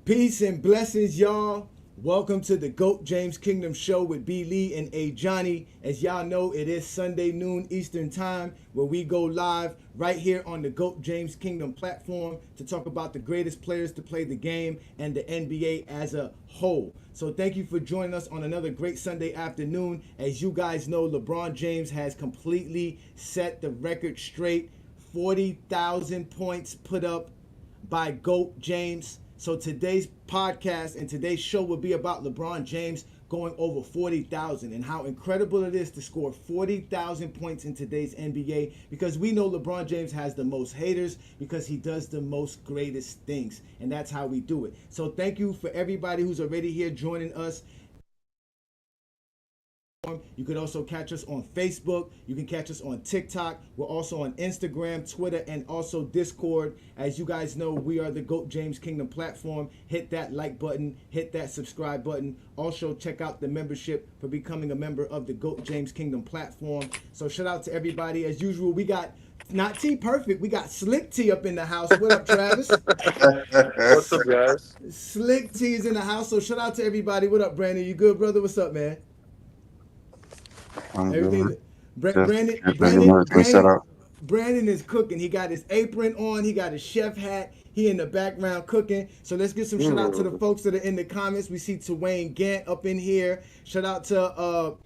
Peace and blessings, y'all. Welcome to the GOAT James Kingdom Show with B. Lee and A. Johnny. As y'all know, it is Sunday noon Eastern Time where we go live right here on the GOAT James Kingdom platform to talk about the greatest players to play the game and the NBA as a whole. So thank you for joining us on another great Sunday afternoon. As you guys know, LeBron James has completely set the record straight. 40,000 points put up by GOAT James. So today's podcast and today's show will be about LeBron James going over 40,000 and how incredible it is to score 40,000 points in today's NBA, because we know LeBron James has the most haters because he does the most greatest things, and that's how we do it. So thank you for everybody who's already here joining us. You can also catch us on Facebook. You can catch us on TikTok. We're also on Instagram, Twitter, and also Discord. As you guys know, we are the GOAT James Kingdom platform. Hit that like button. Hit that subscribe button. Also, check out the membership for becoming a member of the GOAT James Kingdom platform. So shout out to everybody. As usual, we got not T Perfect. We got Slick T up in the house. What up, Travis? What's up, guys? Slick T is in the house. So shout out to everybody. What up, Brandon? You good, brother? What's up, man? I'm Everything. good. Just Brandon, getting everything set up. Brandon is cooking. He got his apron on. He got his chef hat. He in the background cooking. So let's get some shout out to the folks that are in the comments. We see Wayne Gant up in here. Shout out to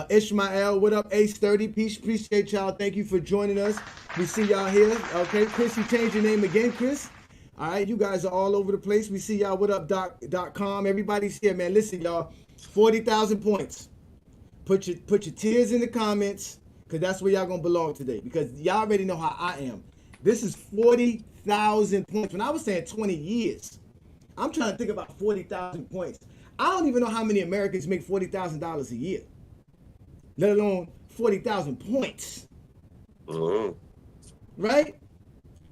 Ishmael. What up, Ace 30? Appreciate y'all. Thank you for joining us. We see y'all here. Okay, Chris, you changed your name again, Chris. All right, you guys are all over the place. We see y'all. What up, .com? Everybody's here, man. Listen, y'all. 40,000 points. Put your tears in the comments, because that's where y'all gonna belong today, because y'all already know how I am. This is 40,000 points. When I was saying 20 years, I'm trying to think about 40,000 points. I don't even know how many Americans make $40,000 a year, let alone 40,000 points. Right?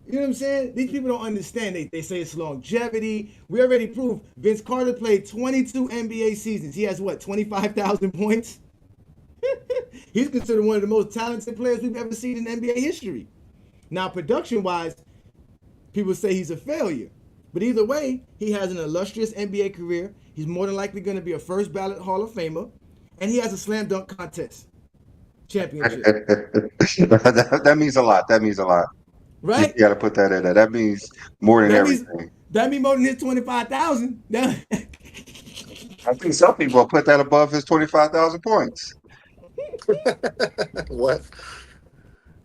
You know what I'm saying? These people don't understand. They say it's longevity. We already proved Vince Carter played 22 NBA seasons. He has what, 25,000 points? He's considered one of the most talented players we've ever seen in NBA history. Now, production-wise, people say he's a failure. But either way, he has an illustrious NBA career. He's more than likely going to be a first ballot Hall of Famer. And he has a slam dunk contest championship. That means a lot. That means a lot. You Right? got to put that in there. That means more than That means everything. more than his 25,000. I think some people will put that above his 25,000 points. What?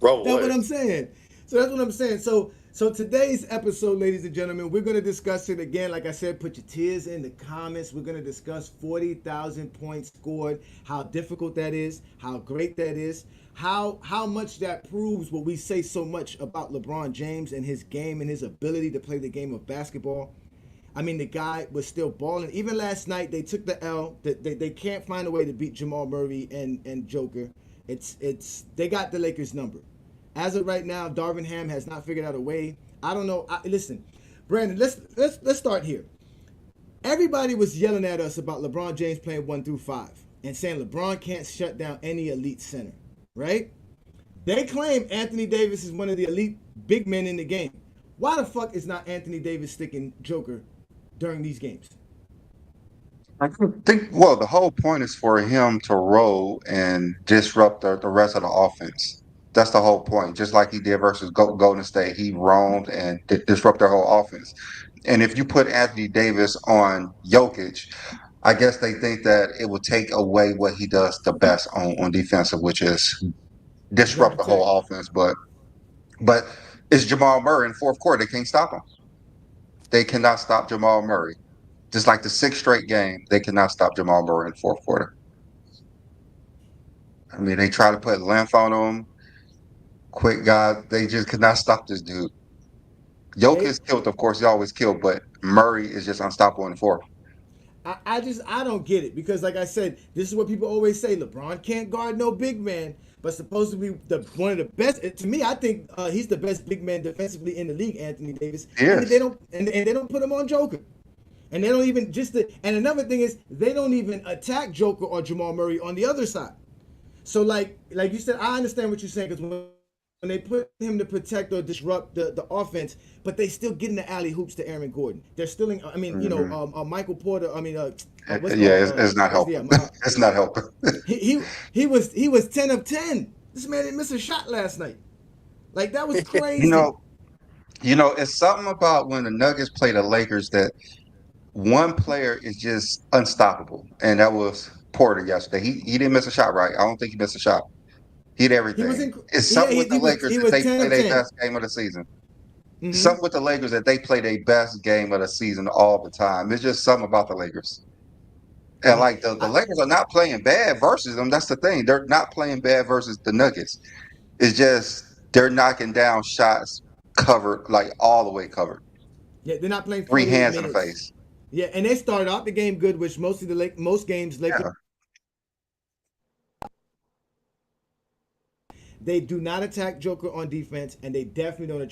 Bro, That's what what? I'm saying. So that's what I'm saying. So today's episode, ladies and gentlemen, we're gonna discuss it again. Like I said, put your tears in the comments. We're gonna discuss 40,000 points scored, how difficult that is, how great that is, how much that proves what we say so much about LeBron James and his game and his ability to play the game of basketball. I mean, the guy was still balling. Even last night, they took the L. They can't find a way to beat Jamal Murray and Joker. They got the Lakers number. As of right now, Darvin Ham has not figured out a way. I don't know. Listen, Brandon, let's start here. Everybody was yelling at us about LeBron James playing 1 through 5 and saying LeBron can't shut down any elite center, right? They claim Anthony Davis is one of the elite big men in the game. Why the fuck is not Anthony Davis sticking Joker during these games? I think, well, the whole point is for him to roll and disrupt the rest of the offense. That's the whole point. Just like he did versus Golden State, he roamed and disrupt their whole offense. And if you put Anthony Davis on Jokic, I guess they think that it will take away what he does the best on defensive, which is Rim disrupt the whole protect. offense. But it's Jamal Murray in the fourth quarter. They can't stop him. They cannot stop Jamal Murray. Just like the sixth straight game, they cannot stop Jamal Murray in the fourth quarter. I mean, they try to put length on him, quick guy. They just could not stop this dude. Jokic They is killed, of course, he always killed, but Murray is just unstoppable in the fourth. I don't get it, because like I said, this is what people always say: LeBron can't guard no big man, but supposed to be one of the best. To me, I think he's the best big man defensively in the league, Anthony Davis, and Yes. they don't put him on Joker, and they don't even and another thing is they don't even attack Joker or Jamal Murray on the other side. So like you said, I understand what you're saying, because when when they put him to protect or disrupt the offense, but they still getting the alley hoops to Aaron Gordon. They're still, I mean, Hmm. Michael Porter. I mean, what's Yeah, called it's not what's the helping. It's not helping. he was 10 of 10. This man didn't miss a shot last night. Like that was You crazy. know, it's something about when the Nuggets play the Lakers that one player is just unstoppable, and that was Porter yesterday. He didn't miss a shot, right? I don't think he missed a shot. He did He was everything. in. It's Yeah, something with the Lakers he that was they ten play of their ten. best game of the season. Mm-hmm. Something with the Lakers that they play their best game of the season all the time. It's just something about the Lakers. And Yeah, like the Lakers are not playing bad versus them. That's the thing. They're not playing bad versus the Nuggets. It's just they're knocking down shots covered, like all the way covered. yeah, they're not playing Three 48 hands in the minutes. face. Yeah, and they started out the game good, which most games Lakers. Yeah. They do not attack Joker on defense, and they definitely don't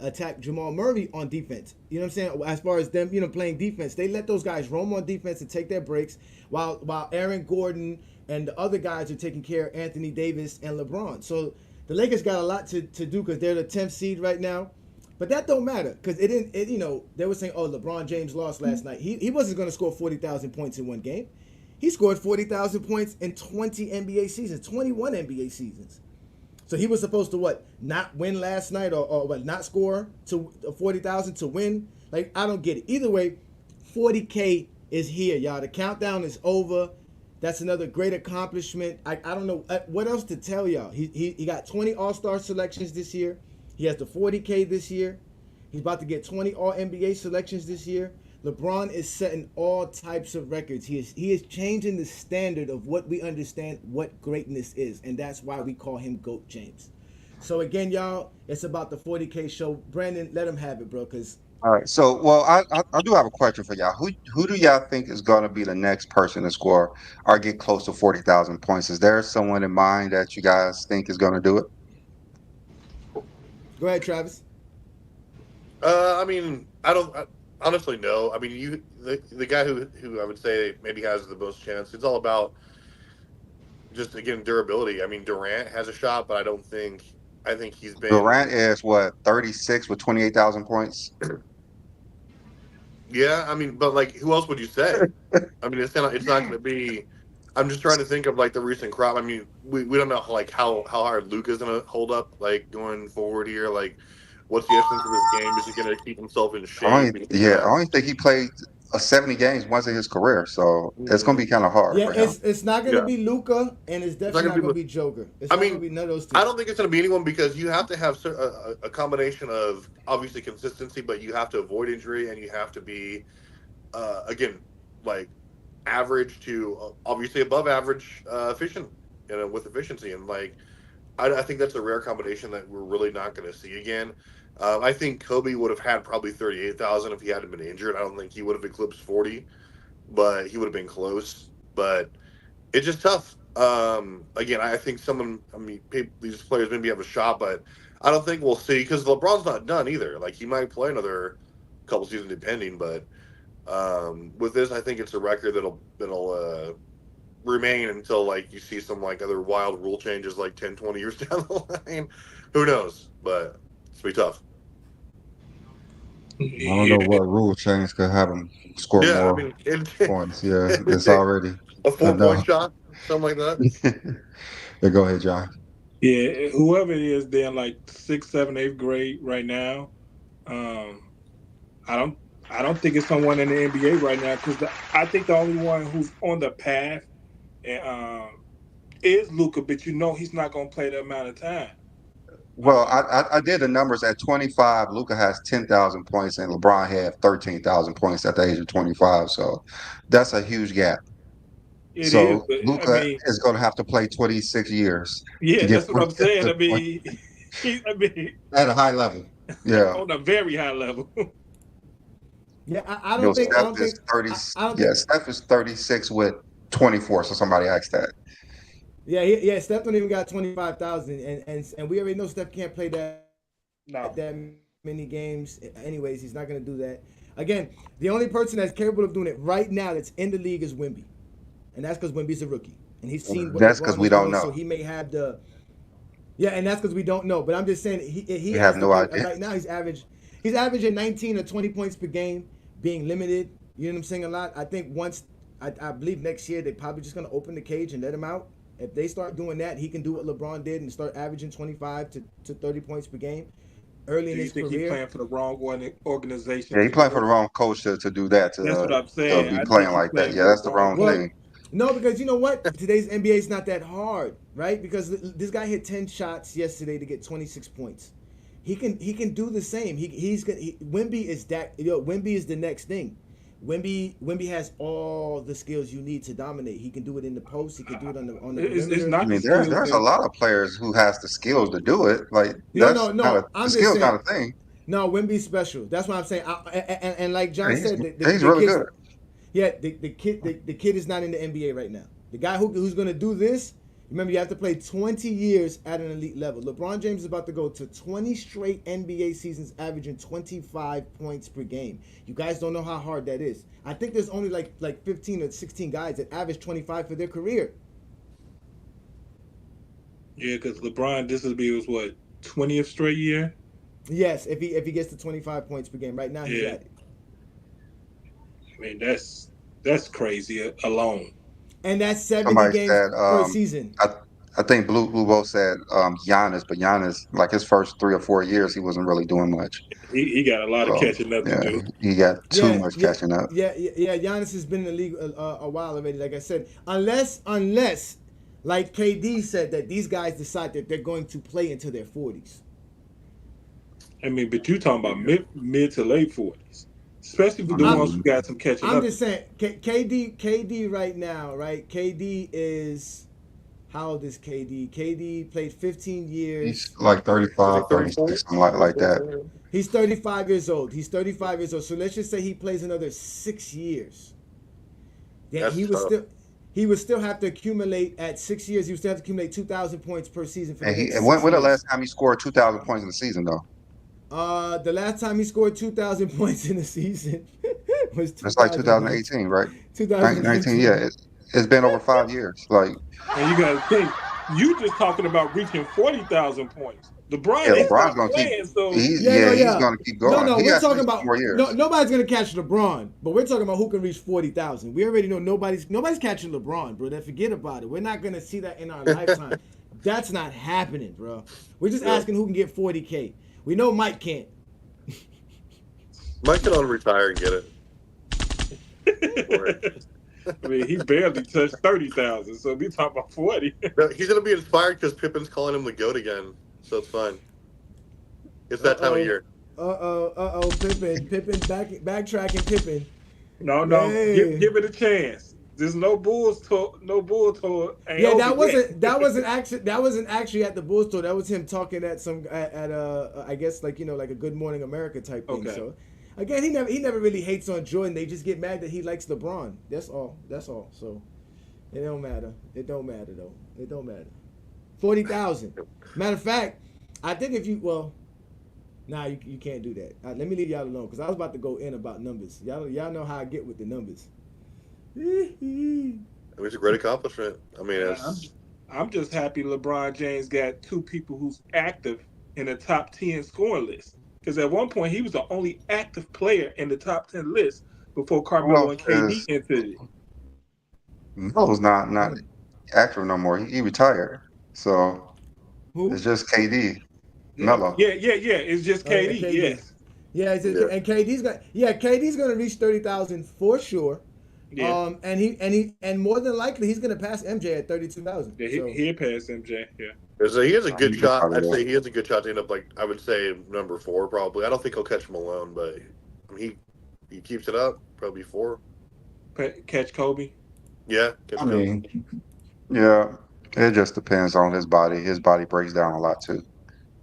attack Jamal Murray on defense. You know what I'm saying? As far as them, playing defense, they let those guys roam on defense and take their breaks, while Aaron Gordon and the other guys are taking care of Anthony Davis and LeBron. So the Lakers got a lot to do because they're the 10th seed right now. But that don't matter because it didn't. They were saying, "Oh, LeBron James lost last night. He wasn't going to score 40,000 points in one game. He scored 40,000 points in 20 NBA seasons, 21 NBA seasons." So he was supposed to what? Not win last night or what? Not score to 40,000 to win? Like I don't get it. Either way, 40K is here, y'all. The countdown is over. That's another great accomplishment. I don't know what else to tell y'all. He got 20 All Star selections this year. He has the 40K this year. He's about to get 20 All NBA selections this year. LeBron is setting all types of records. He is changing the standard of what we understand what greatness is, and that's why we call him GOAT James. So again, y'all, it's about the 40K show. Brandon, let him have it, bro, because All right. So, well, I do have a question for y'all. Who do y'all think is going to be the next person to score or get close to 40,000 points? Is there someone in mind that you guys think is going to do it? go ahead, Travis. I mean, I honestly no. I mean, the guy who I would say maybe has the most chance. It's all about just again durability. I mean, Durant has a shot, but I don't think. I think he's Durant been. is what, 36 with 28,000 points? Yeah, I mean, but like, who else would you say? I mean, it's not going to be. I'm just trying to think of like the recent crop. I mean, we don't know like how hard Luka's going to hold up like going forward here. Like, what's the essence of his game? Is he going to keep himself in shape? Is he I gonna, only think he played 70 games once in his career, so it's going to be kind of hard Yeah, for him. it's not gonna yeah, be Luca, and it's it's not definitely going not to gonna be. be Joker. It's I not gonna mean, be none of those I two. don't think it's going to be anyone because you have to have a combination of obviously consistency, but you have to avoid injury and you have to be again like average to obviously above average efficient, with efficiency. And like I think that's a rare combination that we're really not going to see again. I think Kobe would have had probably 38,000 if he hadn't been injured. I don't think he would have eclipsed 40, but he would have been close. But it's just tough. Again, I think someone. I mean, these players maybe have a shot, but I don't think we'll see because LeBron's not done either. Like he might play another couple seasons depending, but with this, I think it's a record that'll remain until like you see some like other wild rule changes like 10, 20 years down the line. Who knows? But it's gonna be tough. I don't know Yeah, what rule change could have him score Yeah, I more mean, points. Yeah, it's already a 4 point enough. shot, something like that. Yeah, go ahead, John. yeah. Whoever it is, they're in like sixth, seventh, eighth grade right now. Um, I don't, I don't think it's someone in the NBA right now because I think the only one who's on the path and, is Luca, but you know he's not going to play the amount of time. Well, Um, I did the numbers at 25. Luca has 10,000 points, and LeBron had 13,000 points at the age of 25. So that's a huge gap. it is, So but I Luca mean, is going to have to play 26 years to yeah, get that's what I'm saying. 40,000 I points mean, I mean, at a high level. Yeah. on a very high level. Yeah, I You know, don't think I Steph don't is think 30. I don't Yeah, think. Steph is 36 with 24. So somebody asked that. Yeah. Steph don't even got 25,000, and we already know Steph can't play that No, many games. Anyways, he's not gonna do that. Again, the only person that's capable of doing it right now that's in the league is Wimby, and that's because Wimby's a rookie and he's seen what That's because LeBron we is don't doing, know. so he may have the Yeah, and that's because we don't know. But I'm just saying he We has have to no be idea. right now. He's averaging 19 or 20 points per game, being limited. You know what I'm saying? A lot. I think once I believe next year they're probably just gonna open the cage and let him out. If they start doing that, he can do what LeBron did and start averaging 25 to 30 points per game early Do in you his think he career. playing for the wrong organization Yeah, he to playing for do the it? wrong coach to do that That's what I'm to saying. be I playing think he like that. playing Yeah, for the that's the wrong wrong Well, thing. coach. no, because you know what? Today's NBA is not that hard, right? Because this guy hit 10 shots yesterday to get 26 points. He can do the same. Wimby is that Wimby is the next thing. Wimby has all the skills you need to dominate. He can do it in the post. He can do it on the It's perimeter. I not the mean, there's skills there's a that lot of players who has the skills to do it. Like No, that's no, not no. the I'm just skills not saying. a thing. No, Wimby's special. That's what I'm saying. And like Yeah, John said, he's the really kids. good. Yeah, the kid is not in the NBA right now. The guy who's going to do this, remember, you have to play 20 years at an elite level. LeBron James is about to go to 20 straight NBA seasons, averaging 25 points per game. You guys don't know how hard that is. I think there's only like 15 or 16 guys that average 25 for their career. yeah, because LeBron this will be his what 20th straight year. Yes, if he gets to 25 points per game. Right now, he's Yeah, at it. I mean that's crazy alone. And that's 70 Somebody games said, per season. I think Blue Bowl said Giannis, but Giannis, like his first 3 or 4 years, he wasn't really doing much. He got a lot of So catching up to yeah, do. he got too Yeah, much yeah, catching up. yeah. Giannis has been in the league a while already. Like I said, unless, like KD said, that these guys decide that they're going to play into their 40s. I mean, but you talking about mid to late 40s, especially for I the I'm ones who mean, got some catching I'm up to just do. saying, KD right now, right? KD is how old is KD? KD played 15 he's years. like Was he 35, 34? 36, something like that. He's 35 years old. He's 35 years old. So let's just say he plays another 6 years. Then That's tough. he would still have to accumulate at 6 years. He would still have to accumulate 2,000 points per season for the And next six when the years. last time he scored 2,000 points in the season though? The last time he scored 2,000 points in the season was It's like 2019. 2018, right? 19, yeah. 2019. It's been over 5 years. Like And you got to think, you just talking about reaching 40,000 points. LeBron yeah, ain't LeBron's stopped gonna keep. playing, so Yeah, no, He's yeah. gonna keep No, going. no, He we're has at talking least about 2 more years. nobody's gonna catch LeBron, but we're talking about who can reach 40,000. We already know nobody's catching LeBron, bro. Then forget about it. We're not gonna see that in our lifetime. That's not happening, bro. We're just Yeah. asking who can get 40K. We know Mike can't. Mike can retire and get it. I mean, he barely touched 30,000, so we talking about 40. No, he's gonna be inspired because Pippen's calling him the GOAT again, so it's fine. It's that time of year. Pippen backtracking Pippen. No, Hey. give it a chance. There's no Bulls tour, no Bull tour. Ain't Yeah, over that yet. wasn't actually at the Bulls tour. That was him talking at I guess like like a Good Morning America type thing. Okay. So again, he never really hates on Jordan. They just get mad that he likes LeBron. That's all. So it don't matter. It don't matter though. It don't matter. 40,000. Matter of fact, I think if you nah, you can't do that. Let me leave y'all alone because I was about to go in about numbers. Y'all know how I get with the numbers. I mean, it's a great accomplishment. I mean, it's I'm just happy LeBron James got two people who's active in the top 10 scoring list. Because at one point he was the only active player in the top 10 list before Well, Carmelo and KD entered it. Melo's not active no more. He retired. So Who? it's just KD. Yeah, Melo. yeah. It's just Oh, yeah, KD. KD. Yes. Yeah, Yeah. and KD's gonna reach 30,000 for sure. Yeah. And more than likely he's gonna pass MJ at 32,000. Yeah, So he'll pass MJ. Yeah. he has a good He shot. probably I'd will. say he has a good shot to end up I would say number 4 probably. I don't think he'll catch Malone, but I mean, he keeps it up, probably 4. Catch Kobe. Yeah, catch I Kobe. mean, yeah, it just depends on his body. His body breaks down a lot too.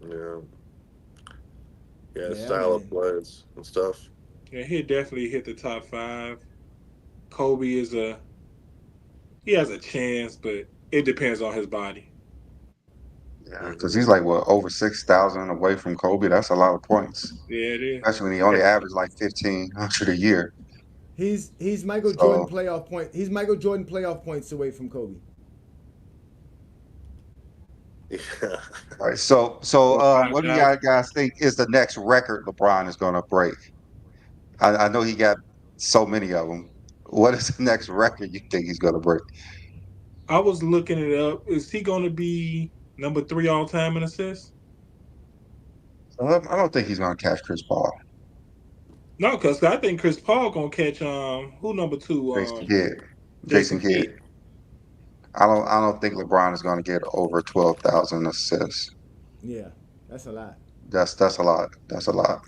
Yeah, yeah, style of man. plays and stuff. Yeah, he'll definitely hit the top 5. Kobe he has a chance, but it depends on his body. Yeah, because he's like over 6,000 away from Kobe. That's a lot of points, Yeah, it is. especially when he only averaged like 1,500 a year. He's Michael Jordan So playoff point. He's Michael Jordan playoff points away from Kobe. Yeah. All right. So Or what do you 5,000. guys think is the next record LeBron is going to break? I know he got so many of them. What is the next record you think he's going to break? I was looking it up. Is he going to be number 3 all time in assists? I don't think he's going to catch Chris Paul. No, because I think Chris Paul gonna catch who number 2 Jason Kidd. Jason Jason Kidd. Kidd. I don't think LeBron is going to get over 12,000 assists. Yeah, that's a lot. That's a lot. That's a lot.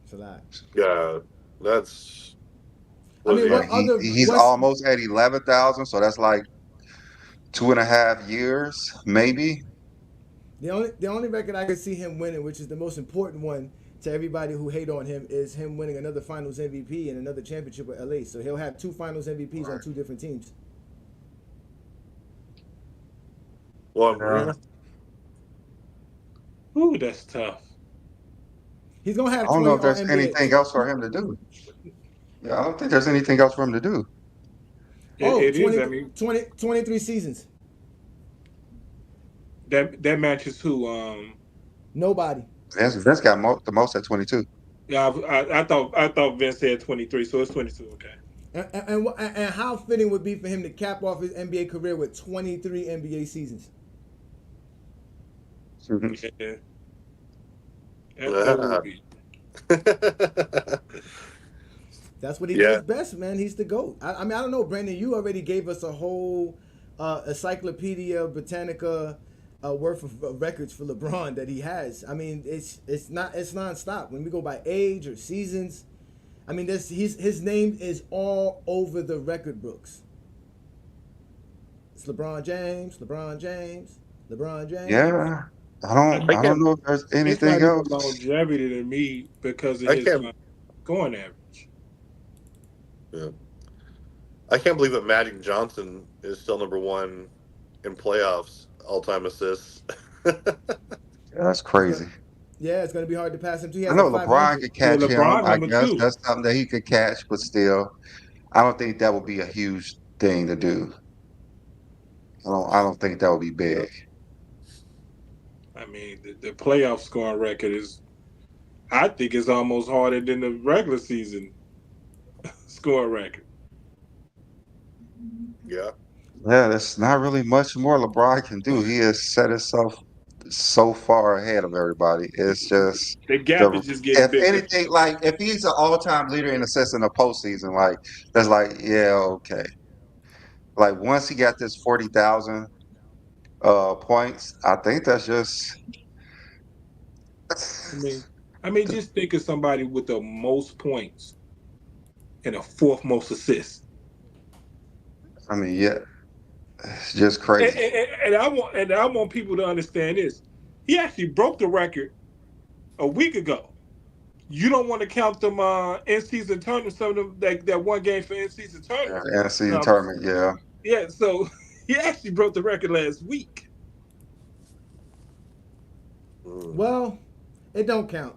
It's a lot. Yeah. That's I was mean, he? But what other he's what's almost at 11,000, so that's like 2.5 years, maybe. the only record I could see him winning, which is the most important one to everybody who hate on him, is him winning another Finals MVP and another championship with LA. So he'll have two Finals MVPs on Right. two different teams. Well, Yeah. yeah. Ooh, that's tough. He's gonna I have don't know 20 if All there's NBA. anything else for him to do. Yeah, I don't think there's anything else for him to do. Oh, It is. 20, I mean, 20, 23 seasons. that matches who? Nobody. Vince got the most at 22. Yeah, I thought Vince said 23, so it's 22. Okay. And how fitting would be for him to cap off his NBA career with 23 NBA seasons? Mhm. Yeah, that would be. That's what he Yeah. does best, man. He's the GOAT. I mean, I don't know, Brandon. You already gave us a whole Encyclopedia Britannica worth of records for LeBron that he has. I mean, it's nonstop. When we go by age or seasons, I mean, his name is all over the record books. It's LeBron James, LeBron James, LeBron James. Yeah, I I I think don't can't. know if there's it's anything not even else. longevity to me because of I his can't. scoring average. Yeah. I can't believe that Magic Johnson is still number one in playoffs all time assists. Yeah, that's It's gonna, crazy. yeah, it's gonna be hard to pass him too. He I has a know LeBron 500. could Yeah, catch him. LeBron I number guess 2. that's something that he could catch, but still, I don't think that would be a huge thing to do. I don't think that would be Yeah. big. I mean, the playoff scoring record is, I think, is almost harder than the regular season scoring record. Yeah. Yeah, there's not really much more LeBron can do. He has set himself so far ahead of everybody. It's just The gap the is just getting if bigger. anything, like if he's an all-time leader in assists in the postseason, like that's like yeah, okay. Like once he got this 40,000 points, I think that's just. I mean, just think of somebody with the most points and the fourth most assists. I mean, yeah, it's just And, crazy. and, and I want people to understand this. He actually broke the record a week ago. You don't want to count them in season tournaments, some of them that one game for in season Yeah, tournaments. and season Um, tournament, yeah, yeah, so he actually broke the record last week. Mm. Well, it don't count.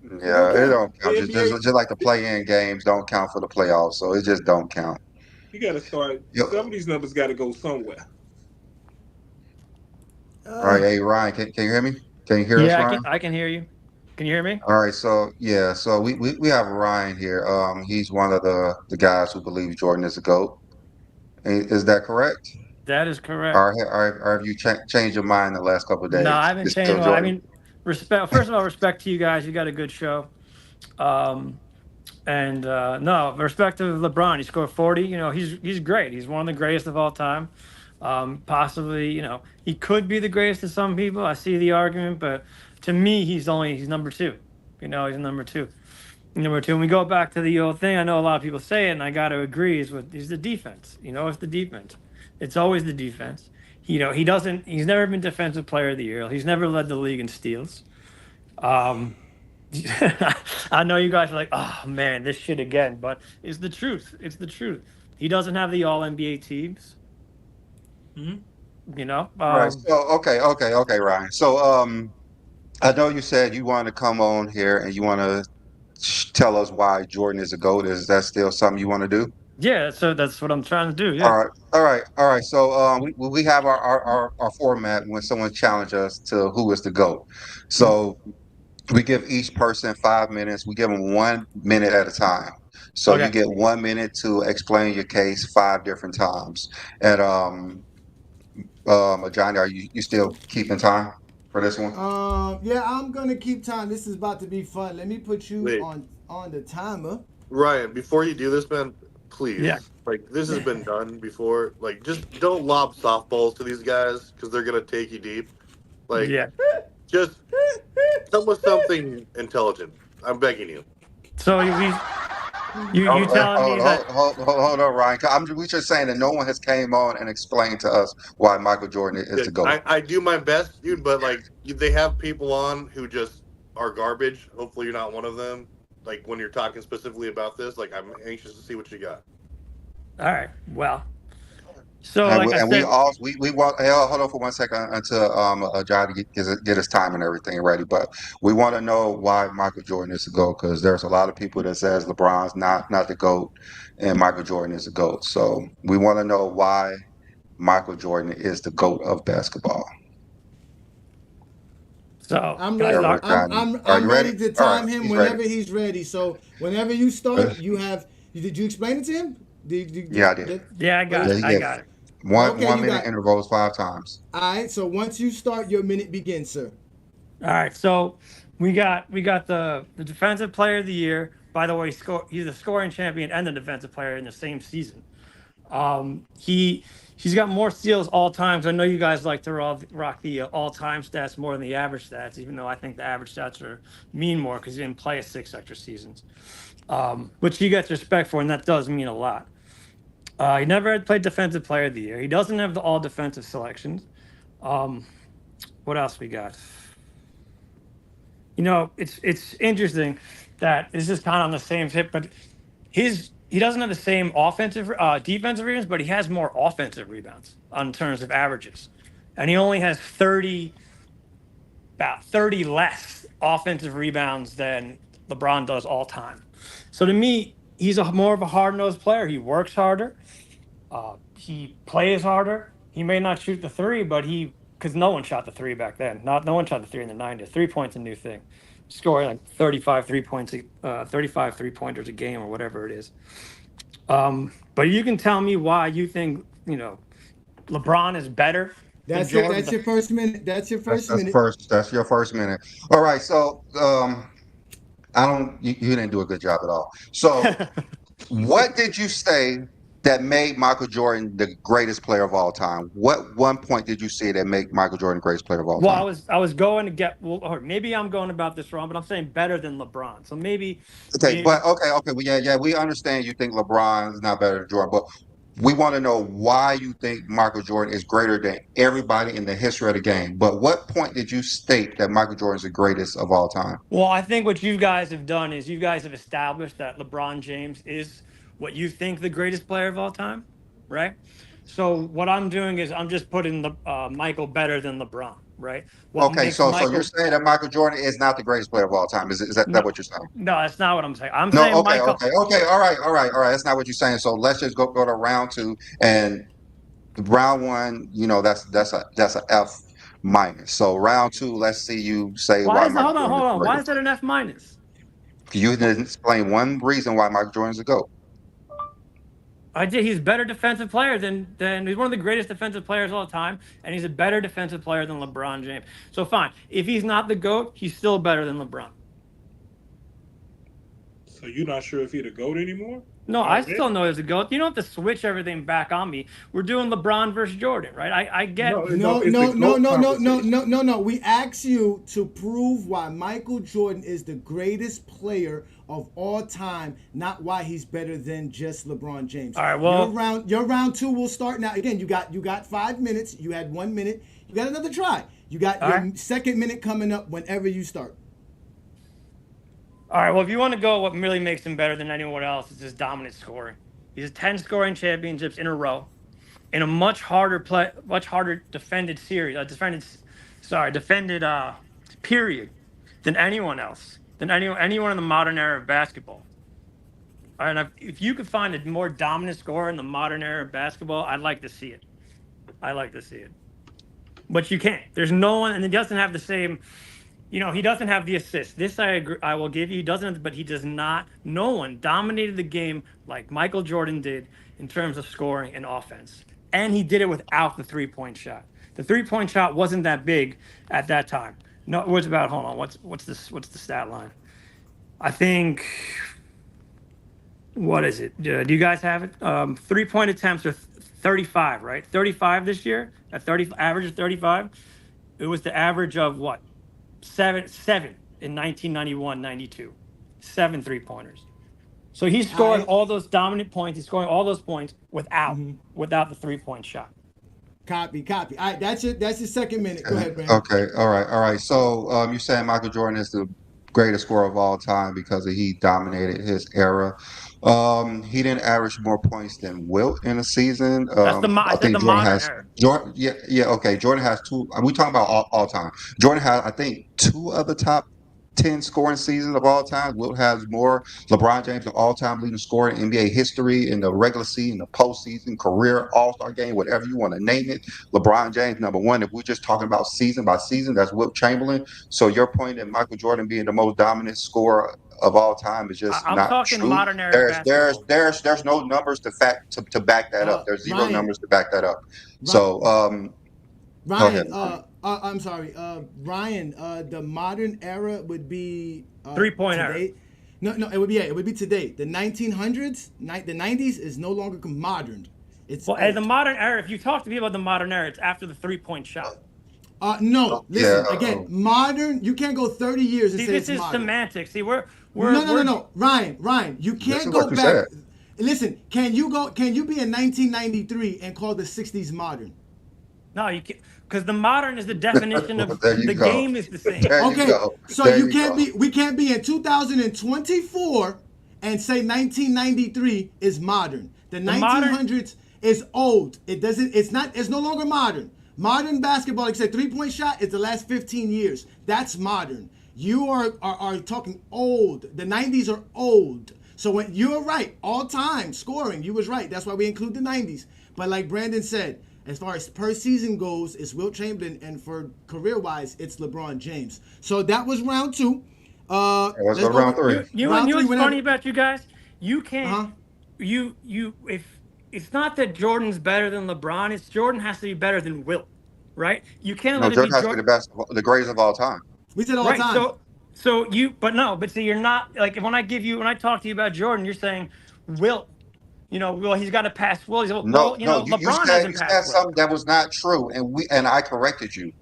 It don't yeah, it count. don't The count. NBA, Just like the play-in games don't count for the playoffs, so it just don't count. you got to start. Yep. Some of these numbers got to go somewhere. All right, Uh, hey Ryan, can you hear me? Can you hear us, Yeah, Ryan? I can hear you. Can you hear me? All right, so yeah, so we have Ryan here. He's one of the guys who believes Jordan is a GOAT. Is that correct? That is correct. Or have you changed your mind in the last couple of No, days? I haven't It's changed. still Well, I Jordan. mean, respect. First of all, respect to you guys. You got a good show. Um, and no, respect to LeBron. He scored 40. You know, he's great. He's one of the greatest of all time. Possibly, you know, he could be the greatest to some people. I see the argument, but to me, he's number two. You know, he's number two. Number two. When we go back to the old thing, I know a lot of people say it, and I got to agree. Is the defense. You know, it's the defense. It's always the defense. You know, he doesn't. He's never been defensive player of the year. He's never led the league in steals. Um, I know you guys are like, oh man, this shit again, but it's the truth. It's the truth. He doesn't have the All NBA teams. Hmm? You know. Right. So okay, Ryan. So I know you said you want to come on here and you want to tell us why Jordan is a GOAT. Is that still something you want to do? Yeah, so that's what I'm trying to do. All Yeah. right, all right, all right. So we have our format when someone challenges us to who is the GOAT. So we give each person 5 minutes. We give them 1 minute at a time. So you Okay. get 1 minute to explain your case 5 different times. And Johnny, are you still keeping time for this one? Yeah, I'm gonna keep time. This is about to be fun. Let me put you Wait, on the timer. Ryan, before you do this, man, Yeah. please, like this has been done before. Like, just don't lob softballs to these guys because they're gonna take you deep. Like, Yeah. just come with something intelligent. I'm begging you. So you telling me that? Hold on, Ryan. We just saying that no one has came on and explained to us why Michael Jordan is Yeah, the GOAT. I do my best, dude, but like they have people on who just are garbage. Hopefully, you're not one of them. Like when you're talking specifically about this, like I'm anxious to see what you got. All right. Well, so And like I we said, also we want hey, hold on for 1 second until Johnny get his time and everything ready. But we want to know why Michael Jordan is the GOAT because there's a lot of people that says LeBron's not the GOAT and Michael Jordan is the GOAT. So we want to know why Michael Jordan is the GOAT of basketball. so I'm guys, ready. There, Johnny. Are I'm you ready? ready to All right, time him he's ready. whenever he's ready. So whenever you start, you have. Did you explain it to him? Yeah, I did. yeah, I got Yeah, it. he I get got it. one Okay, one you minute got. intervals 5 times. All right. So once you start, your minute begins, sir. All right. So we got the defensive player of the year. By the way, he's the scoring champion and the defensive player in the same season. He's got more steals all time. So I know you guys like to rock the all time stats more than the average stats, even though I think the average stats are mean more because he didn't play 6 extra seasons. Which he gets respect for, and that does mean a lot. He never had played defensive player of the year. He doesn't have the all defensive selections. Um, what else we got? It's interesting that this is kind of on the same tip, but he doesn't have the same defensive rebounds, but he has more offensive rebounds on terms of averages, and he only has about 30 less offensive rebounds than LeBron does all time. So to me, he's more of a hard nosed player. He works harder. He plays harder. He may not shoot the three, but because no one shot the three back then. No one shot the three in the 90s. 3 points a new thing. Scoring like 35 3 points, 35 3 pointers a game or whatever it is. But you can tell me why you think LeBron is better than That's it. Jordan. That's your first minute. That's your first That's minute. first. That's your first minute. All right. So I don't. You didn't do a good job at all. So what did you say that made Michael Jordan the greatest player of all time? What one point did you say that made Michael Jordan the greatest player of all Well, time? I was going to get well, or maybe I'm going about this wrong, but I'm saying better than LeBron. So Okay, maybe but okay, well, yeah, we understand you think LeBron is not better than Jordan, but we want to know why you think Michael Jordan is greater than everybody in the history of the game. But what point did you state that Michael Jordan is the greatest of all time? Well, I think what you guys have done is you guys have established that LeBron James is what you think the greatest player of all time, right? So what I'm doing is I'm just putting the Michael better than LeBron, right? What Okay, makes so you're Michael? saying that Michael Jordan is not the greatest player of all time? Is that No, what you're saying? no, that's not what I'm saying. I'm No, saying okay, Michael. all right, That's not what you're saying. So let's just go to round two, and round one, that's a F minus. So round two, let's see you say Why why is that? Michael Hold on, Jordan hold is on. Why is greatest. that an F minus? You didn't explain one reason why Michael Jordan's a GOAT. I did. He's a better defensive player than he's one of the greatest defensive players of all time, and he's a better defensive player than LeBron James. So fine, if he's not the GOAT, he's still better than LeBron. So you're not sure if he'd a goat anymore? No, I Already? still know he's a GOAT. You don't have to switch everything back on me. We're doing LeBron versus Jordan, right? I get. No, It's the no, no, goat no, no, no, conversation. no, no, no. We asked you to prove why Michael Jordan is the greatest player of all time, not why he's better than just LeBron James. All right, well, your round two will start now. Again, you got 5 minutes. You had 1 minute. You got another try. You got all your right. second minute coming up whenever you start. All right. Well, if you want to go, what really makes him better than anyone else is his dominant scoring. He has 10 scoring championships in a row, in a much harder defended series, defended period than anyone else, than anyone in the modern era of basketball. All right, if you could find a more dominant scorer in the modern era of basketball, I'd like to see it. I like to see it. But you can't. There's no one, and he doesn't have the same. He doesn't have the assist. This I agree. I will give you. He doesn't, but he does not. No one dominated the game like Michael Jordan did in terms of scoring and offense, and he did it without the 3-point shot. The 3-point shot wasn't that big at that time. No, it was about. Hold on. What's this? What's the stat line? I think. What is it? Do you guys have it? 3-point attempts are 35, right? 35 this year. At 30, average of 35. It was the average of what? Seven in 1991-92. 7 3-pointers. So he's scoring all those dominant points. He's scoring all those points without the 3-point shot. Copy. All right, that's your second minute. Go ahead, Brandon. Okay. All right. So you're saying Michael Jordan is the greatest scorer of all time because he dominated his era. He didn't average more points than Wilt in a season. That's I the think Jordan modern has era. Jordan. Yeah. Okay. Jordan has two. We talking about all time. Jordan has, I think, 2 of the top 10 scoring seasons of all time. Wilt has more. LeBron James, the all-time leading scorer in NBA history in the regular season, the postseason, career, all-star game, whatever you want to name it. LeBron James, number one. If we're just talking about season by season, that's Wilt Chamberlain. So your point that Michael Jordan being the most dominant scorer of all time is just I'm not talking true. modern era basketball. There's no numbers to back that up. There's zero numbers to back that up. So Ryan, I'm sorry, Ryan. The modern era would be 3-point era. No, it would be today. The 1900s, the 90s is no longer modern. It's the modern era. If you talk to people about the modern era, it's after the 3-point shot. No, listen again. Modern, you can't go 30 years and say this it's is modern. semantics. See, we're no. Ryan, you can't go back. Listen, can you be in 1993 and call the 60s modern? No, you can't, because the modern is the definition of the game is the same. Okay, so you can't be. We can't be in 2024 and say 1993 is modern. The 1900s is old. It doesn't. It's not. It's no longer modern. Modern basketball, like I said, 3-point shot is the last 15 years. That's modern. You are talking old. The 90s are old. So when you're right, all time scoring, you was right. That's why we include the 90s. But like Brandon said, as far as per season goes, it's Wilt Chamberlain, and for career-wise, it's LeBron James. So that was round 2. Let's go to round 3. You know what's funny about you guys? You can't. If it's not that Jordan's better than LeBron, it's Jordan has to be better than Wilt, right? You can't let it be Jordan has to be the best, the greatest of all time. We said all time. But see, you're not like when I talk to you about Jordan, you're saying Wilt. He's got to pass Wilt. LeBron hasn't passed said something that was not true, and I corrected you.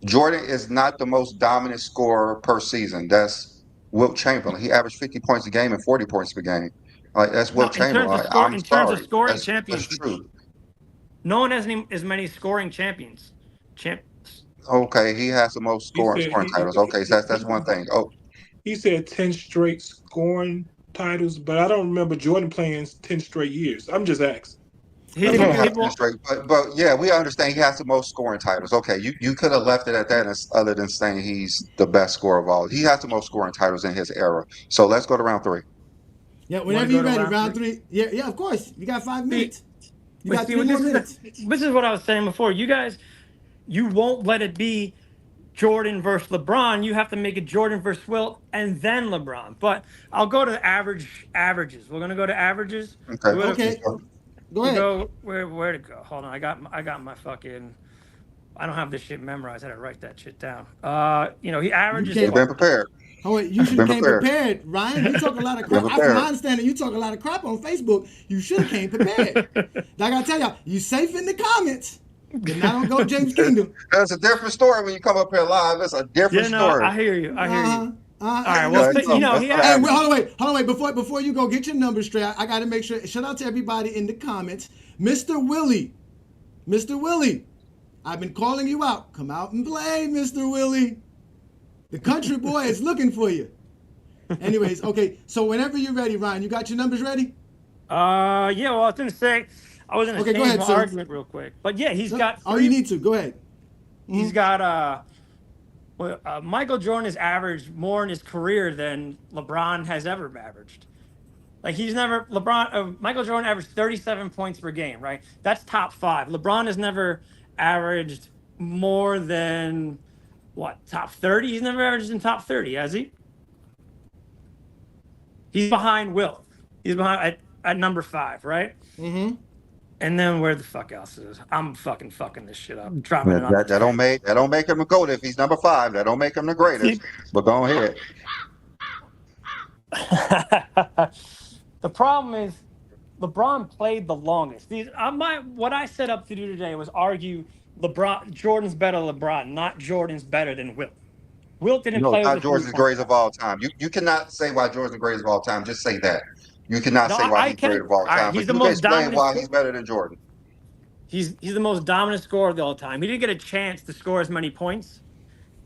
Jordan is not the most dominant scorer per season. That's Wilt Chamberlain. He averaged 50 points a game and 40 points per game. That's Wilt Chamberlain. In terms of scoring champions, that's true. No one has as many scoring champions. Okay, he has the most scoring titles. Okay, so that's one thing. Oh, he said 10 straight scoring titles, but I don't remember Jordan playing 10 straight years. I'm just asking. But yeah, we understand he has the most scoring titles. Okay, you could have left it at that, other than saying he's the best scorer of all. He has the most scoring titles in his era. So let's go to round 3. Yeah, whenever you're ready, round 3. Yeah, of course. You got 5 minutes. You got 3 more minutes. This is what I was saying before. You guys, you won't let it be Jordan versus LeBron. You have to make it Jordan versus Wilt and then LeBron. But I'll go to averages. We're gonna go to averages. Okay. Go ahead. Where to go? Hold on. I got my fucking. I don't have this shit memorized. I had to write that shit down. He averages. You've been prepared. Oh wait, you should have came prepared, Ryan. You talk a lot of crap. From my understanding, you talk a lot of crap on Facebook. You should have came prepared. I gotta tell y'all, you safe in the comments. And I don't go James Kingdom. That's a different story when you come up here live. It's a different story. I hear you. All right. Well, hold on, wait. Before you go, get your numbers straight. I got to make sure. Shout out to everybody in the comments, Mr. Willie. I've been calling you out. Come out and play, Mr. Willie. The country boy is looking for you. Anyways, okay. So whenever you're ready, Ryan, you got your numbers ready? Yeah. Well, I was gonna say I was in a change of argument real quick, but yeah, he's got. Oh, you need to go ahead. He's got Michael Jordan has averaged more in his career than LeBron has ever averaged. Like he's never Michael Jordan averaged 37 points per game, right? That's top 5. LeBron has never averaged more than what, top 30? He's never averaged in top 30, has he? He's behind Will. He's behind at number 5, right? Mm-hmm. And then where the fuck else is? I'm fucking this shit up. I'm dropping it on That don't make him a GOAT if he's number 5. That don't make him the greatest. But go ahead. The problem is LeBron played the longest. What I set up to do today was argue Jordan's better than LeBron, not Jordan's better than Wilt. Wilt didn't play not with Jordan's the greatest of all time. You cannot say why Jordan's the greatest of all time. Just say that. You cannot say why he's great of all time. He's but the you most can explain dominant. why he's better than Jordan. He's the most dominant scorer of all time. He didn't get a chance to score as many points.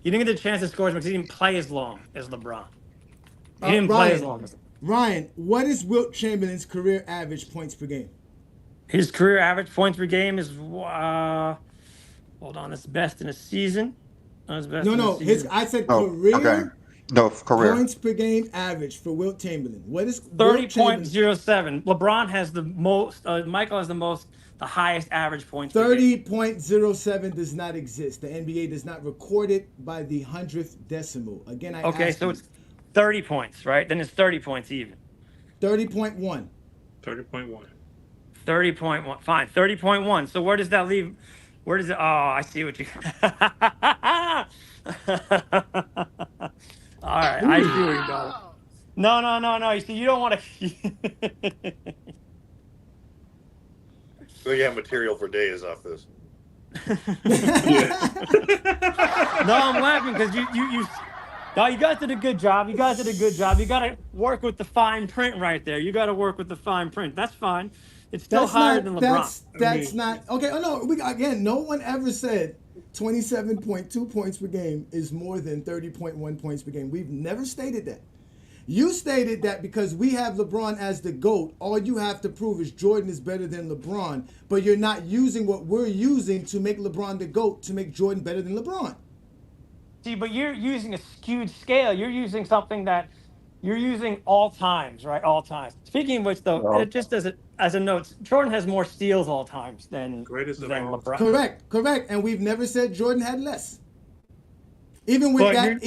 He didn't get a chance to score as much because he didn't play as long as LeBron. He didn't play as long as LeBron. Ryan, what is Wilt Chamberlain's career average points per game? His career average points per game is hold on, it's best in a season. I said career. Okay. No, career points per game average for Wilt Chamberlain. What is 30.07? LeBron has the most. Michael has the highest average points. 30.07 does not exist. The NBA does not record it by the 100th decimal. Again, so it's 30 points, right? Then it's 30 points even. 30.1. 30.1. 30.1. Fine. 30.1. So where does that leave? Where does it? Oh, I see what you. All right, I see where you're going. No. You see, you don't want to. So you have material for days off this. No, I'm laughing because you. No, you guys did a good job. You got to work with the fine print right there. You got to work with the fine print. That's fine. It's still higher than LeBron. That's not okay. Oh no, no one ever said 27.2 points per game is more than 30.1 points per game. We've never stated that. You stated that because we have LeBron as the GOAT, all you have to prove is Jordan is better than LeBron, but you're not using what we're using to make LeBron the GOAT to make Jordan better than LeBron. See, but you're using a skewed scale. You're using something that you're using all times, right? All times. Speaking of which, though, just as a note, Jordan has more steals all times than LeBron. Correct. And we've never said Jordan had less. Even with that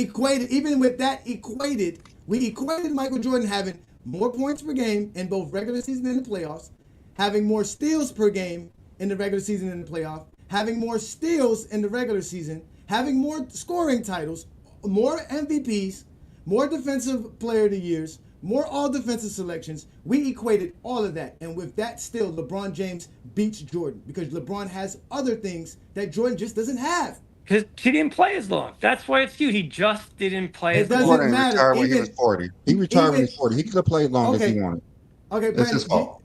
equated, we equated Michael Jordan having more points per game in both regular season and the playoffs, having more steals per game in the regular season and the playoff, having more steals in the regular season, having more scoring titles, more MVPs, more defensive player of the years, more all defensive selections. We equated all of that. And with that, still, LeBron James beats Jordan because LeBron has other things that Jordan just doesn't have. Because he didn't play as long. That's why it's huge. He just didn't play as long. It doesn't matter. Retired when he was 40. He retired when he was 40. He could have played long if he wanted. Okay, That's his fault.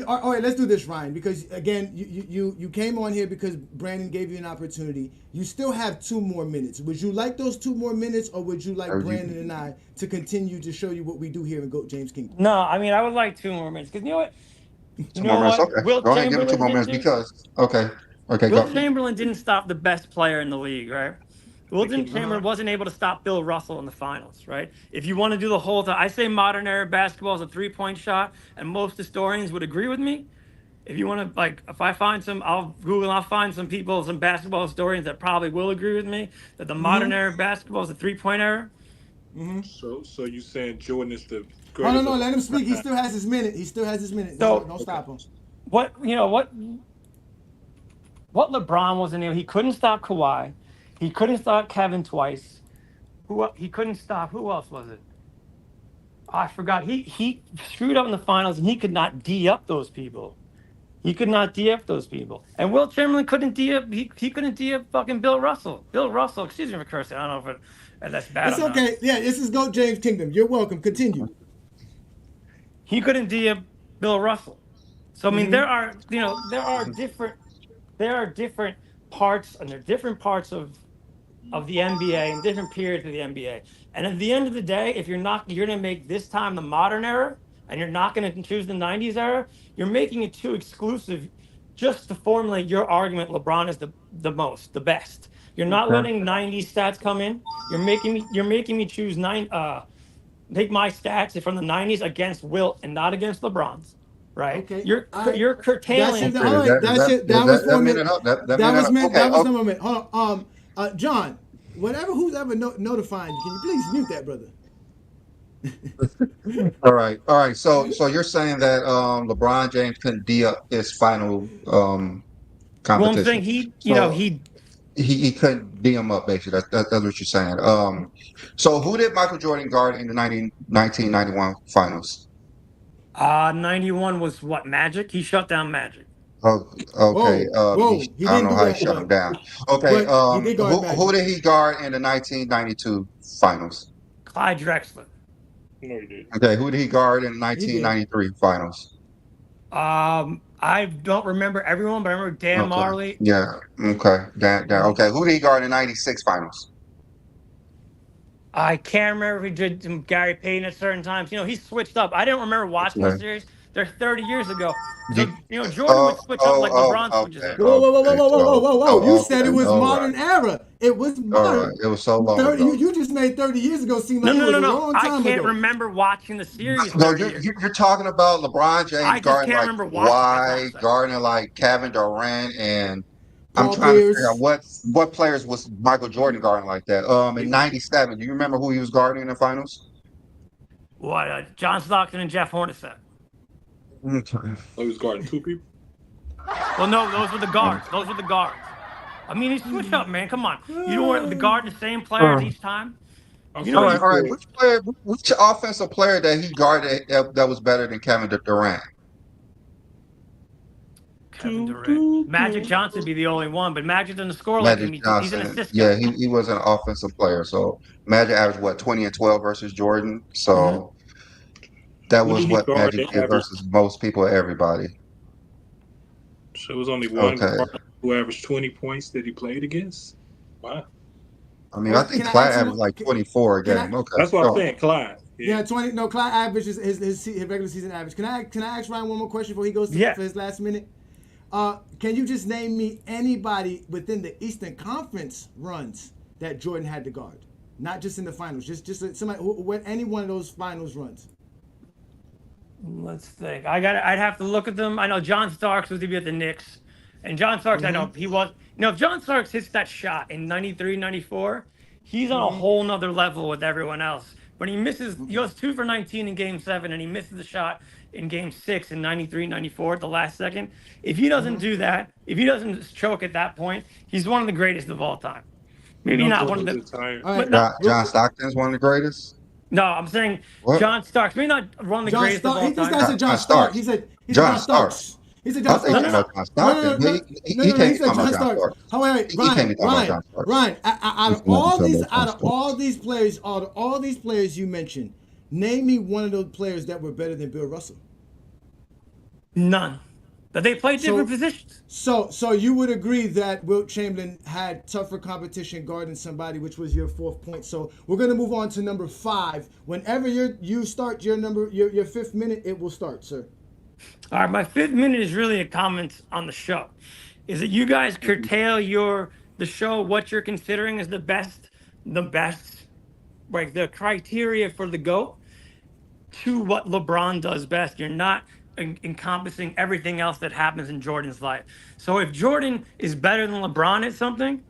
All right, let's do this, Ryan, because again, you came on here because Brandon gave you an opportunity. You still have 2 more minutes. Would you like those 2 more minutes, or would you like Brandon and I to continue to show you what we do here in GOAT James Kingdom? No, I mean, I would like 2 more minutes, because you know what? 2 more minutes, okay. Go ahead, give him 2 more minutes because, okay, Wilt Chamberlain didn't stop the best player in the league, right? Wilt Chamberlain wasn't able to stop Bill Russell in the finals, right? If you want to do the whole time, I say modern era basketball is a 3-point shot, and most historians would agree with me. If you want to, if I find I'll find some people, some basketball historians that probably will agree with me that the modern era basketball is a 3-point era. Mm-hmm. So you saying Jordan is the greatest? No, let him speak. He still has his minute. So, don't stop him. What LeBron wasn't able, he couldn't stop Kawhi. He couldn't stop Kevin twice. He couldn't stop, who else was it? I forgot. He screwed up in the finals, and he could not D up those people. And Wilt Chamberlain couldn't D up. He couldn't D up fucking Bill Russell. Excuse me for cursing. I don't know if that's bad. It's okay. Yeah, this is GOAT James Kingdom. You're welcome. Continue. He couldn't D up Bill Russell. So I mean, there are different parts, and there are different parts of the NBA and different periods of the NBA. And at the end of the day, if you're going to make this time the modern era, and you're not going to choose the 90s era, you're making it too exclusive just to formulate your argument LeBron is the best. You're not letting 90s stats come in. You're making me choose take my stats from the '90s against Wilt and not against LeBron's. Right? Okay. You're All right. you're That's curtailing. it. All right. That's it. That was for me. That was meant. Okay, That was the moment. Hold on. John, who's ever notifying you, can you please mute that, brother? all right. So you're saying that LeBron James couldn't D up his final Well, I'm saying competition. So he he couldn't D him up basically. That's what you're saying. So who did Michael Jordan guard in the 1991 finals? 91 was what, Magic? He shut down Magic. Oh, okay. Whoa. He I don't didn't know do how he that, shut him down. Okay. but he did guard Who Magic. did he guard in the 1992 finals? Clyde Drexler. No, he did. Okay. Who did he guard in the He did. 1993 finals? I don't remember everyone, but I remember Dan Okay. Marley. Yeah. Okay. Okay. Who did he guard in the 96 finals? I can't remember if he did Gary Payton at certain times. He switched up. I didn't remember watching the Okay. series. They're 30 years ago. So, Did- Jordan would switch up like LeBron switches okay. up. Whoa. You said it was all modern right. era. It was All modern. right. It was so long 30, ago. you just made 30 years ago seem like No. it was a long I time can't ago. remember watching the series. No, 30 years. you're talking about LeBron James I just guarding can't like remember watching. That's all I'm Kawhi, saying. guarding like Kevin Durant, and I'm Paul trying to Pierce. figure out what players was Michael Jordan guarding like that. In '97, do you remember who he was guarding in the finals? What? John Stockton and Jeff Hornacek. Okay. Oh, he was guarding two people. Well, no, those were the guards. I mean, he switched up, man. Come on. You don't want the guard the same players each time. I'm You know, sorry, All right. Which offensive player that he guarded that was better than Kevin Durant? Kevin Durant. Magic Johnson would be the only one, but Magic doesn't score like him. Magic He's an Johnson. assist Yeah, guy. he was an offensive player. So Magic averaged what 20 and 12 versus Jordan. So that Who was did he what guard Magic that did averaged- versus most people, everybody. So it was only one Okay. guard who averaged 20 points that he played against. Wow, I mean, Well, I think can I Clyde ask you- averaged like 24 a can game. I- Okay. that's what I'm So- saying. Clyde. Yeah, 20. No, Clyde averages his regular season average. Can I ask Ryan one more question before he goes for his last minute? Can you just name me anybody within the Eastern Conference runs that Jordan had to guard? Not just in the finals, just somebody any one of those finals runs. Let's think. I'd have to look at them. I know John Starks was to be at the Knicks. And John Starks, I know he was. If John Starks hits that shot in 93, 94, he's on a whole nother level with everyone else. When he misses, he goes 2 for 19 in game 7, and he misses the shot in game 6 in 93, 94 at the last second. If he doesn't do that, if he doesn't choke at that point, he's one of the greatest of all time. Maybe not one of the. All right. John Stockton's one of the greatest. No, I'm saying What? John Starks. Maybe not one of the John greatest of Starks. all This time. guy said John John Starks. Starks. He said John John Starks. He said John I think Starks. about John Stockton. He No, can't he be said talking John about John Starks. Starks. Wait, He can't be talking about John Starks. Ryan, out He's of not all talking these, about John out of Starks. all these players you mentioned, name me one of those players that were better than Bill Russell. None. But they play different positions. So you would agree that Wilt Chamberlain had tougher competition guarding somebody, which was your 4th point. So we're gonna move on to number 5. Whenever you start your 5th minute, it will start, sir. All right, my 5th minute is really a comment on the show. Is that you guys curtail the show what you're considering as the best, like the criteria for the GOAT to what LeBron does best. You're not encompassing everything else that happens in Jordan's life. So if Jordan is better than LeBron at something,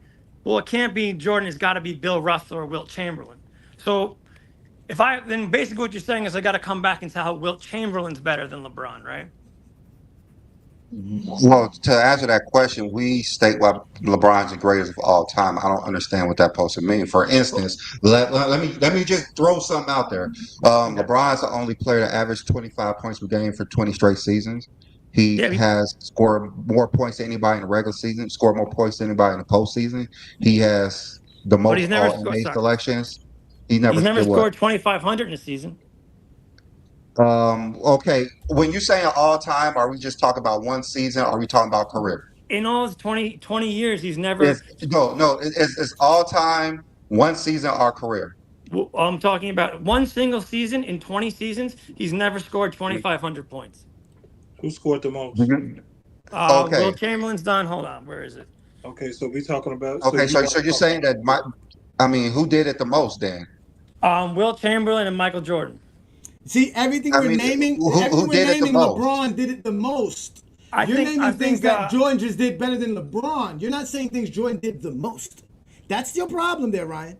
well, it can't be Jordan. It's got to be Bill Russell or Wilt Chamberlain. So then basically what you're saying is I got to come back and tell how Wilt Chamberlain's better than LeBron, right? Well, to answer that question, we state why LeBron's the greatest of all time. I don't understand what that supposed to mean. For instance, let me just throw something out there. LeBron's the only player that averaged 25 points per game for 20 straight seasons. He has scored more points than anybody in the regular season, scored more points than anybody in the postseason. He has the most All-NBA selections. He's never scored 2,500 in a season. Okay. When you say all time, are we just talking about one season? Or are we talking about career? In all his 20 years, he's never. It's all time, one season, or career. Well, I'm talking about one single season in 20 seasons. He's never scored 2,500 points. Who scored the most? Okay. Wilt Chamberlain's done. Hold on. Where is it? Okay, so we're talking about. Okay, so you're saying that who did it the most then? Will Chamberlain and Michael Jordan. See, everything I we're mean, naming, who did it the most? LeBron did it the most. I You're think naming things that Jordan just did better than LeBron. You're not saying things Jordan did the most. That's your problem there, Ryan.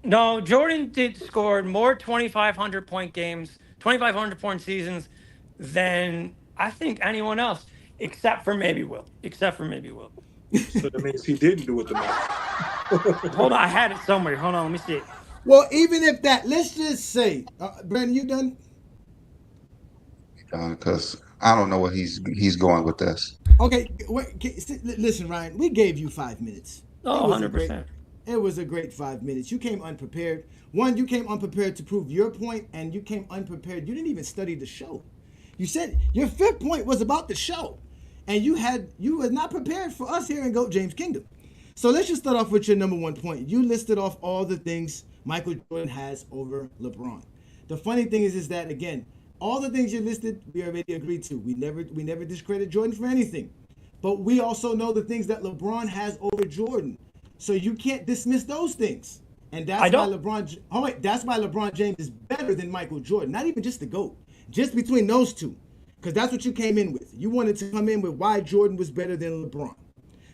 no, Jordan did score more 2,500 point games, 2,500 point seasons than I think anyone else, except for maybe Will. Except for maybe Will. So that means he didn't do it the most. Hold on, I had it somewhere. Hold on, let me see it. Well, even if that, let's just say, Brandon, you done? Because I don't know what he's going with this. Okay, listen, Ryan. We gave you 5 minutes. Oh, 100%. It was a great 5 minutes. You came unprepared. One, you came unprepared to prove your point, and you came unprepared. You didn't even study the show. You said your fifth point was about the show, and you were not prepared for us here in GOAT James Kingdom. So let's just start off with your number one point. You listed off all the things Michael Jordan has over LeBron. The funny thing is that again, all the things you listed, we already agreed to. We never discredit Jordan for anything, but we also know the things that LeBron has over Jordan. So you can't dismiss those things. And that's why LeBron James is better than Michael Jordan. Not even just the GOAT. Just between those two. Because that's what you came in with. You wanted to come in with why Jordan was better than LeBron.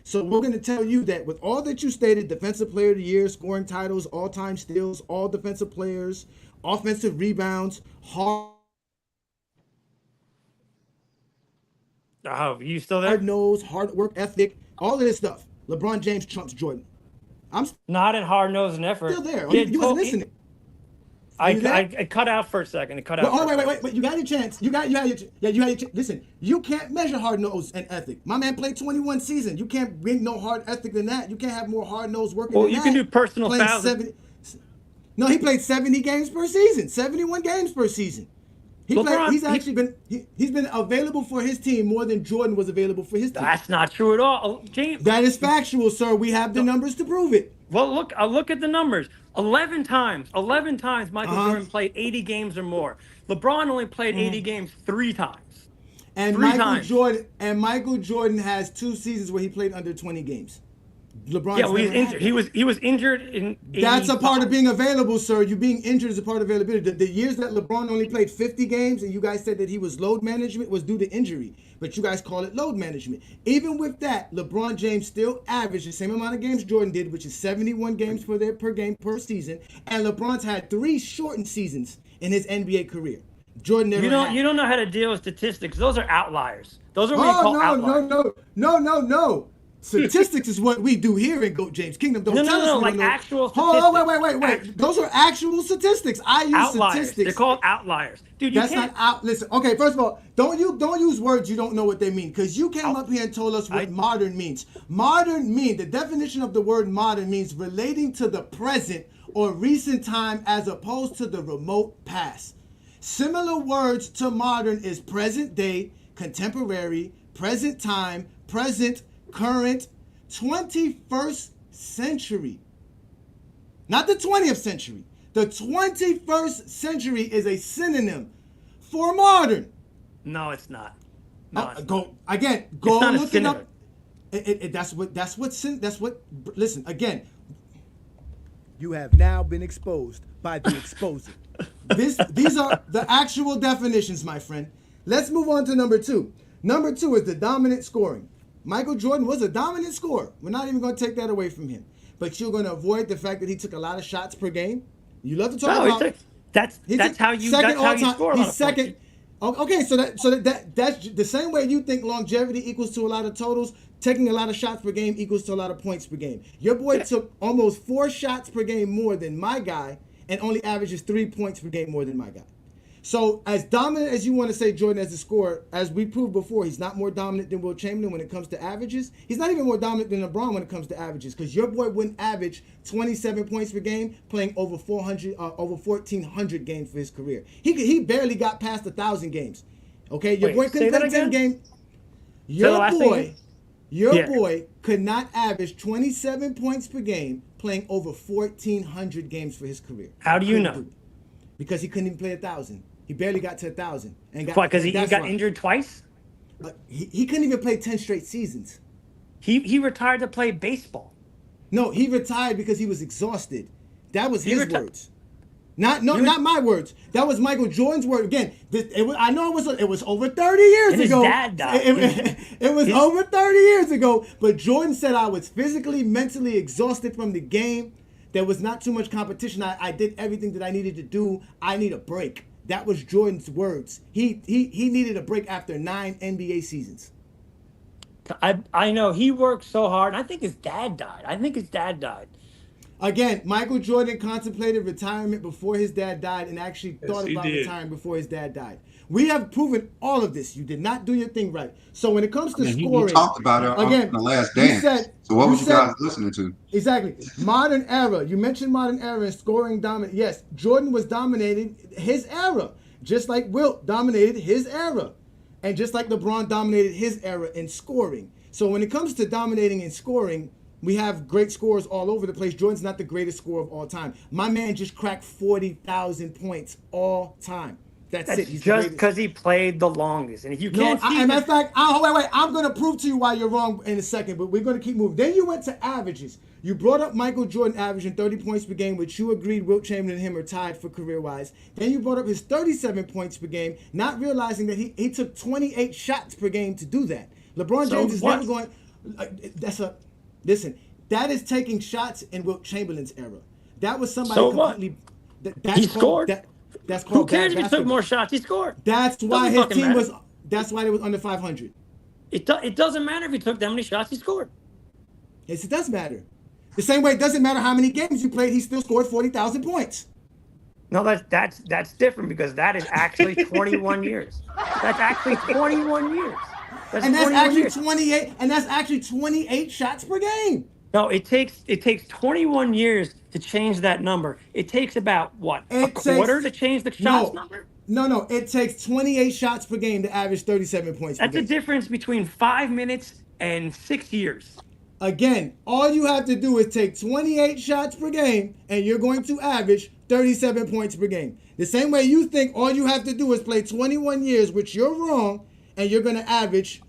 So we're going to tell you that with all that you stated, defensive player of the year, scoring titles, all-time steals, all defensive players, offensive rebounds, Oh, you still there? hard nose, hard work ethic, all of this stuff. LeBron James trumps Jordan. I'm Not in hard nose and effort. still there. Yeah, You wasn't listening. I cut out for a second. It cut out. Wait. You got your chance. You had your chance. Listen, you can't measure hard nose and ethic. My man played 21 seasons. You can't bring no hard ethic than that. You can't have more hard nose working than that. Well, you can do personal Playing fouls. 70. He played 70 games per season, 71 games per season. He's been available for his team more than Jordan was available for his team. That's not true at all, James. That is factual, sir. We have the numbers to prove it. Well, look at the numbers. 11 times Michael Jordan played 80 games or more. LeBron only played 80 games 3 times. And Michael Jordan has 2 seasons where he played under 20 games. LeBron. Yeah, well, he's injured. He was injured in. That's a part of being available, sir. You being injured is a part of availability. The years that LeBron only played 50 games and you guys said that he was load management was due to injury, but you guys call it load management. Even with that, LeBron James still averaged the same amount of games Jordan did, which is 71 games per game per season, and LeBron's had 3 shortened seasons in his NBA career. Jordan never had. You don't know how to deal with statistics. Those are outliers. Those are what you call outliers. No. Statistics is what we do here in GOAT James Kingdom. Don't tell us like no. actual statistics. Oh, wait. Those are actual statistics. I use outliers. statistics. They're called outliers, dude. That's not out. Listen, okay. First of all, don't use words you don't know what they mean, because you came up here and told us what modern means. The definition of the word modern means relating to the present or recent time as opposed to the remote past. Similar words to modern is present day, contemporary, present time, present, current, 21st century. Not the 20th century. The 21st century is a synonym for modern. No, it's not. No, it's Go not look it up. Listen, again. You have now been exposed by the exposer. These are the actual definitions, my friend. Let's move on to number 2. Number 2 is the dominant scoring. Michael Jordan was a dominant scorer. We're not even going to take that away from him. But you're going to avoid the fact that he took a lot of shots per game. You love to talk about. That's how you score a lot of second. Points. Okay, so that's the same way you think longevity equals to a lot of totals. Taking a lot of shots per game equals to a lot of points per game. Your boy took almost 4 shots per game more than my guy, and only averages 3 points per game more than my guy. So as dominant as you want to say Jordan as a scorer, as we proved before, he's not more dominant than Will Chamberlain when it comes to averages. He's not even more dominant than LeBron when it comes to averages, because your boy wouldn't average 27 points per game playing over 1,400 games for his career. He barely got past 1,000 games. Okay, your boy couldn't play 10 games. Your boy could not average 27 points per game playing over 1,400 games for his career. How do you know? Because he couldn't even play 1,000. He barely got to 1,000. Why? Because he got injured twice? He couldn't even play 10 straight seasons. He retired to play baseball. No, he retired because he was exhausted. That was his words. Not my words. That was Michael Jordan's word. Again, I know it was over 30 years And his ago. dad died. It was over 30 years ago. But Jordan said I was physically, mentally exhausted from the game. There was not too much competition. I did everything that I needed to do. I need a break. That was Jordan's words. He needed a break after 9 NBA seasons. I know he worked so hard. I think his dad died. Again, Michael Jordan contemplated retirement before his dad died and actually thought he about did. retiring before his dad died. We have proven all of this. You did not do your thing right. So when it comes to scoring, he talked about it again, on The Last you Dance. said- So what you was you said- guys listening to? Exactly. Modern era. You mentioned modern era and scoring dominant. Yes, Jordan was dominating his era, just like Wilt dominated his era, and just like LeBron dominated his era in scoring. So when it comes to dominating in scoring, we have great scorers all over the place. Jordan's not the greatest scorer of all time. My man just cracked 40,000 points all time. That's it. He's the Just greatest. because he played the longest. And if you No, can't see as a matter of fact, wait. I'm going to prove to you why you're wrong in a second, but we're going to keep moving. Then you went to averages. You brought up Michael Jordan averaging 30 points per game, which you agreed Wilt Chamberlain and him are tied for career-wise. Then you brought up his 37 points per game, not realizing that he took 28 shots per game to do that. LeBron James is never going... Listen, that is taking shots in Wilt Chamberlain's era. That was somebody So what? completely... He scored. That's Who called cares bad if he took basketball. more shots? He scored. That's why Doesn't his fucking team matter. was... That's why they was under 500. It doesn't matter if he took that many shots. He scored. Yes, it does matter. The same way it doesn't matter how many games you played, he still scored 40,000 points. No, that's different because that is actually 21 years. That's actually 21 years. And that's 21 actually years. 28. And that's actually 28 shots per game. No, it takes 21 years to change that number. It takes about what, a quarter to change the shots number? No. It takes 28 shots per game to average 37 points per That's game. a difference between 5 minutes and 6 years. Again, all you have to do is take 28 shots per game, and you're going to average 37 points per game. The same way you think all you have to do is play 21 years, which you're wrong, and you're going to average,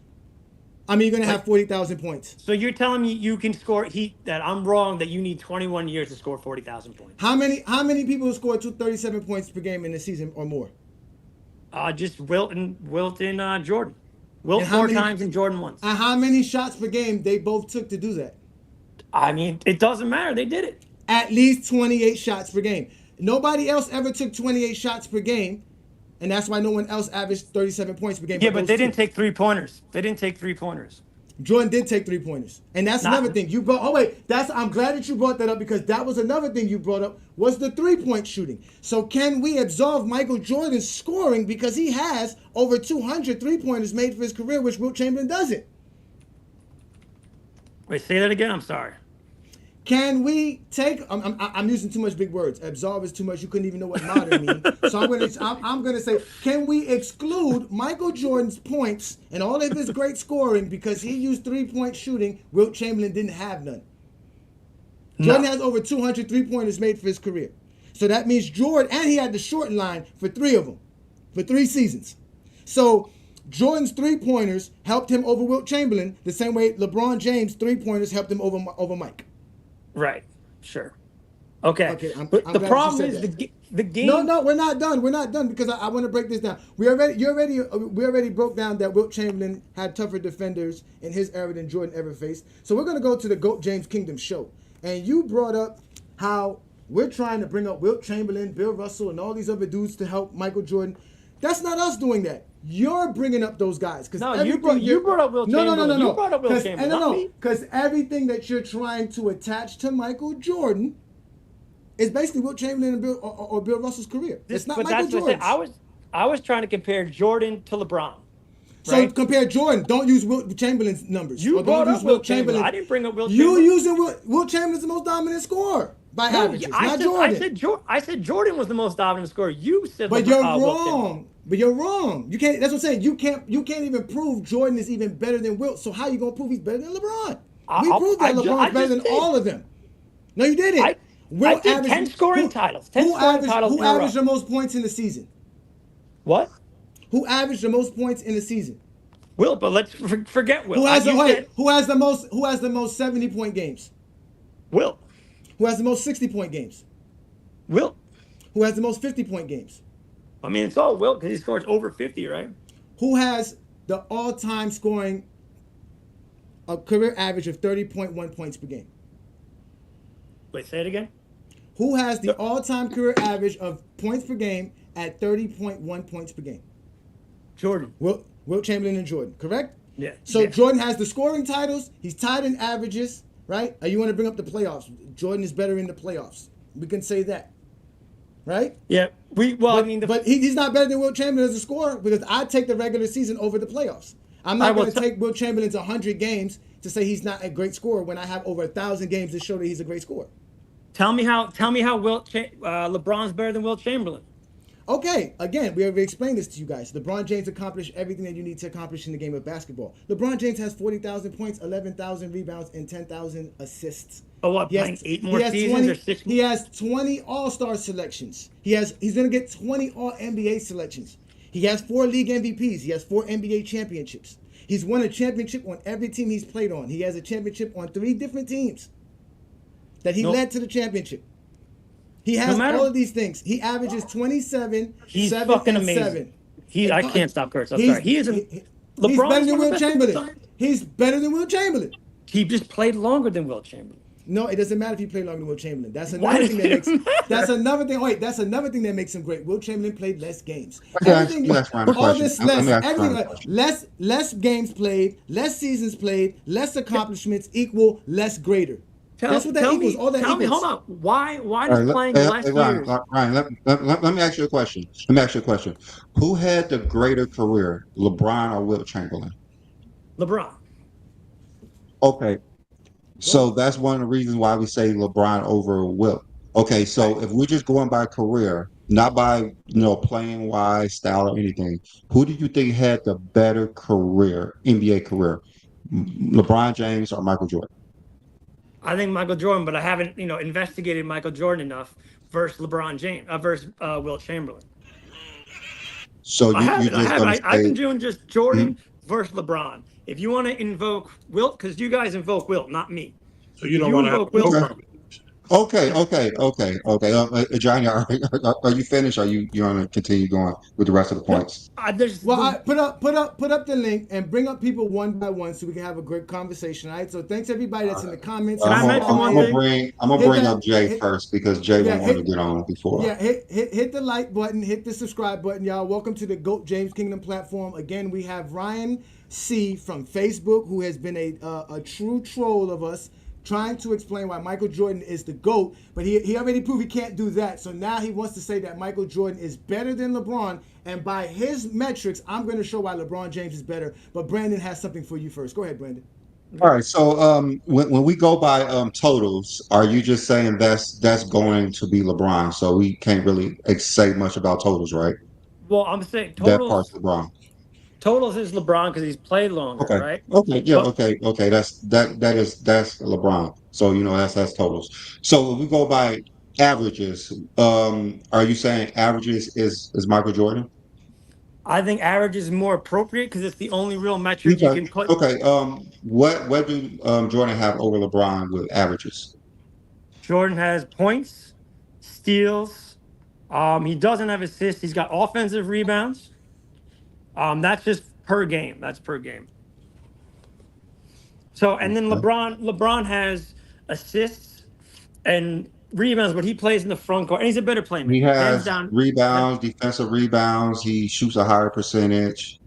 you're going to have 40,000 points. So you're telling me you can score that I'm wrong, that you need 21 years to score 40,000 points. How many people scored 37 points per game in the season or more? Just Wilt and Jordan. Wilt And how 4 many- times and Jordan once. And how many shots per game they both took to do that? I mean, it doesn't matter. They did it. At least 28 shots per game. Nobody else ever took 28 shots per game, and that's why no one else averaged 37 points per game. Yeah, but those they two. didn't take 3-pointers. They didn't take 3-pointers. Jordan did take 3-pointers, and that's another thing you brought. Oh wait, I'm glad that you brought that up because that was another thing you brought up was the 3-point shooting. So can we absolve Michael Jordan's scoring because he has over 200 3-pointers made for his career, which Wilt Chamberlain doesn't? Wait, say that again. I'm sorry. Can we take? I'm using too much big words. Absolve is too much. You couldn't even know what modern means. So I'm gonna say, can we exclude Michael Jordan's points and all of his great scoring because he used 3-point shooting? Wilt Chamberlain didn't have none. Jordan has over 200 3-pointers made for his career. So that means Jordan, and he had the shortened line for 3 of them, for 3 seasons. So Jordan's 3-pointers helped him over Wilt Chamberlain the same way LeBron James' 3-pointers helped him over Mike. Right. Sure. Okay. I'm But the glad problem you is said the game. No, we're not done. We're not done because I want to break this down. We already broke down that Wilt Chamberlain had tougher defenders in his era than Jordan ever faced. So we're going to go to the GOAT James Kingdom show. And you brought up how we're trying to bring up Wilt Chamberlain, Bill Russell, and all these other dudes to help Michael Jordan. That's not us doing that. You're bringing up those guys. No, you brought up Wilt Chamberlain. No. You brought up Wilt Chamberlain. Not me. Because everything that you're trying to attach to Michael Jordan is basically Wilt Chamberlain and Bill Russell's career. It's not Michael Jordan. I was trying to compare Jordan to LeBron. So right? compare Jordan. Don't use Wilt Chamberlain's numbers. You or brought don't up use Wilt Chamberlain. I didn't bring up Wilt You Chamberlain. using Wilt Chamberlain's the most dominant scorer by averages, not Jordan. I said Jordan was the most dominant scorer. You said But LeBron, you're Wilt Chamberlain. wrong. But you're wrong. You can't. That's what I'm saying. You can't even prove Jordan is even better than Wilt. So how you gonna prove he's better than LeBron? We proved that LeBron's better than all of them. No, you didn't. I did 10 scoring titles. 10 scoring titles. Who averaged the most points in the season? What? Who averaged the most points in the season? Wilt, but let's forget Wilt. Who has the most 70-point games? Wilt. Who has the most 60-point games? Wilt. Who has the most 50-point games? I mean, it's all Wilt because he scores over 50, right? Who has the all-time scoring a career average of 30.1 points per game? Wait, say it again. Who has the all-time career average of points per game at 30.1 points per game? Jordan. Wilt Chamberlain and Jordan, correct? Yeah. So yeah. Jordan has the scoring titles. He's tied in averages, right? You want to bring up the playoffs. Jordan is better in the playoffs. We can say that, right? Yeah. But he's not better than Wilt Chamberlain as a scorer because I take the regular season over the playoffs. I'm not going to take Wilt Chamberlain's 100 games to say he's not a great scorer when I have over 1,000 games to show that he's a great scorer. Tell me how LeBron's better than Wilt Chamberlain. Okay, again, we already explained this to you guys. LeBron James accomplished everything that you need to accomplish in the game of basketball. LeBron James has 40,000 points, 11,000 rebounds, and 10,000 assists. Oh, what? Playing 8 more seasons 20, or 6 more? He has 20 All-Star selections. He's going to get 20 All-NBA selections. He has 4 league MVPs. He has 4 NBA championships. He's won a championship on every team he's played on. He has a championship on 3 different teams that he led to the championship. He has all of these things. He averages 27, he's 7, fucking and amazing. 7. I can't stop Kurtz. I'm sorry. He's better than Wilt Chamberlain. He's better than Wilt Chamberlain. He just played longer than Wilt Chamberlain. No, it doesn't matter if you play longer than Wilt Chamberlain. That's another thing that makes. That's another thing. Wait, that's another thing that makes him great. Wilt Chamberlain played less games. Less games played, less seasons played, less accomplishments equal less greater. That's what that equals. All that equals. Hold on. Why does playing less years? Ryan, let me ask you a question. Who had the greater career, LeBron or Wilt Chamberlain? LeBron. Okay. So that's one of the reasons why we say LeBron over Wilt. Okay, so if we're just going by career, not by playing wise, style, or anything, who do you think had the better career, NBA career? LeBron James or Michael Jordan? I think Michael Jordan, but I haven't, investigated Michael Jordan enough versus LeBron James, versus Wilt Chamberlain. So I've been doing just Jordan versus LeBron. If you want to invoke Wilt, because you guys invoke Wilt, not me. So you don't want to have Wilt. Okay. Johnny, are you finished? Or you want to continue going with the rest of the points? Put up the link and bring up people one by one so we can have a great conversation. All right. So thanks everybody that's in the comments. Can I mention one thing? I'm gonna bring up Jay first because Jay won't want to get on before. Yeah, hit the like button, hit the subscribe button, y'all. Welcome to the GOAT James Kingdom platform. Again, we have Ryan C from Facebook, who has been a true troll of us, trying to explain why Michael Jordan is the GOAT, but he already proved he can't do that. So now he wants to say that Michael Jordan is better than LeBron, and by his metrics, I'm going to show why LeBron James is better. But Brandon has something for you first. Go ahead, Brandon. All right. So when we go by totals, are you just saying that's going to be LeBron? So we can't really say much about totals, right? Well, I'm saying totals. That part's LeBron. Totals is LeBron because he's played longer, right? Okay, yeah, okay. That's LeBron. So that's totals. So if we go by averages, are you saying averages is Michael Jordan? I think average is more appropriate because it's the only real metric you can put. Okay. What do Jordan have over LeBron with averages? Jordan has points, steals. He doesn't have assists. He's got offensive rebounds. That's just per game. That's per game. So, and then LeBron has assists and rebounds, but he plays in the front court, and he's a better playmaker. He has rebounds, defensive rebounds. He shoots a higher percentage.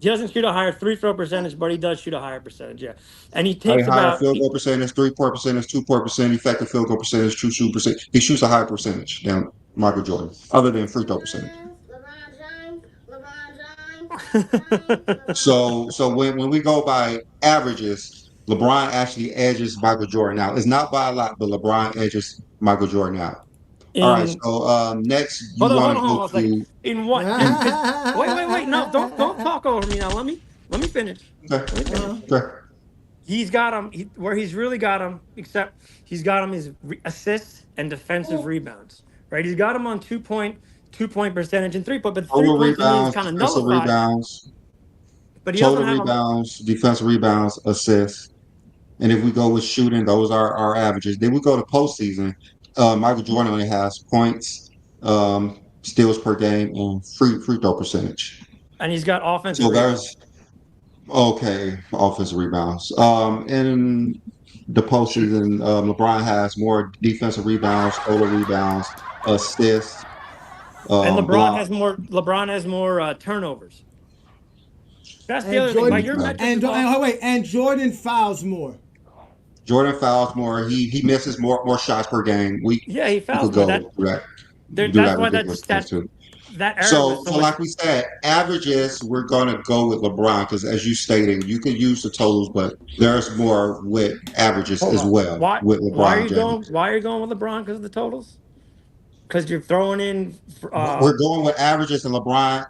He doesn't shoot a higher free throw percentage, but he does shoot a higher percentage. Yeah, and he takes higher field goal percentage, 3-point percentage, 2-point percentage, effective field goal percentage, true shoot percentage. He shoots a higher percentage than Michael Jordan, other than free throw percentage. So when we go by averages, LeBron actually edges Michael Jordan out. It's not by a lot, but LeBron edges Michael Jordan out. All right. So next, you want to go to in what? Wait. No, don't talk over me now. Let me finish. Okay. He's got him where he's really got him. Except he's got him his assists and defensive rebounds. Right. He's got him on 2-point percentage and 3-point, but 3-point is kind of nullified. Rebounds, but he total rebounds, defensive rebounds, assists. And if we go with shooting, those are our averages. Then we go to postseason. Michael Jordan only has points, steals per game, and free throw percentage. And he's got offensive So rebounds. there's okay offensive rebounds. In the postseason, LeBron has more defensive rebounds, total rebounds, assists, And LeBron block. has more. LeBron has more turnovers. That's the And other thing. By Jordan your Okay. metrics, is all, and Jordan fouls more. Jordan fouls more. He misses more shots per game. yeah, he We fouls could more. go do That's that why ridiculous stuff too. that era was So, so so much. like we said, averages, we're going to go with LeBron because, as you stated, you could use the totals, but there's more with averages Hold as on. well Why? with Why are LeBron you James. going? Why are you going with LeBron because of the totals? Because you're throwing in. We're going with averages, and LeBron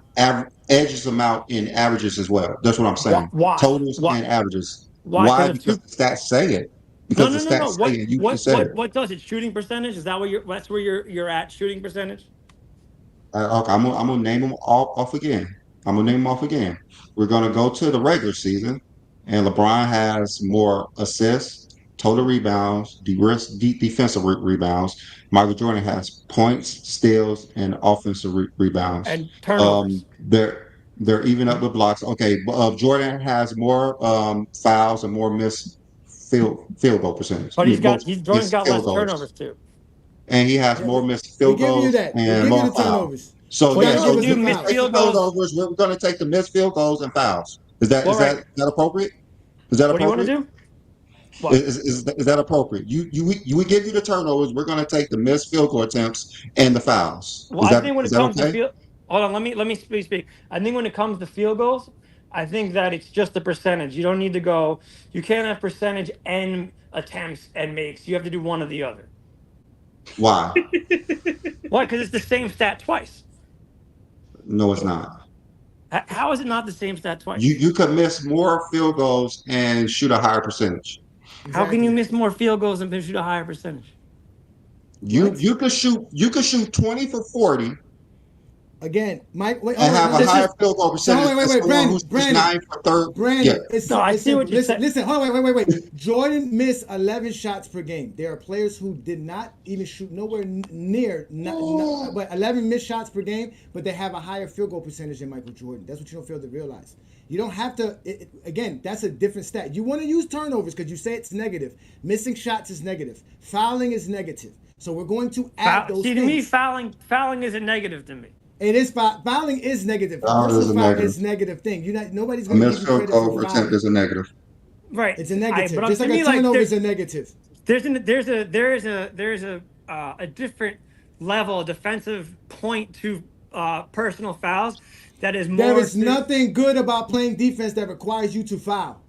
edges them out in averages as well. That's what I'm Why? saying. Why? Totals Why? and averages. Why? Because Why? of Because two. the stats say it. No, Because the no, no, no. stats say it. You just said it. What does it? Shooting percentage? Is that where you're? That's where you're at. Shooting percentage. Okay, I'm gonna name them all off again. I'm gonna name them off again. We're gonna go to the regular season, and LeBron has more assists, total rebounds, defensive rebounds. Michael Jordan has points, steals, and offensive rebounds. And turnovers. They're even up with blocks. Okay, Jordan has more fouls and more missed field goal percentage. I But mean, most Jordan's missed got field less goals, turnovers too. and he has Yeah, more missed we field give you goals that. We and give you more the fouls. turnovers. So Well, You you got to yes, give don't us do the if we missed take fouls. the field goals. turnovers, we're going to take the missed field goals and fouls. Is that Well, right. that appropriate? Is that What do you want to appropriate? do? What? Is that appropriate? We give you the turnovers. We're going to take the missed field goal attempts and the fouls. Well, I think when Is it that comes to okay? field, hold on, let me speak. I think when it comes to field goals, I think that it's just the percentage. You don't need to go. You can't have percentage and attempts and makes. You have to do one or the other. Why? Why? Because it's the same stat twice. No, it's not. How is it not the same stat twice? You could miss more field goals and shoot a higher percentage. How can you Exactly. miss more field goals and shoot a higher percentage? What? You could shoot 20 for 40 Again, Mike. Wait, and hold on. have No, a This higher is field goal so percentage than wait, someone who Brandon, shoots 9 for 30. Yeah. It's no. I it's see simple. what you Listen, said. listen. Hold on, wait. Jordan missed 11 shots per game. There are players who did not even shoot nowhere near, but 11 missed shots per game, but they have a higher field goal percentage than Michael Jordan. That's what you don't fail to realize. You don't have to. Again, that's a different stat. You want to use turnovers because you say it's negative. Missing shots is negative. Fouling is negative. So we're going to add those See, things. to me, fouling is a negative to me. It is fouling is negative. A Fouling is personal a foul negative. is negative thing. Nobody's A going to give missed you field credit goal for attempt fouling. is a negative. Right. It's a negative. But Just to like me, a like turnover is a negative. there's a different level of defensive point to personal fouls that is more. There is nothing good about playing defense that requires you to foul.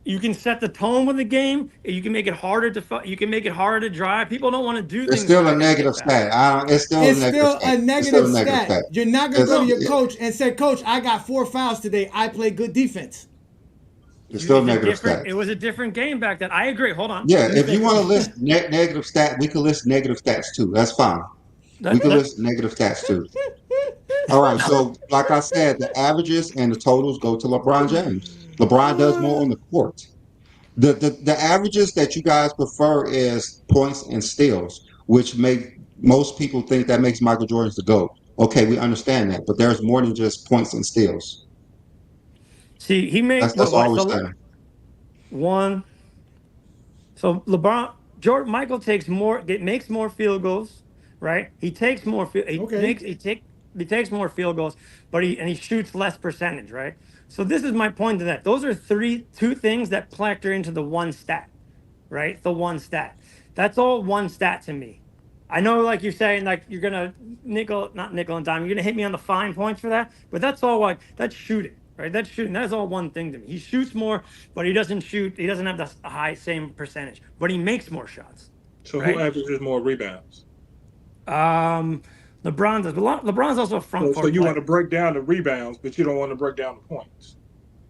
You can set the tone with the game. You can make it harder to. You can make it harder to drive. People don't want to do It's things where still they're a going to get negative fouled. stat. It's still a It's negative still stat. a It's negative still a negative stat. stat. You're not going to go to your It's coach and say, Coach, I got 4 fouls today. I play good defense. still a It's negative different. stat. It was a different game back then. I agree. Hold on. Yeah, if you want to list negative stat, we can list negative stats too. That's fine. We can list negative stats too. All right. So, like I said, the averages and the totals go to LeBron James. LeBron does more on the court. The averages that you guys prefer is points and steals, which make most people think that makes Michael Jordan the GOAT. Okay, we understand that, but there's more than just points and steals. See, he made That's all we're so saying. one. So Michael makes more field goals, right? He takes more Okay. he takes more field goals, but he shoots less percentage, right? So this is my point to that. Those are two things that factor into the one stat, right? The one stat. That's all one stat to me. I know, like you're saying, like you're gonna not nickel and dime. You're gonna hit me on the fine points for that, but that's all like that's shooting, right? That's shooting. That's all one thing to me. He shoots more, but he doesn't shoot. He doesn't have the high same percentage, but he makes more shots. So Right. who averages more rebounds? LeBron does. LeBron's also a front So court you player. want to break down the rebounds, but you don't want to break down the points.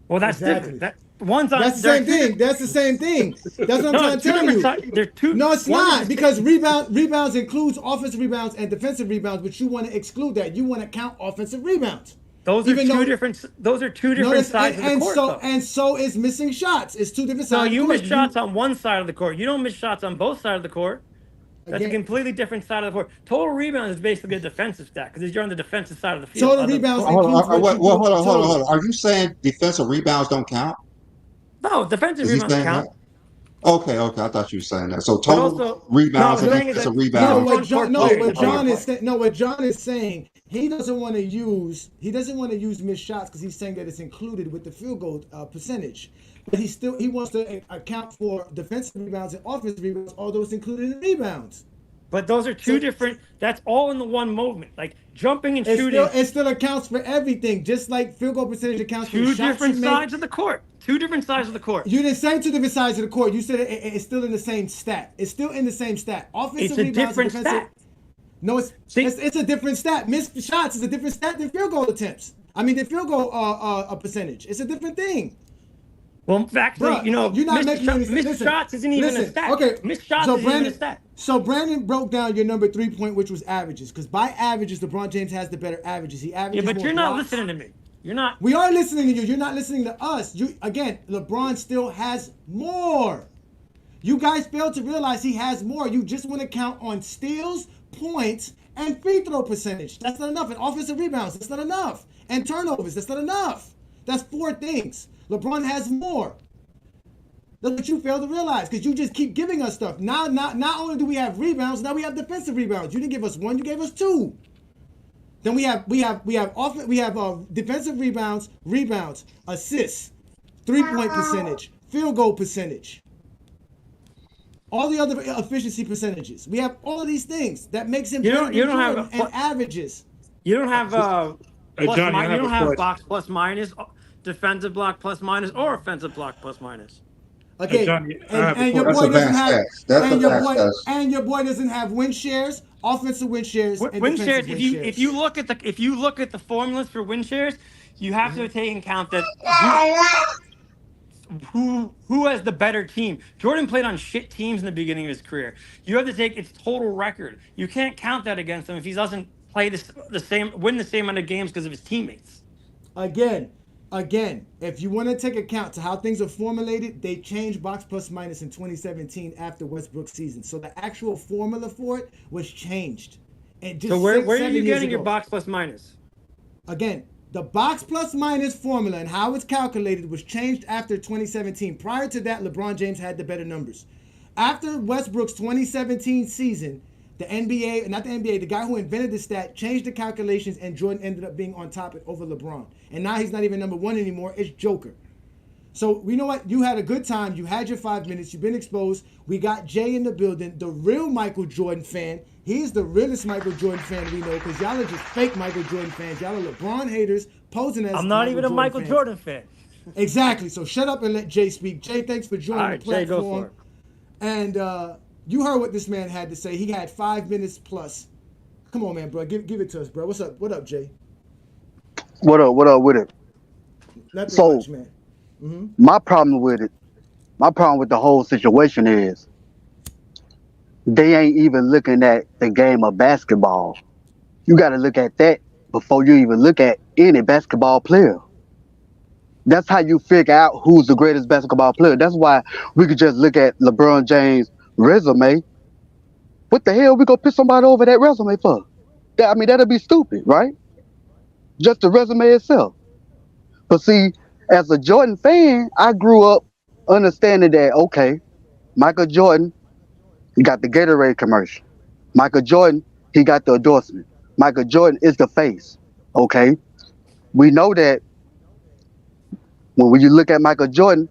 Well, that's Exactly. different. That's the same thing. That's the same thing. That's what I'm trying to tell you. They're two. No, it's one not is- because rebounds includes offensive rebounds and defensive rebounds, but you want to exclude that. You want to count offensive rebounds. Those are even though- two different. Those are two No, different that's- sides of the court. though. and so is missing shots. It's two different No, sides. you of the court. miss shots on one side of the court. You don't miss shots on both sides of the court. That's a completely different side of the court. Total rebounds is basically a defensive stat because you're on the defensive side of the field. Total rebounds Hold includes on, what you do. hold on. Are you saying defensive rebounds don't count? No, defensive Is he rebounds saying count. that? Okay. I thought you were saying that. So But total also, rebounds no, and I'm saying is defensive that No, rebounds. what John, no, what John play. is saying, no, what John is saying, he doesn't want to use missed shots because he's saying that it's included with the field goal percentage. But he wants to account for defensive rebounds and offensive rebounds, although it's included in rebounds. But those are two different. That's all in the one moment. Like jumping and shooting. It still accounts for everything, just like field goal percentage accounts for Two the shots different you make. sides of the court. Two different sides of the court. You didn't say two different sides of the court. You said it's still in the same stat. It's still in the same stat. Offensive It's a rebounds and different defensive. stat. No, it's a different stat. Missed shots is a different stat than field goal attempts. I mean, the field goal percentage. It's a different thing. Well, actually, Bruh, you're not making any sense. missed Listen, shots isn't even a stat. Okay, Missed shots so isn't even a stat. So Brandon broke down your number 3 point, which was averages, because by averages, LeBron James has the better averages. He averages Yeah, but more you're not blocks. listening to me. You're not. We are listening to you. You're not listening to us. LeBron still has more. You guys fail to realize he has more. You just want to count on steals, points, and free throw percentage. That's not enough. And offensive rebounds, that's not enough. And turnovers, that's not enough. That's 4 things. LeBron has more. That's what you fail to realize, because you just keep giving us stuff. Now, not only do we have rebounds, now we have defensive rebounds. You didn't give us 1, you gave us 2. Then we have defensive rebounds, assists, 3-point percentage, field goal percentage, all the other efficiency percentages. We have all of these things that makes him You don't have and averages. You don't have plus John, minus. You don't have question. box plus minus, defensive block plus minus, or offensive block plus minus. Okay, Johnny, I have a and your That's boy advanced doesn't have stats. That's and your advanced boy stats. and your boy doesn't have win shares, offensive win shares, and Win defensive shares. win shares. If you look at the formulas for win shares, you have to take into account that who has the better team. Jordan played on shit teams in the beginning of his career. You have to take its total record. You can't count that against him if he doesn't play win the same amount of games because of his teammates. Again, if you want to take account to how things are formulated, they changed box plus minus in 2017 after Westbrook's season. So the actual formula for it was changed. And just So where are 7 you years getting your ago. box plus minus? Again, the box plus minus formula and how it's calculated was changed after 2017. Prior to that, LeBron James had the better numbers. After Westbrook's 2017 season, the NBA, not the NBA, the guy who invented the stat changed the calculations, and Jordan ended up being on top over LeBron. And now he's not even number 1 anymore. It's Joker. So, you know what? You had a good time. You had your 5 minutes. You've been exposed. We got Jay in the building, the real Michael Jordan fan. He's the realest Michael Jordan fan we know, because y'all are just fake Michael Jordan fans. Y'all are LeBron haters posing as I'm not even a Michael Jordan fan. Exactly. So shut up and let Jay speak. Jay, thanks for joining All right, the platform. Jay, go for it. And you heard what this man had to say. He had 5 minutes plus. Come on, man, bro. Give it to us, bro. What's up? What up, Jay? What up with it? Nothing So- much, man. My problem with the whole situation is they ain't even looking at the game of basketball. You got to look at that before you even look at any basketball player. That's how you figure out who's the greatest basketball player. That's why we could just look at LeBron James' resume. What the hell we gonna put somebody over that resume for? That'd be stupid, right? Just the resume itself. But see, as a Jordan fan, I grew up understanding that, okay, Michael Jordan, he got the Gatorade commercial. Michael Jordan, he got the endorsement. Michael Jordan is the face, okay? We know that when you look at Michael Jordan,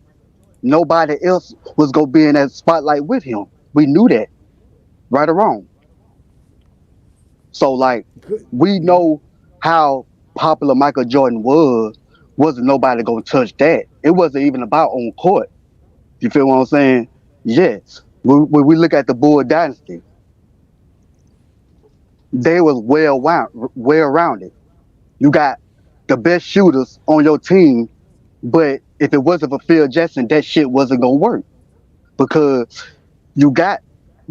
nobody else was going to be in that spotlight with him. We knew that, right or wrong. So, we know how popular Michael Jordan was. Wasn't nobody going to touch that. It wasn't even about on court. You feel what I'm saying? Yes. When we look at the Bull Dynasty, they was well-rounded. You got the best shooters on your team, but if it wasn't for Phil Jackson, that shit wasn't going to work. Because you got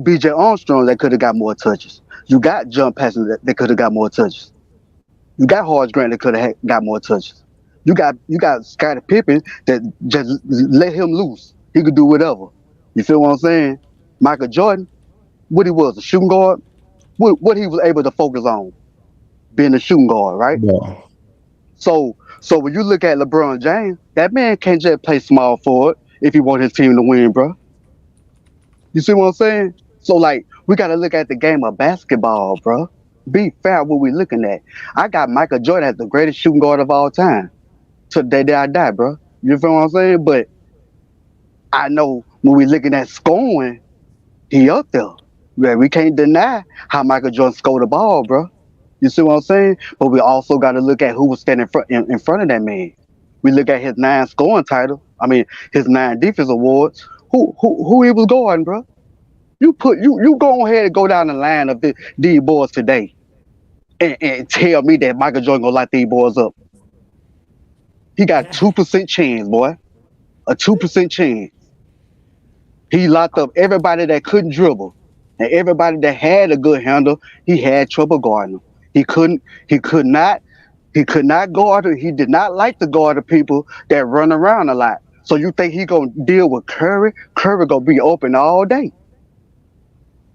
B.J. Armstrong that could have got more touches. You got jump passes that could have got more touches. You got Horace Grant that could have got more touches. You got Scottie Pippen that just let him loose. He could do whatever. You feel what I'm saying? Michael Jordan, what he was, a shooting guard. What he was able to focus on, being a shooting guard, right? Yeah. So when you look at LeBron James, that man can't just play small forward if he want his team to win, bro. You see what I'm saying? So like we gotta look at the game of basketball, bro. Be fair what we looking at. I got Michael Jordan as the greatest shooting guard of all time. Till the day I die, bro. You feel what I'm saying? But I know when we looking at scoring, he up there. Yeah, we can't deny how Michael Jordan scored the ball, bro. You see what I'm saying? But we also got to look at who was standing in front of that man. We look at his 9 scoring title. I mean, his 9 defense awards. Who he was guarding, bro? You go ahead and go down the line of these boys today and tell me that Michael Jordan gonna light these boys up. He got 2% chance, boy. A 2% chance. He locked up everybody that couldn't dribble, and everybody that had a good handle. He had trouble guarding them. He couldn't. He could not. He could not guard. He did not like to guard the people that run around a lot. So you think he gonna deal with Curry? Curry gonna be open all day.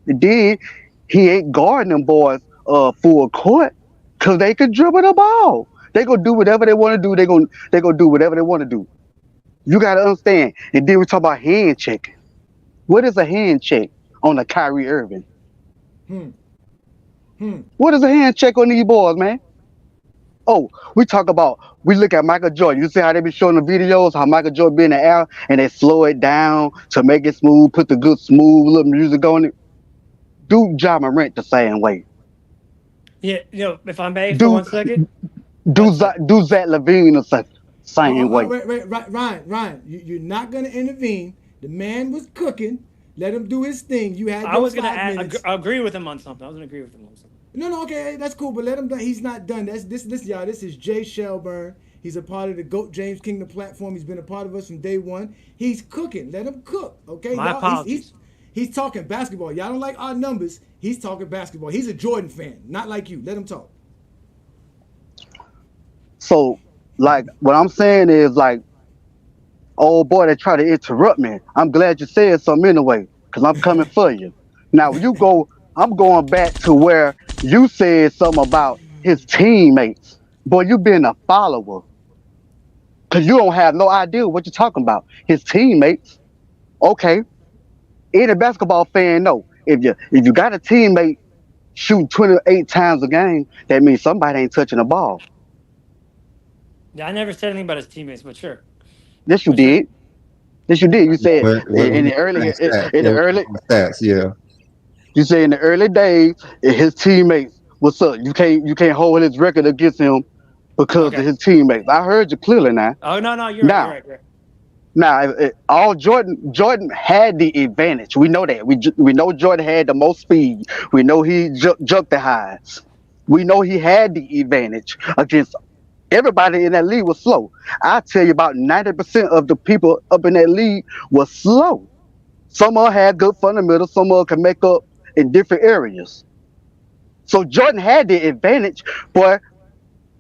Then he ain't guarding them boys full court because they could dribble the ball. They gonna do whatever they want to do. They gonna do whatever they want to do. You gotta understand. And then we talk about hand checking. What is a hand check on a Kyrie Irving? Hmm. Hmm. What is a hand check on these boys, man? Oh, we look at Michael Jordan. You see how they be showing the videos, how Michael Jordan be in the air and they slow it down to make it smooth, put the good smooth little music on it. Do Ja Morant the same way. Yeah, if I may for Do 1 second. do Zach Levine the same way. Wait, Ryan, you're not gonna intervene. The man was cooking. Let him do his thing. You had I your was gonna 5 minutes. agree with him on something. I was gonna agree with him on something. No, okay, that's cool, but let him. He's not done. This, y'all. This is Jay Shelburne. He's a part of the GOAT James Kingdom platform. He's been a part of us from day one. He's cooking. Let him cook, okay? My apologies. He's talking basketball. Y'all don't like our numbers. He's talking basketball. He's a Jordan fan, not like you. Let him talk. So, like, what I'm saying is, like, oh boy, they try to interrupt me. I'm glad you said something anyway, because I'm coming for you. Now, I'm going back to where you said something about his teammates. Boy, you been a follower. Because you don't have no idea what you're talking about. His teammates, okay. Any basketball fan know. If you got a teammate shooting 28 times a game, that means somebody ain't touching the ball. Yeah, I never said anything about his teammates, but sure. Yes, you For sure. did. Yes, you did. You said in the early Stats, yeah. you say in the early days, his teammates, what's up? You can't hold his record against him because Okay. of his teammates. I heard you clearly now. Oh no, you're right. Now, You're right. You're right. all Jordan had the advantage. We know that. We know Jordan had the most speed. We know he jumped the highs. We know he had the advantage against everybody in that league was slow. I tell you, about 90% of the people up in that league was slow. Some of them had good fundamentals. Some of them can make up in different areas. So Jordan had the advantage, but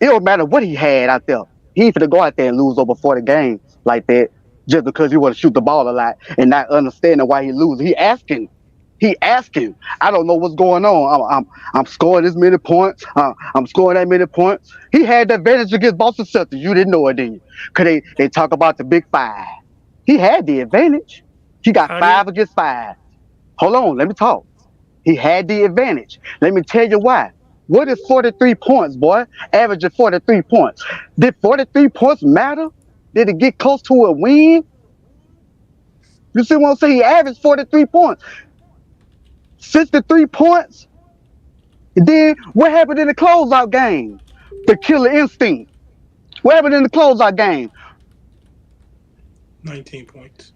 it don't matter what he had out there. He ain't finna go out there and lose over 40 games like that just because he want to shoot the ball a lot and not understanding why he loses. He asking. I don't know what's going on. I'm scoring this many points. I'm scoring that many points. He had the advantage against Boston Celtics. You didn't know it, did you? Because they talk about the big five. He had the advantage. He got How do 5 against 5. Hold on, let me talk. He had the advantage. Let me tell you why. What is 43 points, boy? Averaging 43 points. Did 43 points matter? Did it get close to a win? You see what I'm saying? He averaged 43 points. 63 points. And then what happened in the closeout game? The killer instinct. What happened in the closeout game? 19 points.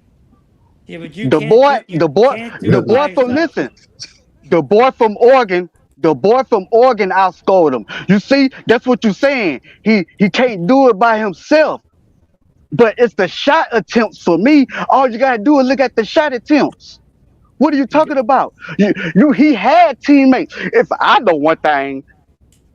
Yeah, but you The can't boy, do you the boy, can't do the it by boy from yourself. listen, the boy from Oregon, outscored him. You see, that's what you're saying. He can't do it by himself. But it's the shot attempts for me. All you gotta do is look at the shot attempts. What are you You, talking about? He had teammates. If I know one thing,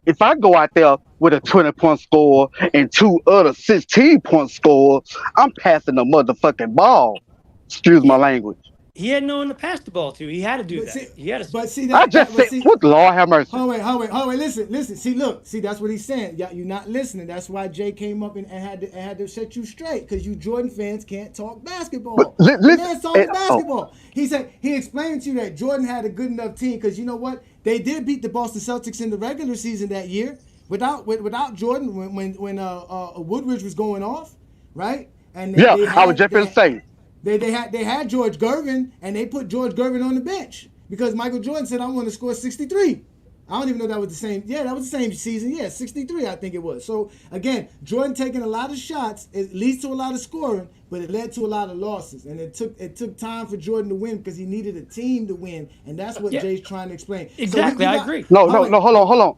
if I go out there with a 20-point score and 2 other 16-point scores, I'm passing the motherfucking ball. Excuse my yeah, language. He had no one to pass the ball to. He had to do But that. see, He had to. but see I that, just but said, see, what Lord have mercy. hold wait, listen. See, look, see, that's what he's saying. Yeah, you're not listening. That's why Jay came up and had to set you straight, because you Jordan fans can't talk But basketball. The listen, man's talking oh, basketball. He said he explained to you that Jordan had a good enough team, because you know what? They did beat the Boston Celtics in the regular season that year without Jordan when Woodridge was going off, right? And yeah, I was just going to say, they had George Gervin, and they put George Gervin on the bench because Michael Jordan said, "I want to score 63." I don't even know if that was the same. Yeah, that was the same season. Yeah, 63, I think it was. So again, Jordan taking a lot of shots, it leads to a lot of scoring, but it led to a lot of losses. And it took time for Jordan to win because he needed a team to win, and that's what Yeah, Jay's trying to explain. exactly. We I got agree. no, hold no, on, no, hold on.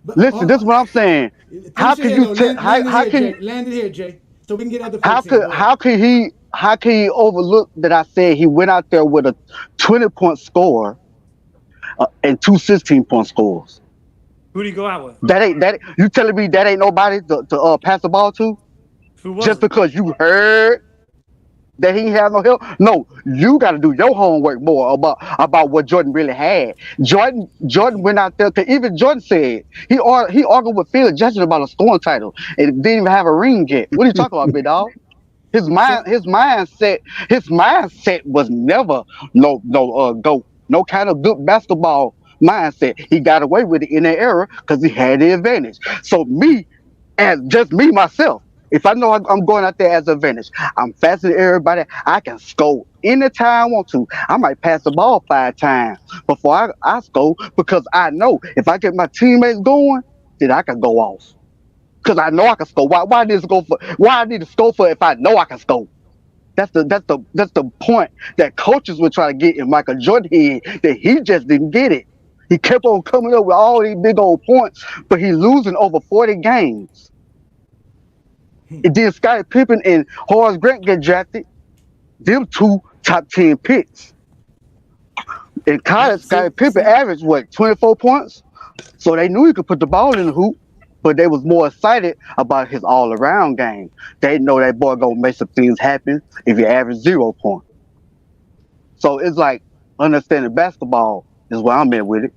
but Listen, this is what I'm saying. How finish it can here you though. tell, Land it how here, can Jay. you, Land it here, Jay. So we can get other folks in. Go ahead. how can he overlook that I said he went out there with a 20-point score and two 16-point scores? Who did he go out with? That you telling me that ain't nobody to pass the ball to Who was just it? because you heard that he ain't have no help? No, you got to do your homework more about what Jordan really had. Jordan went out there. Cause even Jordan said he argued with Phil Jackson about a scoring title and didn't even have a ring yet. What are you talking about, big dog? His So mindset was never no kind of good basketball mindset. He got away with it in that era because he had the advantage. So me, as just me myself, if I know I'm going out there as an advantage, I'm faster than everybody. I can score anytime I want to. I might pass the ball 5 times before I score because I know if I get my teammates going, then I can go off. Because I know I can score. Why I need to go for? Why I need to score for if I know I can score? That's the point that coaches were trying to get in Michael Jordan head that he just didn't get it. He kept on coming up with all these big old points, but he losing over 40 games. And then Scottie Pippen and Horace Grant get drafted. Them two top 10 picks. In college, Scottie Pippen see, averaged what 24 points. So they knew he could put the ball in the hoop, but they was more excited about his all around game. They know that boy gonna make some things happen if he average 0 points. So it's like understanding basketball is where I'm at with it.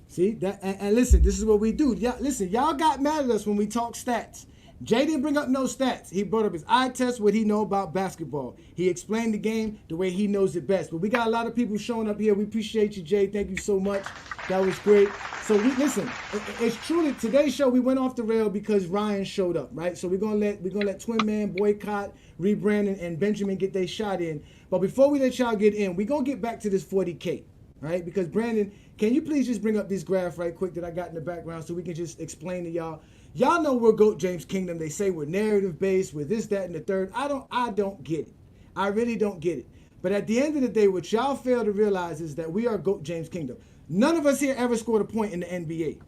see that, and listen, this is what we do. Listen, y'all got mad at us when we talk stats. Jay didn't bring up no stats. He brought up his eye test, what he know about basketball. He explained the game the way he knows it best. But we got a lot of people showing up here. We appreciate you, Jay. Thank you so much. That was great. So listen. It's truly today's show. We went off the rail because Ryan showed up, right? So we're gonna let Twin Man, Boycott, Rebrand, and Benjamin get their shot in. But before we let y'all get in, we're gonna get back to this 40K. Right? Because Brandon, can you please just bring up this graph right quick that I got in the background so we can just explain to y'all. Y'all know we're GOAT James Kingdom. They say we're narrative based, we're this, that, and the third. I don't get it. I really don't get it. But at the end of the day, what y'all fail to realize is that we are GOAT James Kingdom. None of us here ever scored a point in the NBA.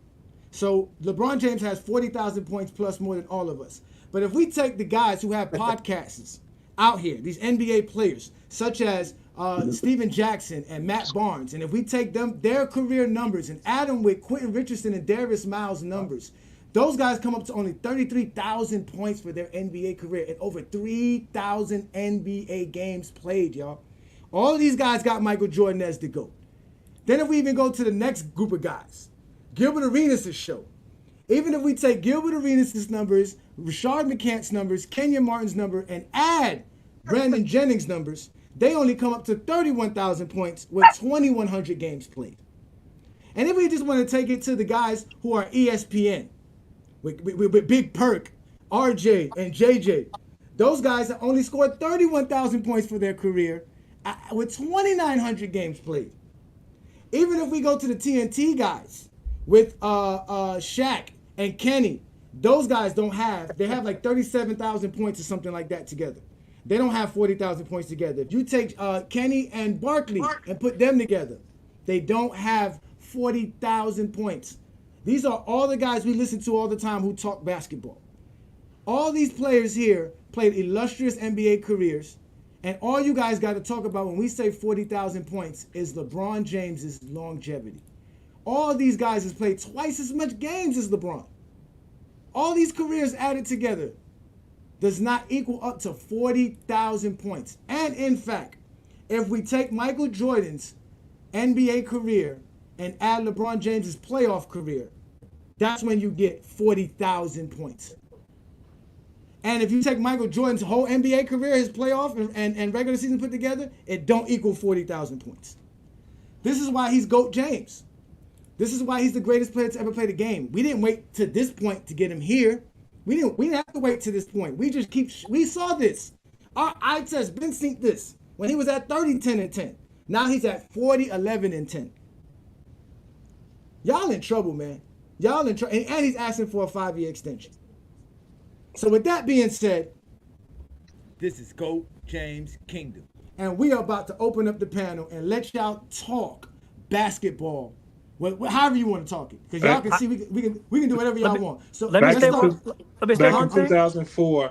So LeBron James has 40,000 points plus more than all of us. But if we take the guys who have podcasts out here, these NBA players, such as Steven Jackson and Matt Barnes, and if we take their career numbers and add them with Quentin Richardson and Darius Miles' numbers, those guys come up to only 33,000 points for their NBA career and over 3,000 NBA games played, y'all. All of these guys got Michael Jordan as the GOAT. Then if we even go to the next group of guys, Gilbert Arenas' show. Even if we take Gilbert Arenas' numbers, Rashard McCants' numbers, Kenyon Martin's number, and add Brandon Jennings' numbers, they only come up to 31,000 points with 2,100 games played. And if we just want to take it to the guys who are ESPN, with Big Perk, RJ, and JJ, those guys have only scored 31,000 points for their career with 2,900 games played. Even if we go to the TNT guys with Shaq and Kenny, those guys they have like 37,000 points or something like that together. They don't have 40,000 points together. If you take Kenny and Barkley and put them together, they don't have 40,000 points. These are all the guys we listen to all the time who talk basketball. All these players here played illustrious NBA careers. And all you guys got to talk about when we say 40,000 points is LeBron James's longevity. All these guys has played twice as much games as LeBron. All these careers added together does not equal up to 40,000 points. And in fact, if we take Michael Jordan's NBA career and add LeBron James's playoff career, that's when you get 40,000 points. And if you take Michael Jordan's whole NBA career, his playoff and regular season put together, it don't equal 40,000 points. This is why he's GOAT James. This is why he's the greatest player to ever play the game. We didn't wait to this point to get him here. We didn't have to wait to this point. We saw this. Our eye test been seen this when he was at 30, 10, and 10. Now he's at 40, 11, and 10. Y'all in trouble, man. Y'all in trouble. And he's asking for a 5-year extension. So with that being said, this is GOAT James Kingdom. And we are about to open up the panel and let y'all talk basketball. However you want to talk it. Because y'all can see we can do whatever y'all want. So Back let's start. in 2004,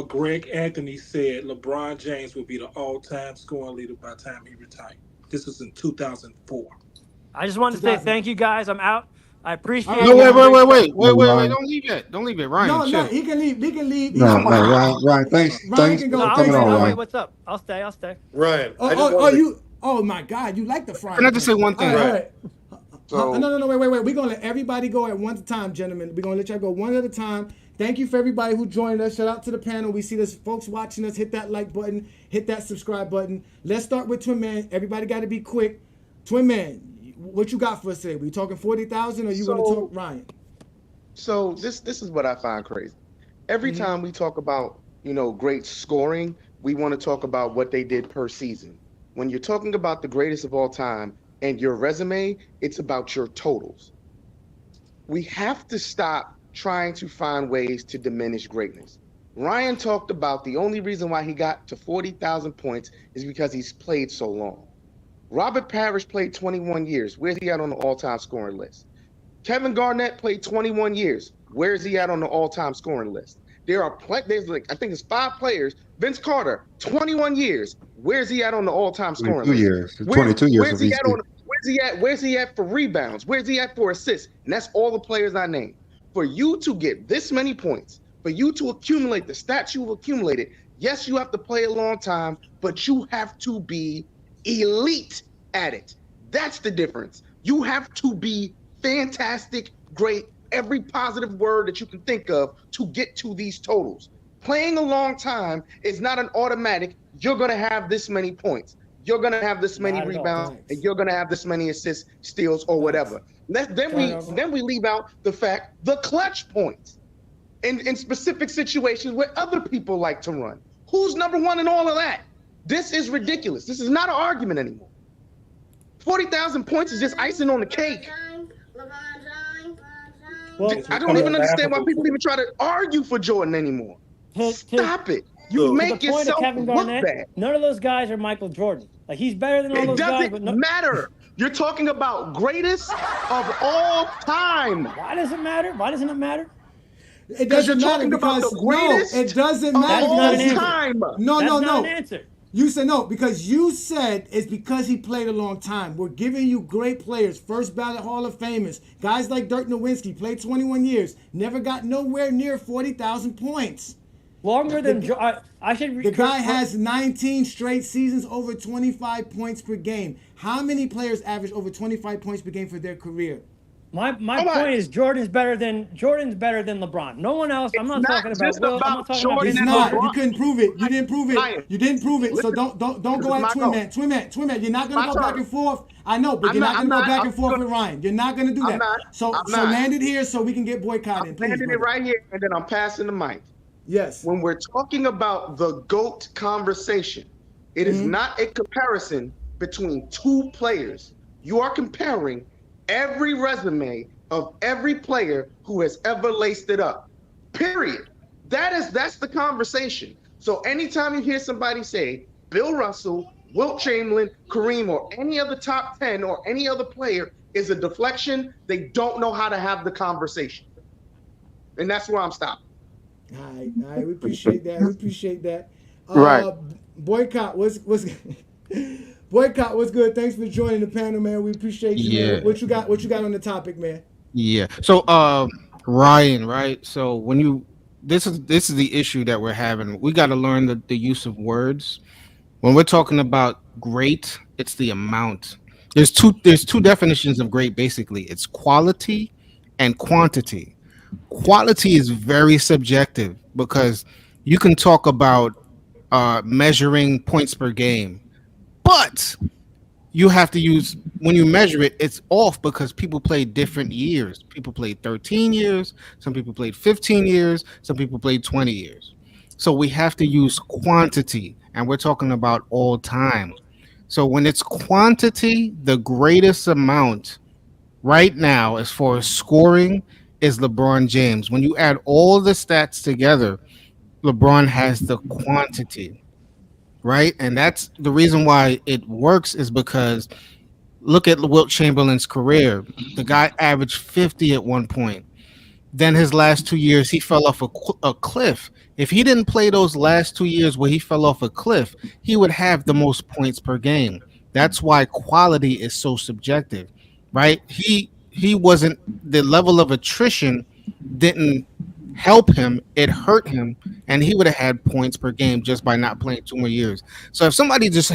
Greg Anthony said LeBron James would be the all-time scoring leader by the time he retired. This was in 2004. I just wanted to say thank you guys. I'm out. I appreciate No, it. wait. Don't leave yet. Don't leave it, Ryan. No, he can leave. He can leave. No, Ryan, thanks can go. for No, coming on, wait, Ryan. what's up? I'll stay. Ryan, Oh my God, you like the frying. Can I just say one thing? All right. So, No, wait. We're gonna let everybody go at one time, gentlemen. We're gonna let y'all go one at a time. Thank you for everybody who joined us. Shout out to the panel. We see this folks watching us. Hit that like button. Hit that subscribe button. Let's start with Twin Man. Everybody got to be quick. Twin Man, what you got for us today? We talking 40,000, or you want to talk Ryan? So this is what I find crazy. Every time we talk about great scoring, we want to talk about what they did per season. When you're talking about the greatest of all time and your resume, it's about your totals. We have to stop trying to find ways to diminish greatness. Ryan talked about the only reason why he got to 40,000 points is because he's played so long. Robert Parrish played 21 years. Where's he at on the all-time scoring list? Kevin Garnett played 21 years. Where's he at on the all-time scoring list? There's I think it's 5 players. Vince Carter, 21 years. Where's he at on the all-time scoring list? 22 years. Where's he at for rebounds? Where's he at for assists? And that's all the players I named. For you to get this many points, for you to accumulate the stats you've accumulated, yes, you have to play a long time, but you have to be elite at it. That's the difference. You have to be fantastic, great, every positive word that you can think of to get to these totals. Playing a long time is not an automatic, you're going to have this many points. You're going to have this many rebounds, and you're going to have this many assists, steals, or whatever. Then we leave out the fact, the clutch points in specific situations where other people like to run. Who's number one in all of that? This is ridiculous. This is not an argument anymore. 40,000 points is just icing on the cake. Well, I don't even understand why people even try to argue for Jordan anymore. Stop it. You make yourself look bad. None of those guys are Michael Jordan. Like, he's better than all those guys. It doesn't matter. You're talking about greatest of all time. Why does it matter? Why doesn't it matter? It doesn't matter because it doesn't matter. That's not an answer. No. That's not an answer. You said no because you said it's because he played a long time. We're giving you great players, first ballot Hall of Famers, guys like Dirk Nowitzki, played 21 years, never got nowhere near 40,000 points. Longer than I should. The guy has 19 straight seasons over 25 points per game. How many players average over 25 points per game for their career? My point is Jordan's better than LeBron. No one else. I'm not talking about Will. I'm not talking about. It's not. You couldn't prove it. You didn't prove it. You didn't prove it. So don't go at Twin Man. Twin Man. You're not gonna go back and forth. I know, but you're not gonna go back and forth with Ryan. You're not gonna do that. So land it here so we can get boycotted. I'm landing it right here, and then I'm passing the mic. Yes. When we're talking about the GOAT conversation, it is not a comparison between two players. You are comparing every resume of every player who has ever laced it up. Period. That's the conversation. So anytime you hear somebody say Bill Russell, Wilt Chamberlain, Kareem, or any other top 10 or any other player is a deflection, they don't know how to have the conversation. And that's where I'm stopping. All right, we appreciate that. Right. Boycott, what's Boycott, what's good? Thanks for joining the panel, man. We appreciate you. Yeah. Man. What you got on the topic, man? Yeah. So Ryan, right? So when this is the issue that we're having. We got to learn the use of words. When we're talking about great, it's the amount. There's two definitions of great basically. It's quality and quantity. Quality is very subjective because you can talk about measuring points per game, but you have to use when you measure it, it's off because people play different years. People played 13 years, some people played 15 years, some people played 20 years. So we have to use quantity, and we're talking about all time. So when it's quantity, the greatest amount right now as far as scoring is LeBron James. When you add all the stats together, LeBron has the quantity, right? And that's the reason why it works is because look at Wilt Chamberlain's career. The guy averaged 50 at one point. Then his last 2 years, he fell off a cliff. If he didn't play those last 2 years where he fell off a cliff, he would have the most points per game. That's why quality is so subjective, right? He wasn't the level of attrition didn't help him, it hurt him, and he would have had points per game just by not playing 2 more years. So if somebody just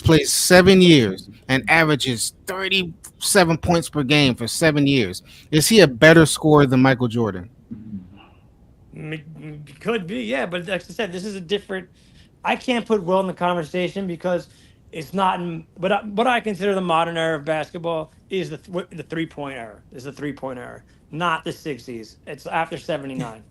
plays 7 years and averages 37 points per game for 7 years, is he a better scorer than Michael Jordan? Could be, yeah. But like I said, this is a different. I can't put Will in the conversation because it's not. But what I consider the modern era of basketball is the 3-point era. Is the 3-point era, not the '60s. It's after '79.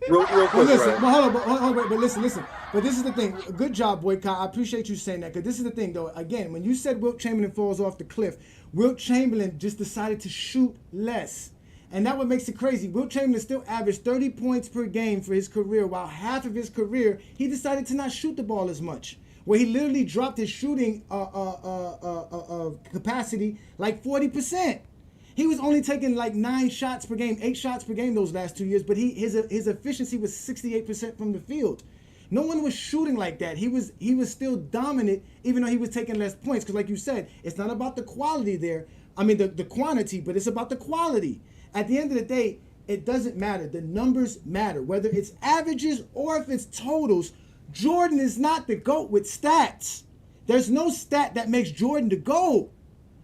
Real But quick, listen, Ryan. hold on, but listen. But this is the thing. Good job, Boycott. I appreciate you saying that because this is the thing, though. Again, when you said Wilt Chamberlain falls off the cliff, Wilt Chamberlain just decided to shoot less. And that's what makes it crazy. Wilt Chamberlain still averaged 30 points per game for his career, while half of his career, he decided to not shoot the ball as much. Where he literally dropped his shooting capacity like 40%. He was only taking like 9 shots per game, 8 shots per game those last 2 years, but his efficiency was 68% from the field. No one was shooting like that. He was still dominant, even though he was taking less points. Because like you said, it's not about the quality there. I mean the quantity, but it's about the quality. At the end of the day, it doesn't matter. The numbers matter. Whether it's averages or if it's totals, Jordan is not the GOAT with stats. There's no stat that makes Jordan the GOAT.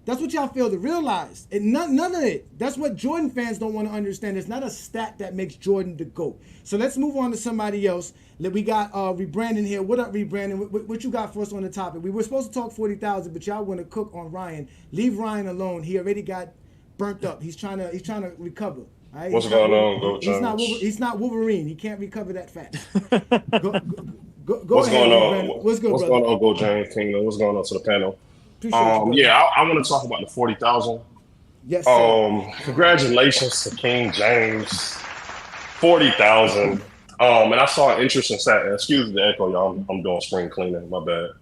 That's what y'all fail to realize. And none of it. That's what Jordan fans don't want to understand. It's not a stat that makes Jordan the GOAT. So let's move on to somebody else. We got Rebrandon here. What up, Rebrandon? What you got for us on the topic? We were supposed to talk 40,000, but y'all want to cook on Ryan. Leave Ryan alone. He already got burnt up. He's trying to recover. Right? What's going on, Go James? He's not Wolverine. He can't recover that fast. Go What's ahead, going on? Rebrandon. What's good, What's brother? going on, Go James Kingdom? What's going on to the panel? Appreciate you, Yeah, I want to talk about the 40,000. yes, sir. Congratulations to King James, 40,000. And I saw an interesting stat. Excuse the echo, y'all. I'm doing spring cleaning. My bad.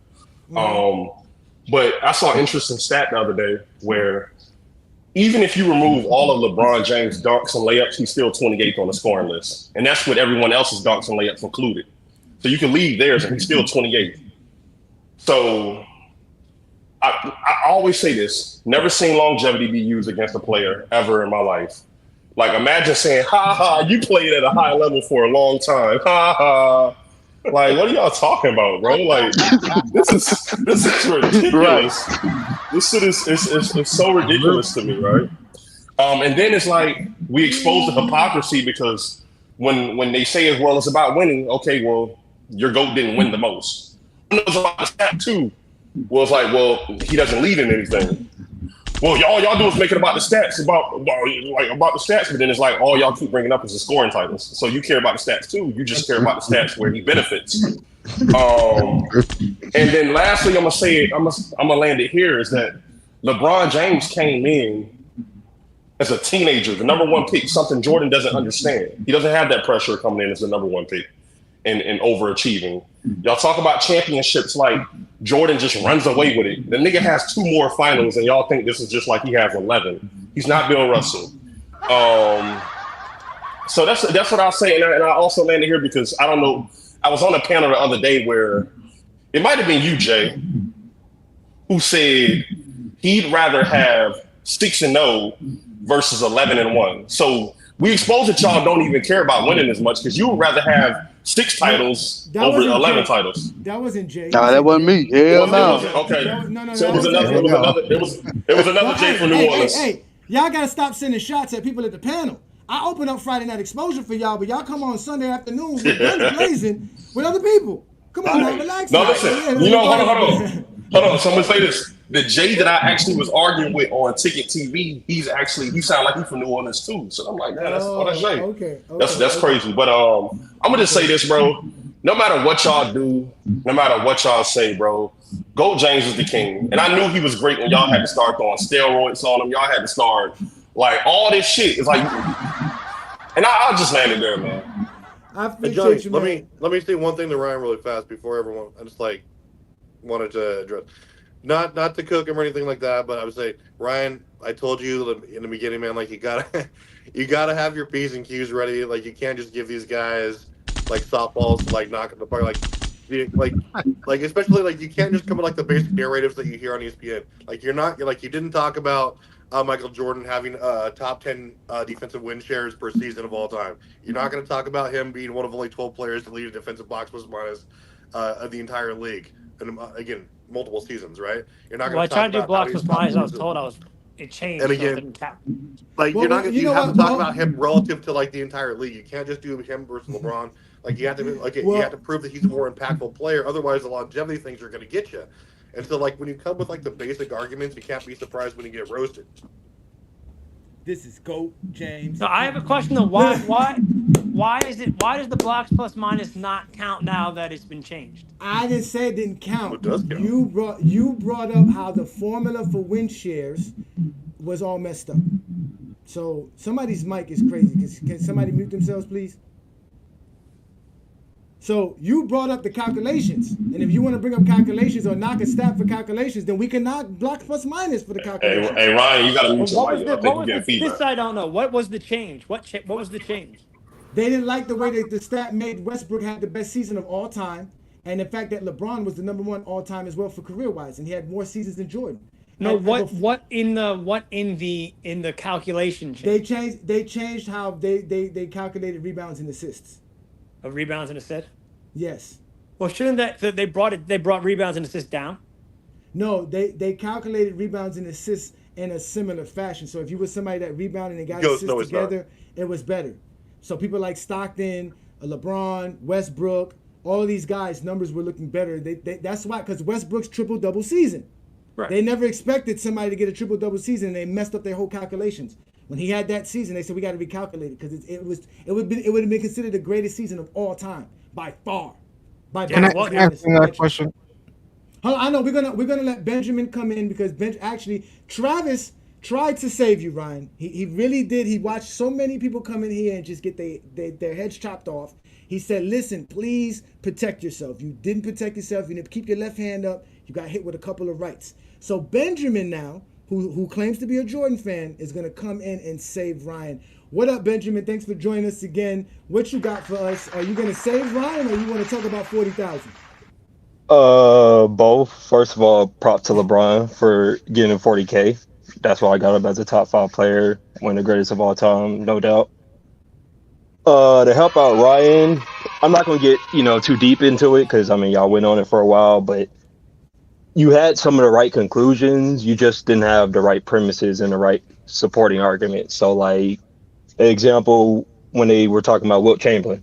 But I saw an interesting stat the other day where even if you remove all of LeBron James' dunks and layups, he's still 28th on the scoring list, and that's with everyone else's dunks and layups included. So you can leave theirs, and he's still 28th. So I always say this, never seen longevity be used against a player ever in my life. Like, imagine saying, ha ha, you played at a high level for a long time. Ha ha. Like, what are y'all talking about, bro? Like, this is ridiculous. This shit is so ridiculous to me, right? And then it's like we expose the hypocrisy because when they say as well, it's about winning. Okay, well, your GOAT didn't win the most. It's about the stat too. Well, it's like, well, he doesn't lead in anything. Well, y'all do is make it about the stats, about the stats, but then it's like all y'all keep bringing up is the scoring titles. So you care about the stats too. You just care about the stats where he benefits. And then lastly, I'm gonna say it. I'm gonna land it here is that LeBron James came in as a teenager, the number one pick, something Jordan doesn't understand. He doesn't have that pressure coming in as the number one pick and overachieving. Y'all talk about championships like Jordan just runs away with it. The nigga has 2 more finals and y'all think this is just like he has 11. He's not Bill Russell. So that's what I'll say. And I also landed here because I don't know. I was on a panel the other day where it might have been you, Jay, who said he'd rather have 6-0 versus 11-1. So we expose that y'all don't even care about winning as much because you would rather have 6 titles over 11 titles. That wasn't Jay. Nah, that wasn't me. Hell no. Okay. No. So That it was another Jay from New Orleans. Hey, y'all gotta stop sending shots at people at the panel. I open up Friday Night Exposure for y'all, but y'all come on Sunday afternoons with guns blazing with other people. Come on now, relax. No, listen. Hold on. So I'm gonna say this. The Jay that I actually was arguing with on Ticket TV, he sound like he's from New Orleans too. So I'm like, that's Jay. Okay. That's crazy. But I'm gonna just say this, bro. No matter what y'all do, no matter what y'all say, bro, Gold James is the king. And I knew he was great when y'all had to start throwing steroids on him. Y'all had to start like all this shit. It's like, and I'll just land it there, man. I appreciate Johnny, you, man. let me say one thing to Ryan really fast before everyone. I just wanted to address, not to cook him or anything like that, but I would say, Ryan, I told you in the beginning, man, like you gotta have your P's and Q's ready. Like you can't just give these guys like softballs to like knock at the park, like especially like you can't just come with like the basic narratives that you hear on ESPN. Like you didn't talk about Michael Jordan having top 10 defensive win shares per season of all time. You're not going to talk about him being one of only 12 players to lead a defensive box plus minus of the entire league. And again, multiple seasons, right? You're not going to talk about. I tried to do blocks plus minus. I was told it changed. And again, so it didn't count. Like you have to talk about him relative to like the entire league. You can't just do him versus LeBron. Like you have to you have to prove that he's a more impactful player. Otherwise, the longevity things are going to get you. And so, like when you come with like the basic arguments, you can't be surprised when you get roasted. This is Goat James. No, I have a question though. Why does the blocks plus minus not count now that it's been changed? I didn't say it didn't count. It does count. You brought up how the formula for win shares was all messed up. So somebody's mic is crazy. Can somebody mute themselves, please? So you brought up the calculations, and if you want to bring up calculations or knock a stat for calculations, then we can knock block plus minus for the calculations. Hey Ryan, you got to mute your mic. I think you get This feedback. I don't know. What was the change? What was the change? They didn't like the way that the stat made Westbrook had the best season of all time, and the fact that LeBron was the number one all time as well for career wise, and he had more seasons than Jordan. No, what in the calculation change? They changed how they calculated rebounds and assists. Of rebounds and assists? Yes. Well, shouldn't they brought rebounds and assists down? No, they calculated rebounds and assists in a similar fashion. So if you were somebody that rebounded and got assists together, it was better. So people like Stockton, LeBron, Westbrook, all these guys' numbers were looking better. That's why, because Westbrook's triple-double season. Right. They never expected somebody to get a triple-double season, and they messed up their whole calculations. When he had that season, they said we got to recalculate it because it would have been considered the greatest season of all time by far. Can I ask a question? I know we're gonna let Benjamin come in because Travis tried to save you, Ryan. He really did. He watched so many people come in here and just get their heads chopped off. He said, "Listen, please protect yourself. You didn't protect yourself. You didn't keep your left hand up. You got hit with a couple of rights." So Benjamin now, who claims to be a Jordan fan, is gonna come in and save Ryan. What up, Benjamin? Thanks for joining us again. What you got for us? Are you gonna save Ryan, or you want to talk about 40,000? Both. First of all, prop to LeBron for getting 40K. That's why I got him as a top 5 player, one of the greatest of all time, no doubt. To help out Ryan, I'm not gonna get too deep into it because y'all went on it for a while, but you had some of the right conclusions. You just didn't have the right premises and the right supporting arguments. So, like, example, when they were talking about Wilt Chamberlain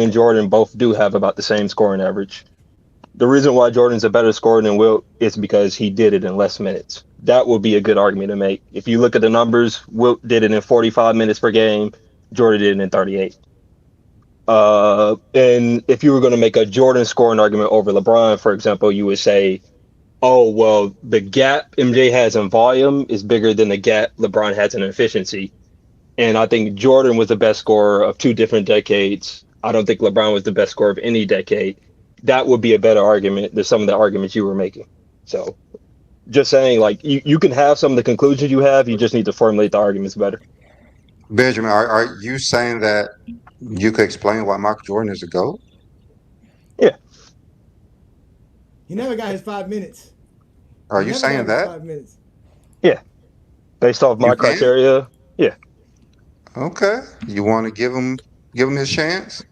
and Jordan both do have about the same scoring average. The reason why Jordan's a better scorer than Wilt is because he did it in less minutes. That would be a good argument to make. If you look at the numbers, Wilt did it in 45 minutes per game. Jordan did it in 38. And if you were going to make a Jordan scoring argument over LeBron, for example, you would say, oh, well, the gap MJ has in volume is bigger than the gap LeBron has in efficiency. And I think Jordan was the best scorer of 2 different decades. I don't think LeBron was the best scorer of any decade. That would be a better argument than some of the arguments you were making. So just saying, like, you can have some of the conclusions you have. You just need to formulate the arguments better. Benjamin, are you saying that you could explain why Michael Jordan is a GOAT? Yeah. He never got his 5 minutes. Are you saying that? 5 minutes. Yeah. Based off my criteria, yeah. Okay, you want to give him his chance?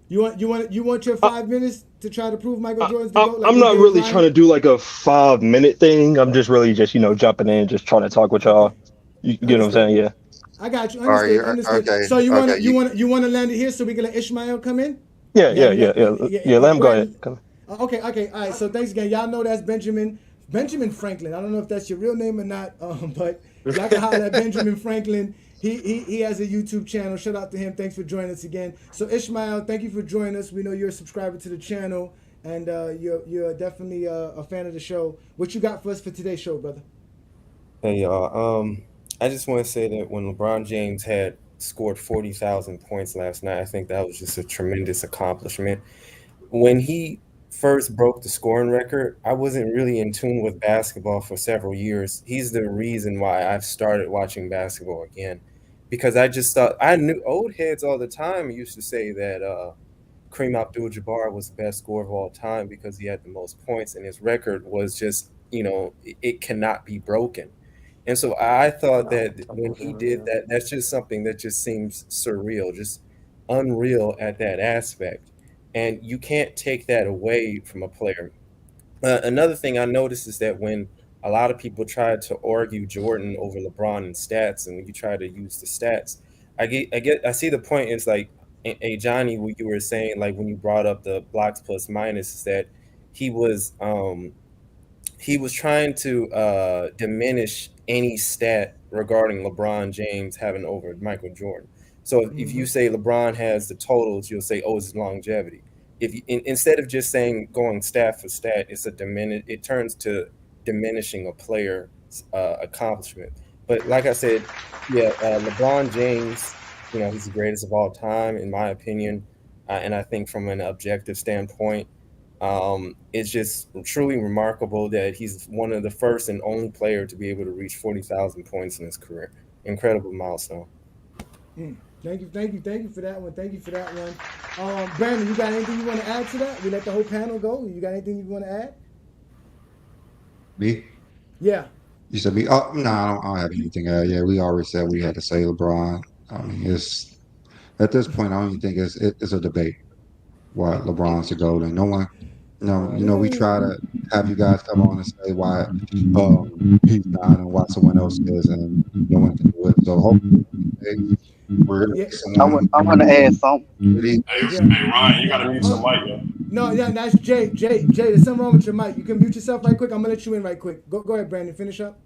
You want your 5 minutes to try to prove Michael Jordan's the I, GOAT like I'm we not gave really Ryan? trying to do like a 5 minute thing. I'm just really just jumping in, just trying to talk with Okay, y'all. You get what I'm understood. saying? Yeah. I got you. All right, Understood. Understood. okay, So you okay. wanna you wanna you wanna land it here so we can let Ishmael come in? Yeah, Yeah, yeah, you yeah, let, yeah, yeah. yeah. Let him Go go ahead. ahead. Okay. All right. So thanks again. Y'all know that's Benjamin Franklin. I don't know if that's your real name or not, but y'all can holler at Benjamin Franklin. He has a YouTube channel. Shout out to him. Thanks for joining us again. So Ishmael, thank you for joining us. We know you're a subscriber to the channel, and you're definitely a fan of the show. What you got for us for today's show, brother? Hey y'all. I just want to say that when LeBron James had scored 40,000 points last night, I think that was just a tremendous accomplishment. When he first broke the scoring record, I wasn't really in tune with basketball for several years. He's the reason why I've started watching basketball again, because I just thought I knew old heads all the time used to say that Kareem Abdul-Jabbar was the best scorer of all time because he had the most points and his record was just, it cannot be broken. And so I thought that when he did that, that's just something that just seems surreal, just unreal at that aspect. And you can't take that away from a player. Another thing I noticed is that when a lot of people try to argue Jordan over LeBron in stats, and when you try to use the stats, I see the point is like, hey Johnny, what you were saying, like when you brought up the blocks plus minus, is that he was he was trying to diminish any stat regarding LeBron James having over Michael Jordan. So if you Mm-hmm. say LeBron has the totals, you'll say, oh, it's longevity. If you, instead of just saying going stat for stat, it's a diminish. It turns to diminishing a player's accomplishment. But like I said, yeah, LeBron James, he's the greatest of all time in my opinion, and I think from an objective standpoint. It's just truly remarkable that he's one of the first and only player to be able to reach 40,000 points in his career. Incredible milestone. Thank you for that one. Thank you for that one. Brandon, you got anything you want to add to that? We let the whole panel go. You got anything you want to add? Me? Yeah. You said me? Oh no, I don't have anything. Yeah, we already said we had to say LeBron. I mean, it's at this point, I don't even think it's a debate why LeBron's the GOAT, and no one. We try to have you guys come on and say why he's not and why someone else is, and no one can do it. So hopefully we're gonna Yeah. get someone I want to add something. really. Hey, Yeah. hey, Ryan, you gotta mute Hold your on. mic, yo. No, yeah, that's Jay. Jay, there's something wrong with your mic. You can mute yourself right quick. I'm gonna let you in right quick. Go ahead, Brandon. Finish up.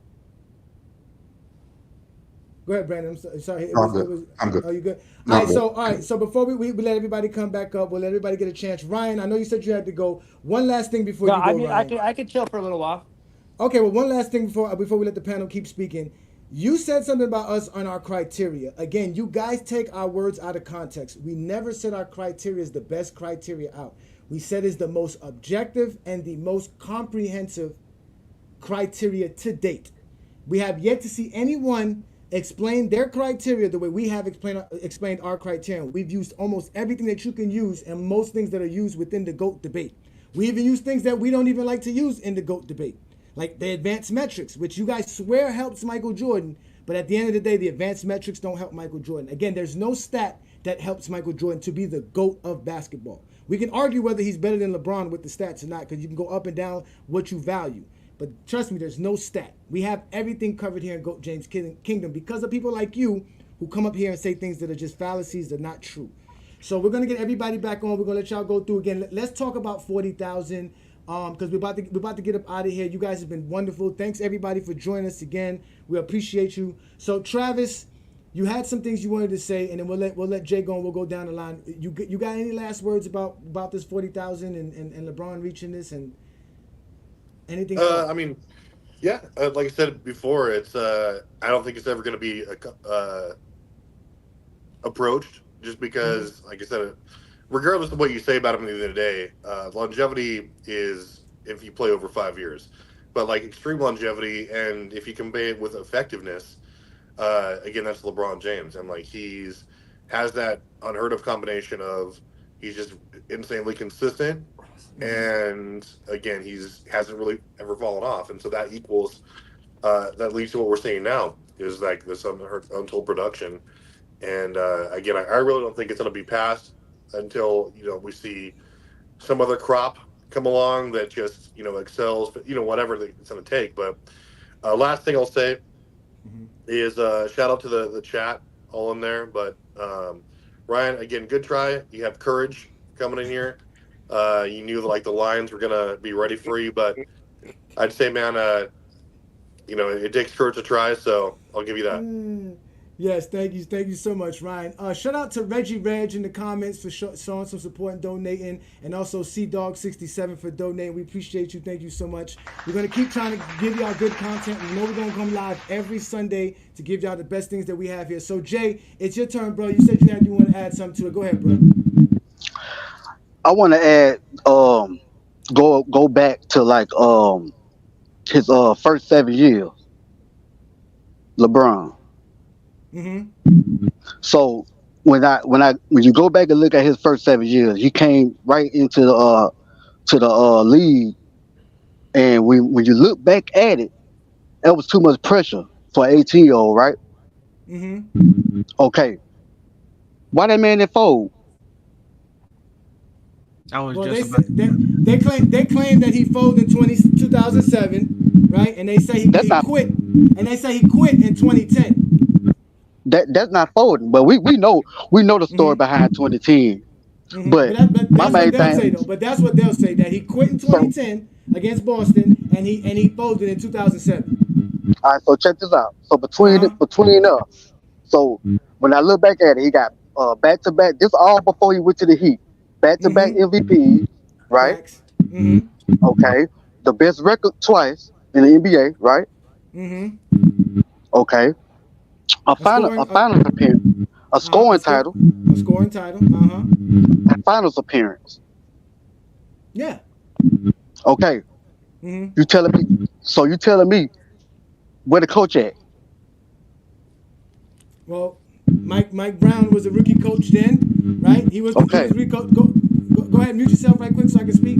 Go ahead, Brandon. Sorry. It No, I'm was. good. It was. I'm good. Oh, you good? No, I'm good. All right. So before we let everybody come back up, we'll let everybody get a chance. Ryan, I know you said you had to go. One last thing before No, you I go, mean Ryan. I could chill for a little while. Okay. Well, one last thing before we let the panel keep speaking. You said something about us on our criteria. Again, you guys take our words out of context. We never said our criteria is the best criteria out. We said is the most objective and the most comprehensive criteria to date. We have yet to see anyone explain their criteria the way we have explained our criterion. We've used almost everything that you can use and most things that are used within the GOAT debate. We even use things that we don't even like to use in the GOAT debate, like the advanced metrics, which you guys swear helps Michael Jordan, but at the end of the day, the advanced metrics don't help Michael Jordan. Again, there's no stat that helps Michael Jordan to be the GOAT of basketball. We can argue whether he's better than LeBron with the stats or not, because you can go up and down what you value. But trust me, there's no stat. We have everything covered here in GOAT James Kingdom because of people like you who come up here and say things that are just fallacies, that are not true. So we're gonna get everybody back on. We're gonna let y'all go through again. Let's talk about 40,000 because we're about to get up out of here. You guys have been wonderful. Thanks everybody for joining us again. We appreciate you. So Travis, you had some things you wanted to say, and then we'll let Jay go and we'll go down the line. You got any last words about this 40,000 and LeBron reaching this and anything? I mean, yeah, like I said before, it's I don't think it's ever going to be approached just because, like I said, regardless of what you say about him at the end of the day, longevity is if you play over 5 years. But like extreme longevity, and if you combine it with effectiveness, again, that's LeBron James, and like has that unheard of combination of he's just insanely consistent, and again, he's hasn't really ever fallen off, and so that equals that leads to what we're seeing now. is like this untold production. And again, I really don't think it's going to be passed until we see some other crop come along that just excels, whatever it's going to take. But last thing I'll say is shout out to the chat all in there. But Ryan, again, good try. You have courage coming in here. You knew that, like, the Lions were gonna be ready for you, but I'd say, man, it takes courage to try. So I'll give you that. Yes, thank you so much, Ryan. Shout out to Reggie Reg in the comments for showing some support and donating, and also CDog67 for donating. We appreciate you. Thank you so much. We're gonna keep trying to give y'all good content. We know we're gonna come live every Sunday to give y'all the best things that we have here. So Jay, it's your turn, bro. You said you want to add something to it. Go ahead, bro. I want to add, go back to like his first 7 years, LeBron. So when you go back and look at his first 7 years, he came right into the league, and when you look back at it, that was too much pressure for an 18-year-old, right? Okay, why that man didn't fold? I was Well, just they claim that he folded in 2007, right? And they say he quit. And they say he quit in 2010. That's not folding, but we know the story behind 2010. But my main thing, but that's what they'll say, that he quit in 2010 against Boston, and he folded in 2007. All right, so check this out. So between us, so when I look back at it, he got back to back. This all before he went to the Heat. Back to back MVP, right? Okay, the best record twice in the NBA, right? Okay. A finals appearance, a scoring title, a finals appearance. Yeah. Okay. You telling me where the coach at? Well, Mike Brown was a rookie coach then, right? He was okay. Go ahead, mute yourself right quick so I can speak.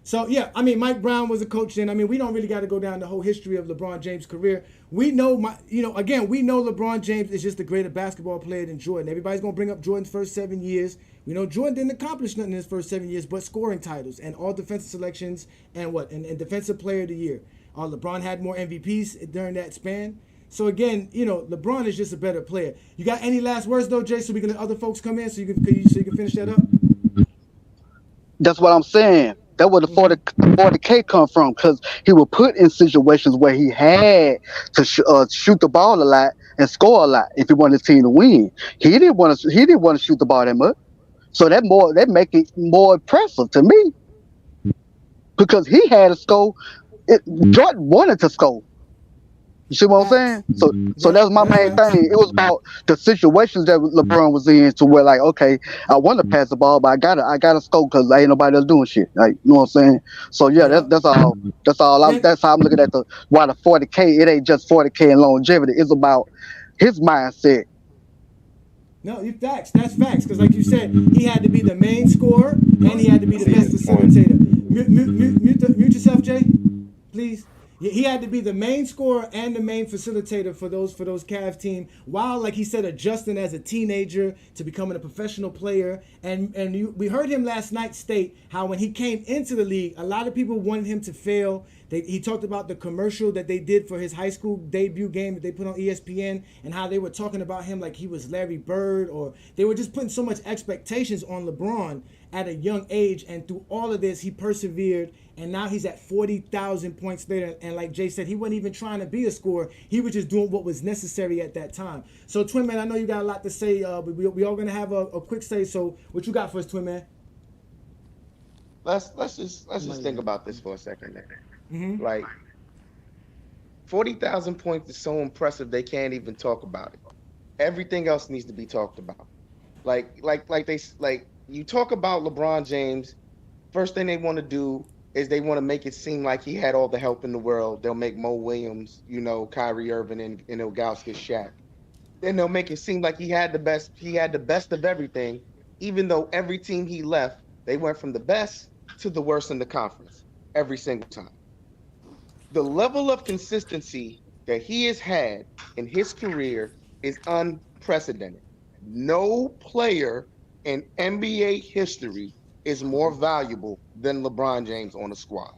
So, yeah, I mean, Mike Brown was a coach then. I mean, we don't really got to go down the whole history of LeBron James' career. We know, we know LeBron James is just a greater basketball player than Jordan. Everybody's going to bring up Jordan's first 7 years. We know Jordan didn't accomplish nothing in his first 7 years but scoring titles and all defensive selections and defensive player of the year. LeBron had more MVPs during that span. So, again, LeBron is just a better player. You got any last words, though, Jay, so we can let other folks come in so you can finish that up? That's what I'm saying. That's where the 40K come from, because he was put in situations where he had to shoot the ball a lot and score a lot if he wanted his team to win. He didn't want to shoot the ball that much, so that make it more impressive to me, because he had to score. Jordan wanted to score. You see what I'm saying? So that's my main thing. It was about the situations that LeBron was in, to where, like, okay, I want to pass the ball, but I gotta score because ain't nobody else doing shit. Like, you know what I'm saying? So yeah, that's all. That's how I'm looking at why the 40K. It ain't just 40K and longevity. It's about his mindset. No, that's facts. Because like you said, he had to be the main scorer and he had to be the best facilitator. Mute yourself, Jay, please. He had to be the main scorer and the main facilitator for those Cavs team, while, like he said, adjusting as a teenager to becoming a professional player. We heard him last night state how when he came into the league, a lot of people wanted him to fail. He talked about the commercial that they did for his high school debut game that they put on ESPN, and how they were talking about him like he was Larry Bird, or they were just putting so much expectations on LeBron at a young age. And through all of this, he persevered, and now he's at 40,000 points later. And like Jay said, he wasn't even trying to be a scorer. He was just doing what was necessary at that time. So, Twin Man, I know you got a lot to say, but we all going to have a quick say. So what you got for us, Twin Man? Let's just think about this for a second. Like, 40,000 points is so impressive they can't even talk about it. Everything else needs to be talked about. Like you talk about LeBron James, first thing they want to do is they want to make it seem like he had all the help in the world. They'll make Mo Williams, Kyrie Irving and Ilgauskas Shaq. Then they'll make it seem like he had the best of everything, even though every team he left, they went from the best to the worst in the conference every single time. The level of consistency that he has had in his career is unprecedented. No player in NBA history is more valuable than LeBron James on a squad.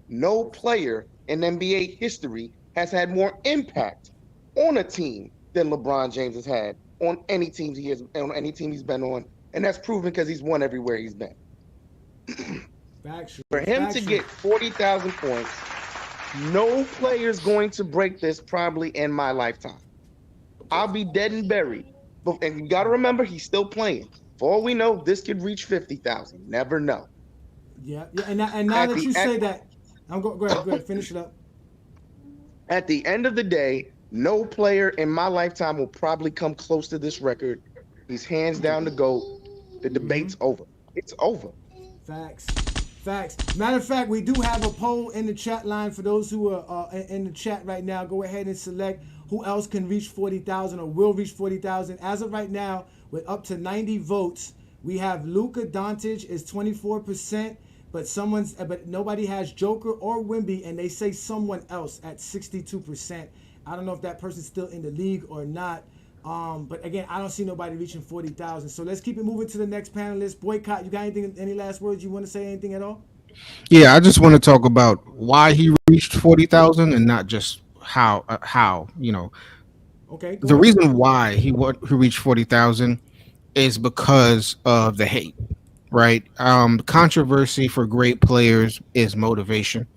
No player in NBA history has had more impact on a team than LeBron James has had on any teams he has on any team he's been on, and that's proven because he's won everywhere he's been. Factual. For him to get 40,000 points, no player's going to break this probably in my lifetime. I'll be dead and buried. And you got to remember, he's still playing. For all we know, this could reach 50,000. Never know. Yeah. And now that you say that, go ahead, finish it up. At the end of the day, no player in my lifetime will probably come close to this record. He's hands down the GOAT. The debate's over. It's over. Facts. Matter of fact, we do have a poll in the chat line for those who are in the chat right now. Go ahead and select who else can reach 40,000 or will reach 40,000. As of right now, with up to 90 votes, we have Luka Doncic is 24%, but nobody has Joker or Wemby, and they say someone else at 62%. I don't know if that person's still in the league or not. But again, I don't see nobody reaching 40,000. So let's keep it moving to the next panelist. Boycott, you got any last words? You want to say anything at all? Yeah, I just want to talk about why he reached 40,000 and not just how. Okay. The reason why he reached 40,000 is because of the hate, right? Controversy for great players is motivation.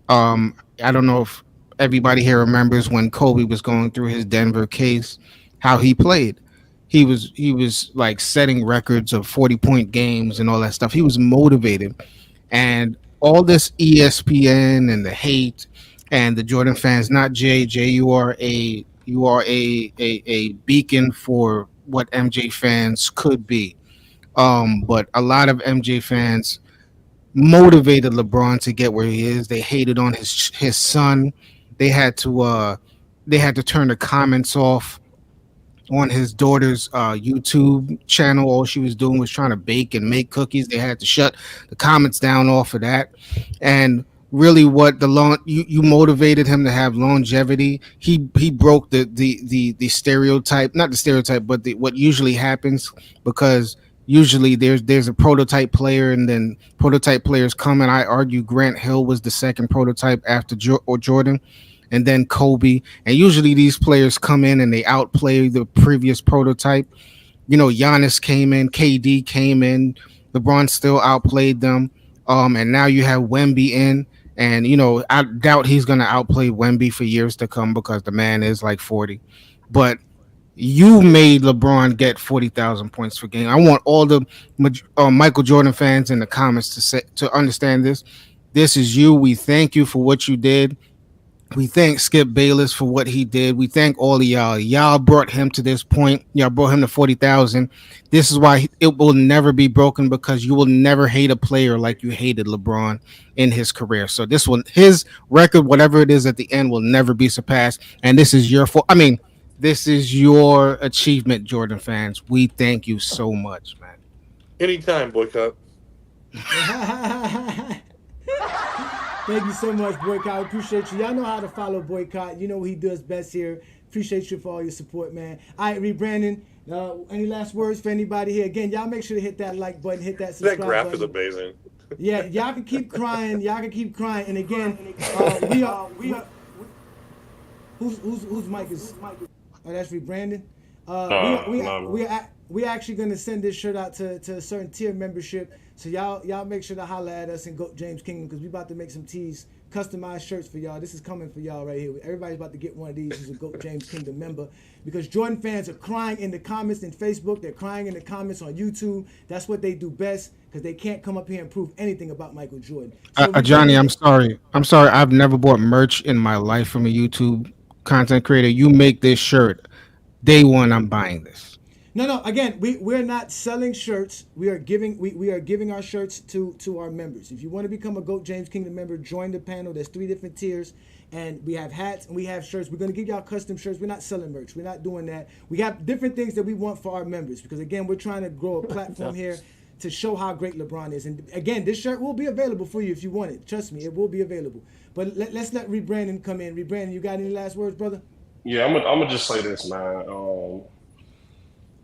I don't know if everybody here remembers when Kobe was going through his Denver case, how he played. He was like setting records of 40-point games and all that stuff. He was motivated, and all this ESPN and the hate and the Jordan fans. Not Jay. You are a beacon for what MJ fans could be. But a lot of MJ fans motivated LeBron to get where he is. They hated on his son. They had to turn the comments off on his daughter's YouTube channel. All she was doing was trying to bake and make cookies. They had to shut the comments down off of that. And really, what you motivated him to have longevity. He broke the stereotype, not the stereotype, but what usually happens, because usually there's a prototype player, and then prototype players come, and I argue Grant Hill was the second prototype after Jordan, and then Kobe. And usually these players come in and they outplay the previous prototype. Giannis came in, KD came in, LeBron still outplayed them. And now you have Wemby in, and I doubt he's gonna outplay Wemby for years to come because the man is like 40. But you made LeBron get 40,000 points per game. I want all the Michael Jordan fans in the comments to understand this. This is you. We thank you for what you did. We thank Skip Bayless for what he did. We thank all of y'all. Y'all brought him to this point. Y'all brought him to 40,000. This is why it will never be broken, because you will never hate a player like you hated LeBron in his career. So his record, whatever it is at the end, will never be surpassed. And this is your fault. This is your achievement, Jordan fans. We thank you so much, man. Anytime, Boycott. Thank you so much, Boycott. Appreciate you. Y'all know how to follow Boycott. You know what he does best here. Appreciate you for all your support, man. All right, Reed Brandon, any last words for anybody here? Again, y'all make sure to hit that like button, hit that subscribe That graph button. is amazing. Yeah, y'all can keep crying. And again, whose mic is? Oh, that's Reed Brandon. We're actually gonna send this shirt out to a certain tier membership. So y'all make sure to holler at us in Goat James Kingdom, because we about to make some tees, customized shirts for y'all. This is coming for y'all right here. Everybody's about to get one of these who's a Goat James Kingdom member, because Jordan fans are crying in the comments in Facebook. They're crying in the comments on YouTube. That's what they do best, because they can't come up here and prove anything about Michael Jordan. So Johnny, I'm sorry. I've never bought merch in my life from a YouTube content creator. You make this shirt, day one, I'm buying this. No. Again, we're not selling shirts. We are giving our shirts to our members. If you want to become a Goat James Kingdom member, join the panel. There's 3 different tiers, and we have hats and we have shirts. We're going to give y'all custom shirts. We're not selling merch. We're not doing that. We have different things that we want for our members, because again, we're trying to grow a platform here to show how great LeBron is. And again, this shirt will be available for you if you want it. Trust me, it will be available. But let's let Brandon come in. Brandon, you got any last words, brother? Yeah, I'm gonna just say this, man.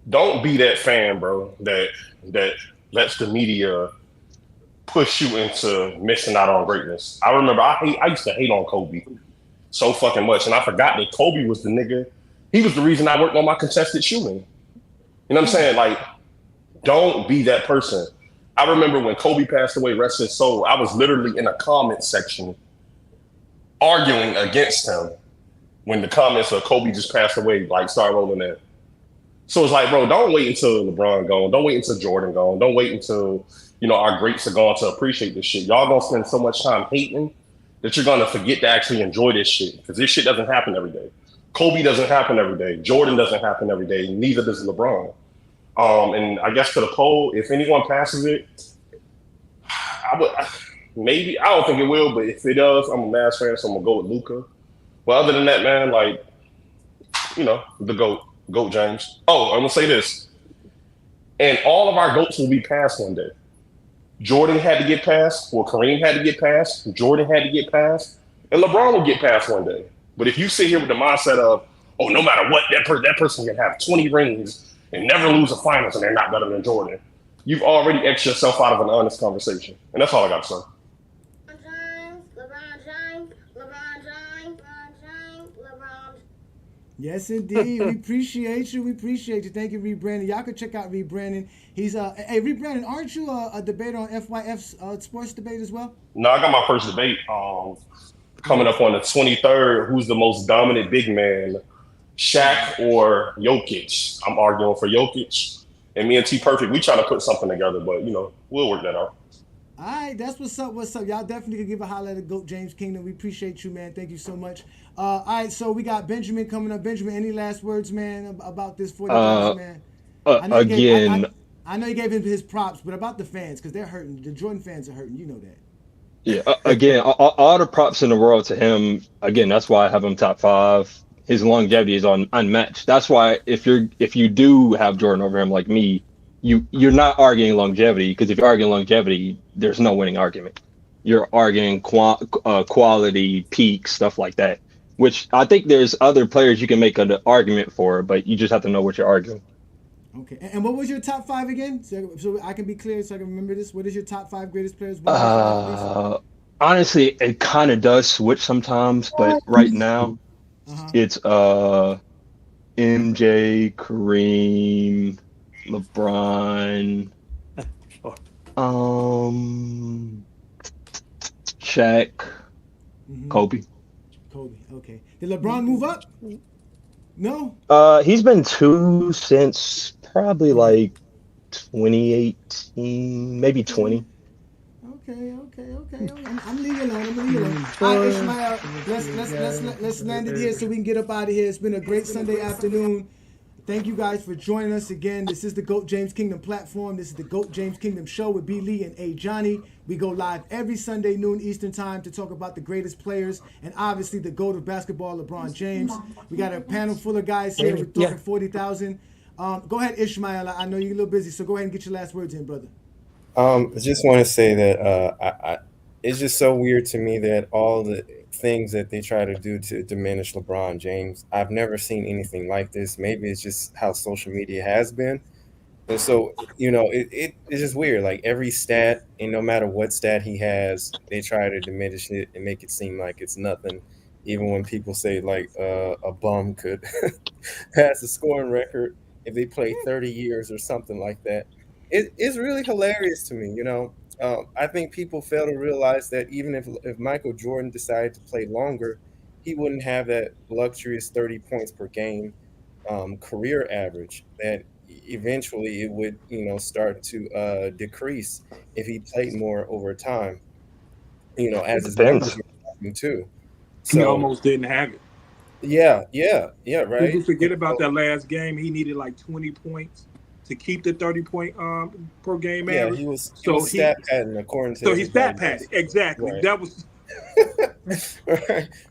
Don't be that fan, bro, that lets the media push you into missing out on greatness. I remember I used to hate on Kobe so fucking much, and I forgot that Kobe was the nigga. He was the reason I worked on my contested shooting. You know what I'm saying? Like, don't be that person. I remember when Kobe passed away, rest his soul, I was literally in a comment section arguing against him when the comments of Kobe just passed away, like, started rolling in. So it's like, bro, don't wait until LeBron gone. Don't wait until Jordan gone. Don't wait until, our greats are gone to appreciate this shit. Y'all gonna spend so much time hating that you're gonna forget to actually enjoy this shit, because this shit doesn't happen every day. Kobe doesn't happen every day. Jordan doesn't happen every day. Neither does LeBron. And I guess to the poll, if anyone passes it, I don't think it will, but if it does, I'm a Mavs fan, so I'm gonna go with Luka. But other than that, man, like, the GOAT James. Oh, I'm gonna say this. And all of our GOATs will be passed one day. Jordan had to get passed, or Kareem had to get passed, Jordan had to get passed, and LeBron will get passed one day. But if you sit here with the mindset of, oh, no matter what, that person can have 20 rings and never lose a finals and they're not better than Jordan, you've already X'd yourself out of an honest conversation. And that's all I got to say. Yes, indeed. We appreciate you. Thank you, Reed Brandon. Y'all can check out Reed Brandon. He's hey, Reed Brandon, aren't you a debater on FYF sports debate as well? No, I got my first debate coming up on the 23rd. Who's the most dominant big man, Shaq or Jokic? I'm arguing for Jokic. And me and T Perfect, we trying to put something together, but, we'll work that out. All right, that's what's up. Y'all definitely can give a holler at the GOAT James Kingdom. We appreciate you, man. Thank you so much. All right, so we got Benjamin coming up. Benjamin, any last words, man, about this 40,000, man? I know he gave him his props, but about the fans, because they're hurting. The Jordan fans are hurting. You know that. Yeah, again, all the props in the world to him. Again, that's why I have him top 5. His longevity is unmatched. That's why if you do have Jordan over him like me, you're not arguing longevity, because if you're arguing longevity, there's no winning argument. You're arguing quality, peak, stuff like that, which I think there's other players you can make an argument for, but you just have to know what you're arguing. Okay, and what was your top 5 again? So I can be clear, so I can remember this. What is your top 5 greatest players? Honestly, it kind of does switch sometimes, but right now, it's MJ, Kareem, LeBron, Shaq, Kobe. Okay. Did LeBron move up? No. He's been 2 since probably like 2018, maybe 20. Okay. I'm leaving alone. All right, Ishmael, let's land it here so we can get up out of here. It's been a great Sunday afternoon. Thank you guys for joining us again. This is the GOAT James Kingdom platform. This is the GOAT James Kingdom show with B. Lee and A. Johnny. We go live every Sunday noon Eastern time to talk about the greatest players and obviously the GOAT of basketball, LeBron James. We got a panel full of guys here. We're talking 40,000. Go ahead, Ishmael. I know you're a little busy, so go ahead and get your last words in, brother. I just want to say that it's just so weird to me that all the things that they try to do to diminish LeBron James, I've never seen anything like this. Maybe it's just how social media has been. And so, it's just weird. Like every stat, and no matter what stat he has, they try to diminish it and make it seem like it's nothing. Even when people say like a bum could pass a scoring record if they play 30 years or something like that. It's really hilarious to me, I think people fail to realize that even if Michael Jordan decided to play longer, he wouldn't have that luxurious 30 points per game career average. That eventually it would, start to decrease if he played more over time. As his numbers were dropping too. So he almost didn't have it. Yeah, right. People forget about that last game. He needed like 20 points to keep the 30-point per game average. He was stat padding according to. So he's stat padding, exactly. Right. That was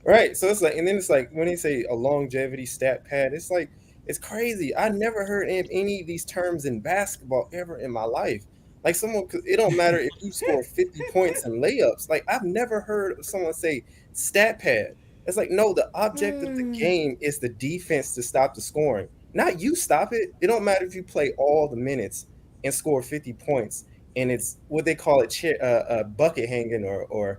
right. So it's like, and then it's like when they say a longevity stat pad, it's like it's crazy. I never heard any of these terms in basketball ever in my life. Like it don't matter if you score 50 points in layups. Like I've never heard of someone say stat pad. It's like, no, the object of the game is the defense to stop the scoring. Not you stop it. It don't matter if you play all the minutes and score 50 points and it's what they call it bucket hanging or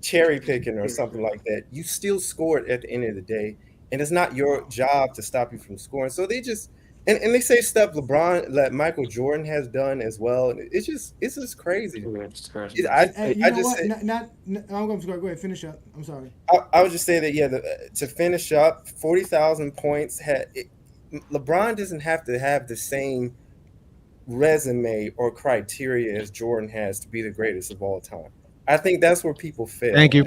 cherry picking or something like that. You still scored at the end of the day, and it's not your job to stop you from scoring. So they just and they say stuff LeBron, like Michael Jordan has done as well. And it's just crazy. Hey, you know what? I'm going to go ahead, finish up. I'm sorry. I would just say that to finish up, 40,000 points. LeBron doesn't have to have the same resume or criteria as Jordan has to be the greatest of all time. I think that's where people fail. Thank you.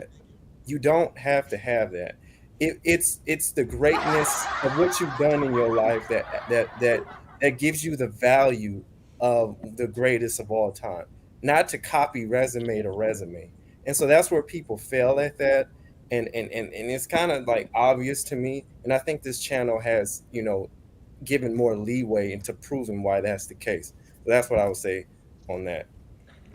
You don't have to have that. It's the greatness of what you've done in your life that gives you the value of the greatest of all time, not to copy resume to resume. And so that's where people fail at that. And it's kind of like obvious to me. And I think this channel has, given more leeway into proving why that's the case. So that's what I would say on that.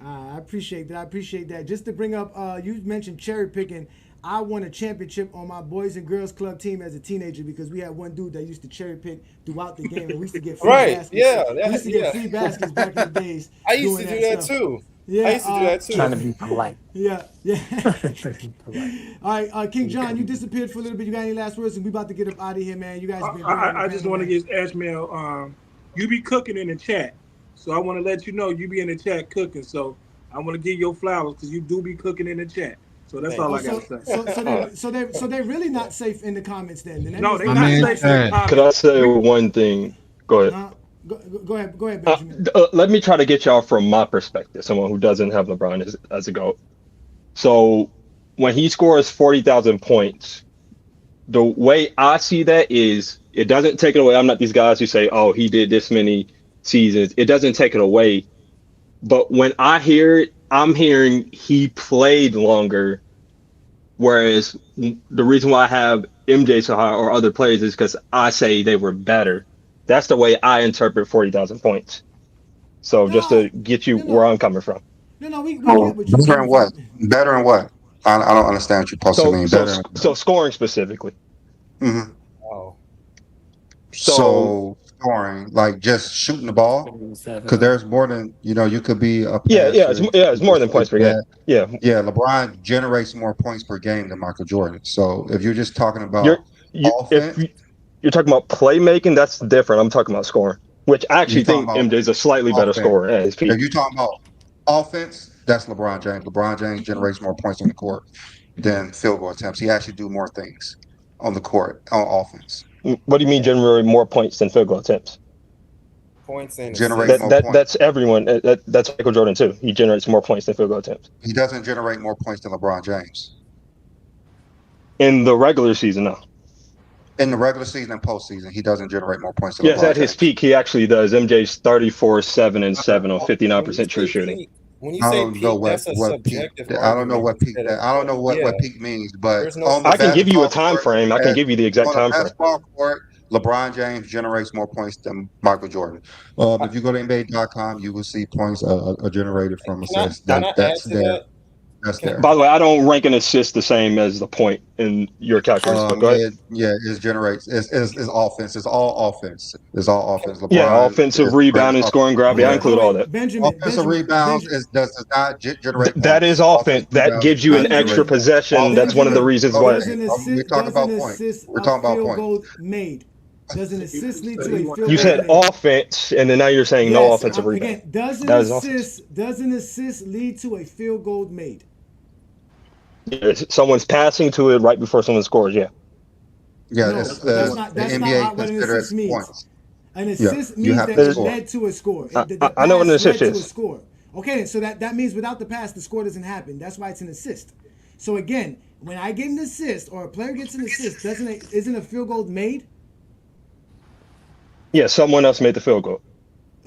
I appreciate that. Just to bring up, you mentioned cherry picking. I won a championship on my Boys and Girls Club team as a teenager because we had one dude that used to cherry pick throughout the game, and we used to get free baskets. We used to get free baskets back in the days. I used to do that too. Yeah, I used to do that too. Trying to be polite. Yeah. All right, King John, you disappeared for a little bit. You got any last words? And we about to get up out of here, man. You guys have been. I just want to get Ashmael. You be cooking in the chat, so I want to let you know you be in the chat cooking. So I want to give your flowers because you do be cooking in the chat. So that's all I got to say. So they're really not safe in the comments then. No, they're not safe in the comments. Could I say one thing? Go ahead. Go ahead, Benjamin. Let me try to get y'all from my perspective, someone who doesn't have LeBron as a GOAT. So when he scores 40,000 points, the way I see that is it doesn't take it away. I'm not these guys who say, oh, he did this many seasons. It doesn't take it away. But when I hear it, I'm hearing he played longer, whereas the reason why I have MJ so high or other players is because I say they were better. That's the way I interpret 40,000 points. So just to get you where I'm coming from. We better in what? Better in what? I don't understand what you're supposed to mean. Better. So scoring specifically. Mm-hmm. Oh. So scoring, like just shooting the ball, because there's more than you could be a passer. It's more than points per game. Yeah. LeBron generates more points per game than Michael Jordan. So if you're just talking about offense, if you're talking about playmaking, that's different. I'm talking about scoring, which I actually think MJ's a slightly better scorer at his peak. If you're talking about offense, that's LeBron James. LeBron James generates more points on the court than field goal attempts. He actually do more things on the court on offense. What do you mean generate more points than field goal attempts? Points and generate more points. That's everyone. That's Michael Jordan too. He generates more points than field goal attempts. He doesn't generate more points than LeBron James. In the regular season, no. In the regular season and postseason, he doesn't generate more points than LeBron James. At his James. peak, he actually does. MJ's 34-7-7 on 59% true shooting. When you say peak, that's a subjective argument. I don't know what peak. I don't know what peak means, but I can give you a time frame. I can give you the exact time frame. Basketball court, LeBron James generates more points than Michael Jordan. If you go to NBA.com, you will see points are generated from assists. That's there. That's there. By the way, I don't rank an assist the same as the point in your calculation. Go ahead. It generates. It's offense. It's all offense. It's all offense. LeBron, offensive rebounding, scoring, gravity. I include all that. Offensive rebounds does not generate. That is offense. That gives you an extra possession. That's one of the reasons why. We're talking about points. We're talking about points. Does an assist lead to a field goal? You said offense, and then now you're saying no offensive rebound. Again, does an assist lead to a field goal made? Someone's passing to it right before someone scores. Yeah, that's the NBA considers points. An assist means that it led to a score. I know what an assist is. Okay, so that means without the pass, the score doesn't happen. That's why it's an assist. So again, when I get an assist or a player gets an assist, isn't a field goal made? Yeah, someone else made the field goal.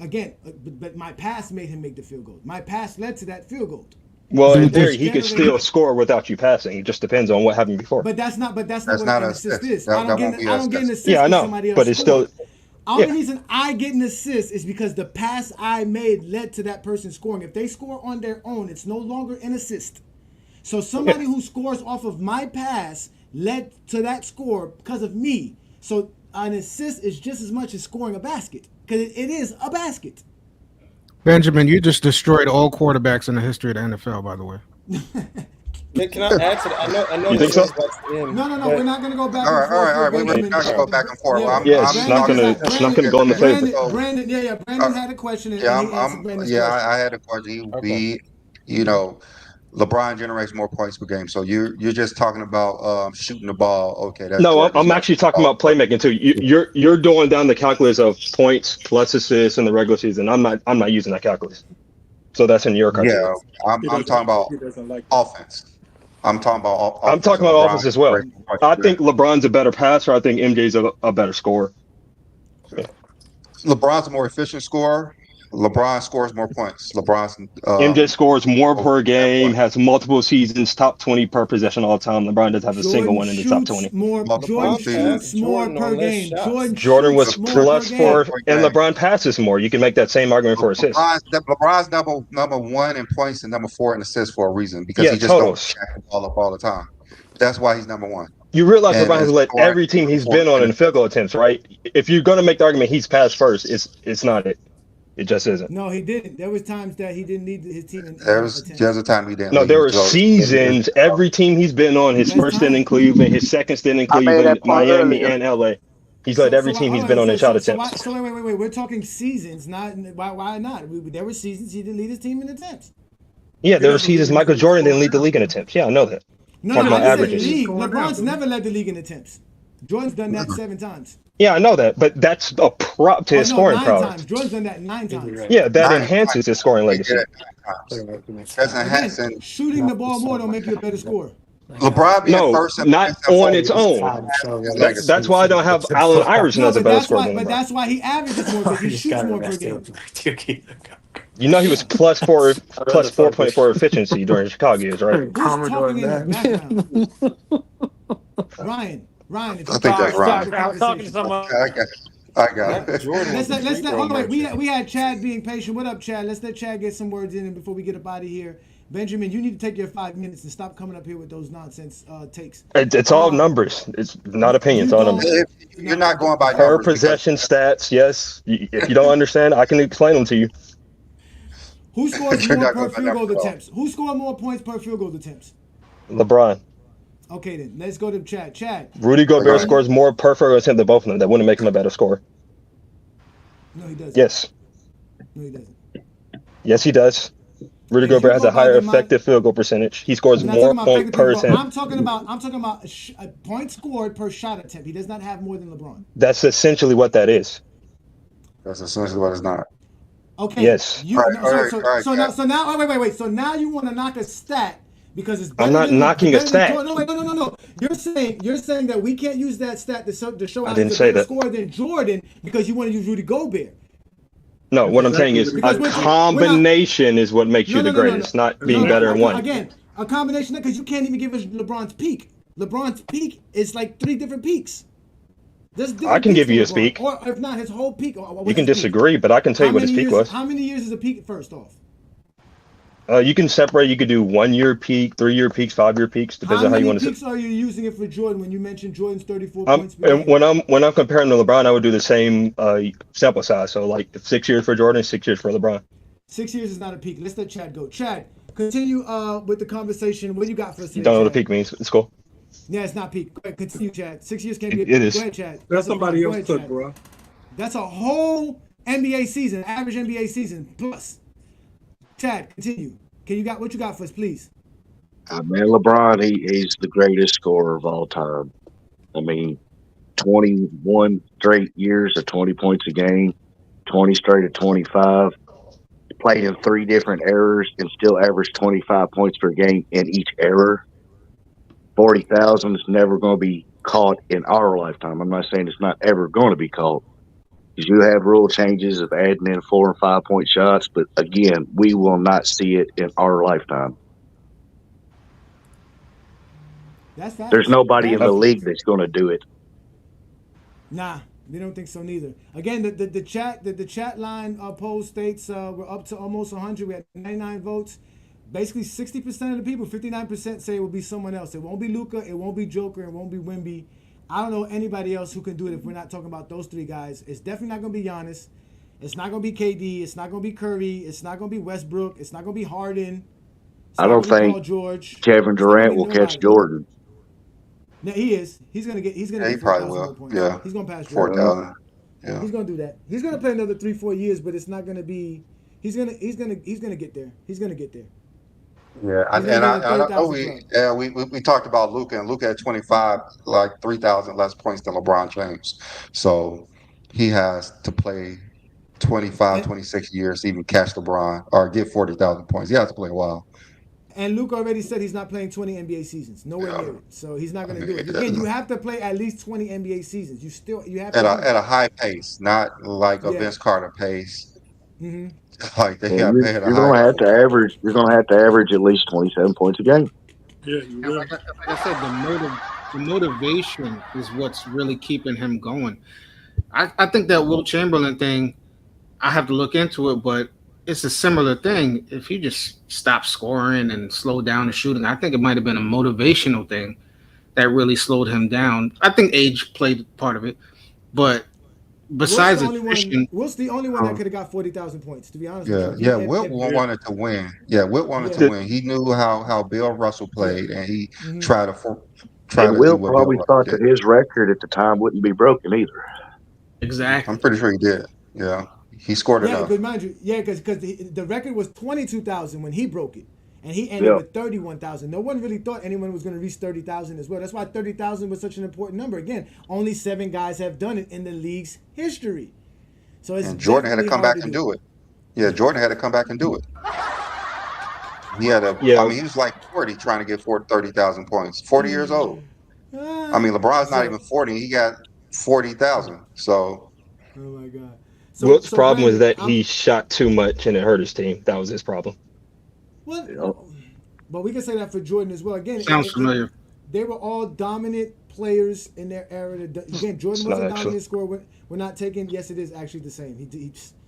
Again, but my pass made him make the field goal. My pass led to that field goal. Well, in theory, he could still score without you passing. It just depends on what happened before. But that's not what an assist is. I don't get an assist. Yeah, I know, but it's still. only reason I get an assist is because the pass I made led to that person scoring. If they score on their own, it's no longer an assist. So somebody who scores off of my pass led to that score because of me. So an assist is just as much as scoring a basket because it is a basket. Benjamin, you just destroyed all quarterbacks in the history of the NFL, by the way. Can I add to that? I know. You think so? No. We're not gonna go back All and right, forth. all right. We're Benjamin. not gonna go back and forth. It's not gonna go in the favor. Brandon had a question. And I had a question. LeBron generates more points per game. So you're just talking about shooting the ball. Okay, that's no. I'm actually talking about playmaking too. You're doing down the calculus of points plus assists in the regular season. I'm not using that calculus. So that's in your criteria. Yeah, I'm talking about offense. I'm talking about offense. I'm talking about offense as well. I think LeBron's a better passer. I think MJ's a better scorer. LeBron's a more efficient scorer. LeBron scores more points. MJ scores more per game, has multiple seasons, top 20 per possession all time. LeBron doesn't have a single one in the top 20. Jordan shoots more per game. Jordan was plus four, and LeBron passes more. You can make that same argument for assists. LeBron's number one in points and number 4 in assists for a reason because he just don't jack the ball up all the time. That's why he's number 1. You realize LeBron has led every team he's been on in field goal attempts, right? If you're going to make the argument he's passed first, it's not it. It just isn't. No, he didn't. There was times that he didn't lead his team. There's a time he didn't. No, there were seasons. Every team he's been on, his first stint in Cleveland, his second stint in Cleveland, Miami, and LA. He's led every team he's been on in shot attempts. So wait. We're talking seasons, not why not? There were seasons he didn't lead his team in attempts. Yeah, there were seasons Michael Jordan didn't lead the league in attempts. Yeah, I know that. No, averages. LeBron's never led the league in attempts. Jordan's done that 7 times. Yeah, I know that, but that's a prop to his scoring prowess. Jordan's done that 9 times. Yeah, that enhances his scoring legacy. Shooting the ball more don't make you a better scorer. LeBron being first not on its own. That's why I don't have Allen Iverson as a better scorer. But that's why he averages more because he shoots more per game. You know he was plus 4.4 efficiency during Chicago years, right? Who's talking in the background? Ryan, if I think that's Ryan. I was talking to someone. I got it. Let's hold on. We had Chad being patient. What up, Chad? Let's let Chad get some words in before we get up out of here. Benjamin, you need to take your 5 minutes and stop coming up here with those nonsense takes. It's all numbers. It's not opinions. All numbers. You're not going by per possession stats. Yes. If you don't understand, I can explain them to you. Who scores more per field goal attempts? Who scored more points per field goal attempts? LeBron. Okay, then let's go to Chad. Chad. Rudy Gobert scores more per field goal attempt than both of them. That wouldn't make him a better scorer. No, he doesn't. Yes. No, he doesn't. Yes, he does. Rudy Gobert has a higher effective field goal percentage. He scores more points per attempt. I'm talking about a point scored per shot attempt. He does not have more than LeBron. That's essentially what that is. That's essentially what it's not. Okay. Yes. So now, wait. So now you want to knock a stat because it's. I'm not knocking a stat. No. You're saying that we can't use that stat to show us the better scorer than Jordan because you want to use Rudy Gobert. No, what I'm saying is a combination is what makes you the greatest, not being better in one. Again, a combination because you can't even give us LeBron's peak. LeBron's peak is like 3 different peaks. I can give you his peak. Or if not, his whole peak. You can disagree, but I can tell you what his peak was. How many years is a peak first off? You can separate. You could do 1-year peak, 3-year peaks, 5-year peaks. Depends on how you want to. How many peaks are you using it for Jordan when you mentioned Jordan's 34 points? And when I'm comparing to LeBron, I would do the same sample size. So like 6 years for Jordan, 6 years for LeBron. 6 years is not a peak. Let's let Chad go. Chad, continue with the conversation. What do you got for us today? You don't know what a peak means. It's cool. Yeah, it's not peak. Go ahead, continue, Chad. 6 years can't be a peak. It is. Go ahead, Chad. That's somebody else took, bro. That's a whole NBA season, average NBA season plus. Chad, continue. What you got for us, please? Man, LeBron, he's the greatest scorer of all time. I mean, 21 straight years of 20 points a game, 20 straight of 25. Played in 3 different eras and still averaged 25 points per game in each era. 40,000 is never going to be caught in our lifetime. I'm not saying it's not ever going to be caught. Because you have rule changes of adding in 4 and 5 point shots, but again, we will not see it in our lifetime. That's There's nobody in the league that's going to do it. Nah, We don't think so neither. Again, the chat line poll states we're up to almost 100. We had 99 votes. Basically, 60% of the people, 59% say it will be someone else. It won't be Luka. It won't be Joker. It won't be Wemby. I don't know anybody else who can do it if we're not talking about those three guys. It's definitely not going to be Giannis. It's not going to be KD. It's not going to be Curry. It's not going to be Westbrook. It's not going to be Harden. It's I not don't gonna be Paul think George. Kevin It's not gonna Durant be will catch nobody. Jordan. No, he is. He's gonna get. He's gonna Yeah, he get probably 4,000 more will. points. Yeah, He's gonna pass Jordan. 4,000. Yeah. He's gonna do that. He's gonna play another 3-4 years, but it's not gonna be. He's gonna get there. He's gonna get there. Yeah, He's gonna and get I, in the I know 30,000 club. we talked about Luka, and Luka at 25, like 3,000 less points than LeBron James. So he has to play 25, And 26 years to even catch LeBron or get 40,000 points. He has to play a while. Luke already said he's not playing 20 NBA seasons. Nowhere Yeah, near it. So he's not I gonna mean, do it. Again, you have to play at least 20 NBA seasons. You have to do at a that. high pace, not like a Yeah. Vince Carter pace. hmm Like they And got to play at a you're high gonna have to pace. average. You're gonna have to average at least 27 points a game. Yeah, you And will. like I said, the motivation is what's really keeping him going. I think that Will Chamberlain thing, I have to look into it, but it's a similar thing. If you just stop scoring and slow down the shooting, I think it might have been a motivational thing that really slowed him down. I think age played part of it, but besides attrition, Will's the only one that Um, could have got 40,000 points. To be honest with you, yeah. Wilt wanted to win. Yeah, Wilt wanted to Yeah. win. He knew how Bill Russell played, and he Mhm. tried to And do Will what Bill probably Russell thought did. that his record at the time wouldn't be broken either. exactly. I'm pretty sure he did. Yeah, he scored Yeah, enough. because mind you, because the record was 22,000 when he broke it, and he ended Yeah. with 31,000. No one really thought anyone was going to reach 30,000 as well. That's why 30,000 was such an important number. Again, only 7 guys have done it in the league's history. So it's And Jordan had to definitely come hard back and do. do it. Yeah, Jordan had to come back and do it. He had a. Yeah. I mean, he was like 40 trying to get 30,000 points. 40 years old. I mean, LeBron's not So- even 40. He got 40,000. So Oh my God. Wilt's problem was Brandon, that he shot too much and it hurt his team. That was his problem. Well, but we can say that for Jordan as well. Again, Sounds familiar. they were all dominant players in their era. Again, Jordan It's was a not dominant actually. scorer. We're not taking. Yes, it is actually the same.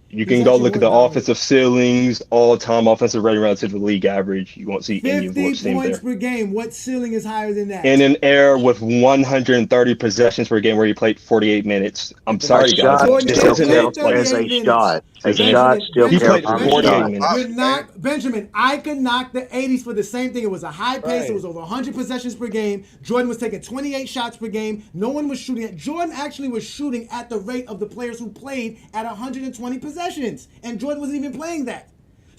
You he's can go actually look at more the dominant. offensive ceilings, all-time offensive rating relative to the league average. You won't see any of 50 Wilt's team points there. per game. What ceiling is higher than that? In an era with 130 possessions per game where you played 48 minutes. I'm A sorry, guys. Jordan This did isn't play it. Like, 38 as a minutes. shot. A Benjamin, shot still he counts played as a 48 shot. minutes. You're not Benjamin. I could knock the 80s for the same thing. It was a high pace. Right. It was over 100 possessions per game. Jordan was taking 28 shots per game. No one was shooting at. Jordan actually was shooting at the rate of the players who played at 120 possessions, and Jordan wasn't even playing that.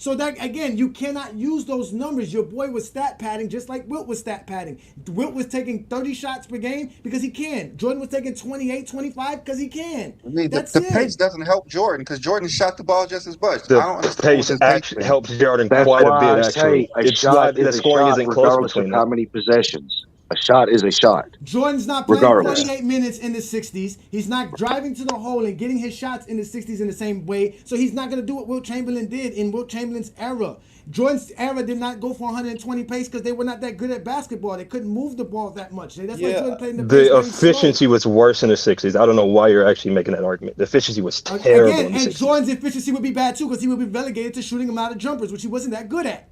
So that again, you cannot use those numbers. Your boy was stat padding just like Wilt was stat padding. Wilt was taking 30 shots per game because he can. Jordan was taking 28, 25 because he can. I mean, That's the it. pace doesn't help Jordan because Jordan shot the ball just as much. I The don't understand what pace this actually thing. helps Jordan That's quite a why bit, I actually. say a It's shot not is the a scoring shot isn't close regardless of between how them. many possessions. A shot is a shot. Jordan's not playing Regardless. 48 minutes in the 60s. He's not driving to the hole and getting his shots in the 60s in the same way. So he's not going to do what Wilt Chamberlain did in Wilt Chamberlain's era. Jordan's era did not go for 120 pace because they were not that good at basketball. They couldn't move the ball that much. That's why Yeah. Jordan played in the pace The very slow. efficiency was worse in the 60s. I don't know why you're actually making that argument. The efficiency was terrible Again, in the and 60s. Jordan's efficiency would be bad too because he would be relegated to shooting a lot of jumpers, which he wasn't that good at.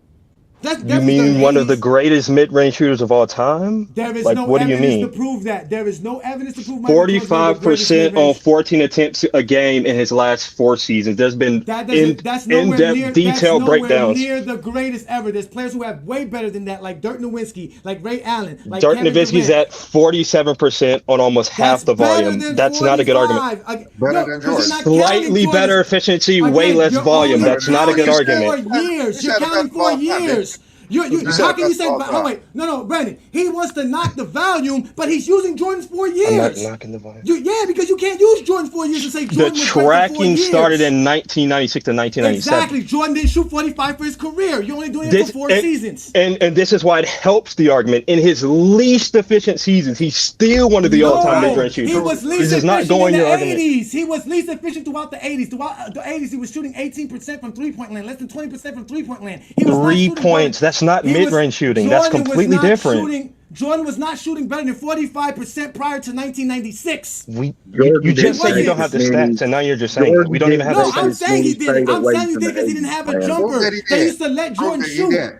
That's You mean one of the greatest mid-range shooters of all time? There is Like, no what do you evidence to mean? prove that. There is no evidence to prove Michael Jordan was one of the greatest 45% on mid-range. 14 attempts a game in his last 4 seasons. There's been That's nowhere in-depth, near, detailed that's nowhere breakdowns. near the greatest ever. There's players who have way better than that, like Dirk Nowitzki, like Ray Allen, like Dirk Kevin Nowitzki's Durant. at 47% on almost half the better volume. than That's not a good argument. 45. Better than 'Cause Jordan. you're not counting Slightly Jordan's- better efficiency, way Again, less you're volume. only That's not a good counting argument. 4 years. You're said counting best 4 of all time, years. You, said how can you best say? of all Oh wait, no, Brandon. He wants to knock the volume, but he's using Jordan's 4 I'm years. not knocking the volume. Yeah, because you can't use Jordan's 4 years and say The Jordan was great for 4 tracking years. started in 1996 to 1997. Exactly. Jordan didn't shoot 45 for his career. You're only doing it This, for 4 and, seasons. and this is why it helps the argument. In his least efficient seasons, he's still one of the all-time mid-range shooters. He was least This is not efficient going in the your argument. 80s. He was least efficient throughout the 80s. Throughout the 80s, he was shooting 18% from three-point land, less than 20% from three-point land. He was not 3 shooting points. That's not he was- mid-range shooting. That's Jordan was completely not different. shooting- Jordan was not shooting better than 45% prior to 1996. You Jordan just He said you don't wasn't. have the this many. stats, and now you're just saying that. We Jordan don't even didn't have the No, take I'm this stats. saying he many did it. I'm fadeaways saying he in did the because he didn't 80s, have a man. Who jumper said he that did? used to let Who Jordan said he shoot. did?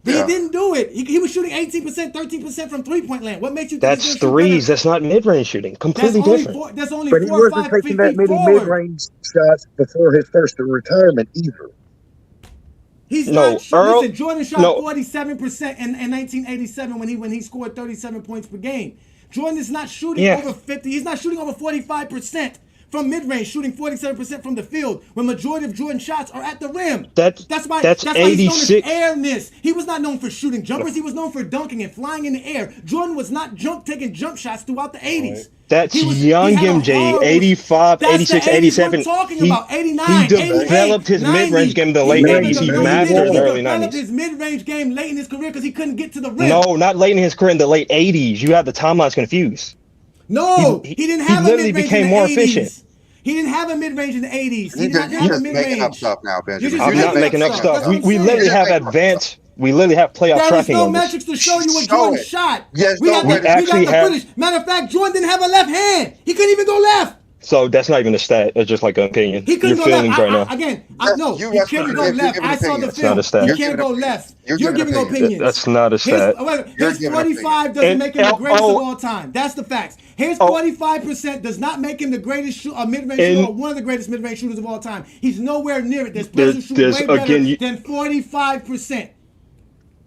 He Yeah. didn't do it. He was shooting 18%, 13% from three-point land. What makes you think That's he's going to shoot threes. better? That's not mid-range shooting. Completely different. That's only But he 4 or wasn't 5 taking that feet many forward. mid-range shots before his first retirement either. He's No, not. Earl. Listen, Jordan shot No, 47% in 1987 when he scored 37 points per game. Jordan is not shooting yeah. over 50. He's not shooting over 45% from mid-range, shooting 47% from the field. When majority of Jordan's shots are at the rim. That's That's why he's known as 86. airness. He was not known for shooting jumpers. He was known for dunking and flying in the air. Jordan was not taking jump shots throughout the 80s. That's He young had a MJ, horrible- 85, That's 86, the 80s 87. we're talking He, about. 89, he developed 88, his 90. mid-range game in the He late never 80s. He no, mastered didn't. in the He early developed 90s. his mid-range game late in his career because he couldn't get to the rim. No, not late in his career, in the late 80s. You have the timelines confused. No, He- he didn't he have a literally mid-range became in the more 80s. efficient. He didn't have a mid-range in the 80s. He You did not have a just making up mid-range. stuff now, Benjamin. I'm You're not just making up stuff. That's what I'm We saying. literally You're have just making up advanced. We literally have playoff There is tracking no on this. metrics to show you what Show Jordan it. shot. Yes, we got no the, way. we got actually the have- footage. Matter of fact, Jordan didn't have a left hand. He couldn't even go left. So that's not even a stat. That's just like an opinion. He couldn't Your go left. feelings right now. No, You he that's couldn't what go you're left. giving I saw the opinions. It's not film. a stat. He You're can't giving go opinions. left. You're You're giving giving opinions. opinions. That's not a stat. You're His giving 45 doesn't And- make him the and- greatest oh. of all time. That's the facts. His Oh. 45% does not make him the greatest mid-range And- shooter or one of the greatest mid-range shooters of all time. He's nowhere near it. There's players who shoot There's- way better again, than 45%.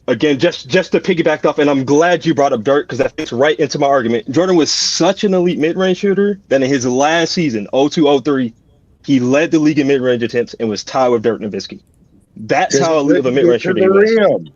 Again, just to piggyback off, and I'm glad you brought up Dirk because that fits right into my argument. Jordan was such an elite mid-range shooter that in his last season, 02-03, he led the league in mid-range attempts and was tied with Dirk Nowitzki. That's how elite of a mid-range shooter he was.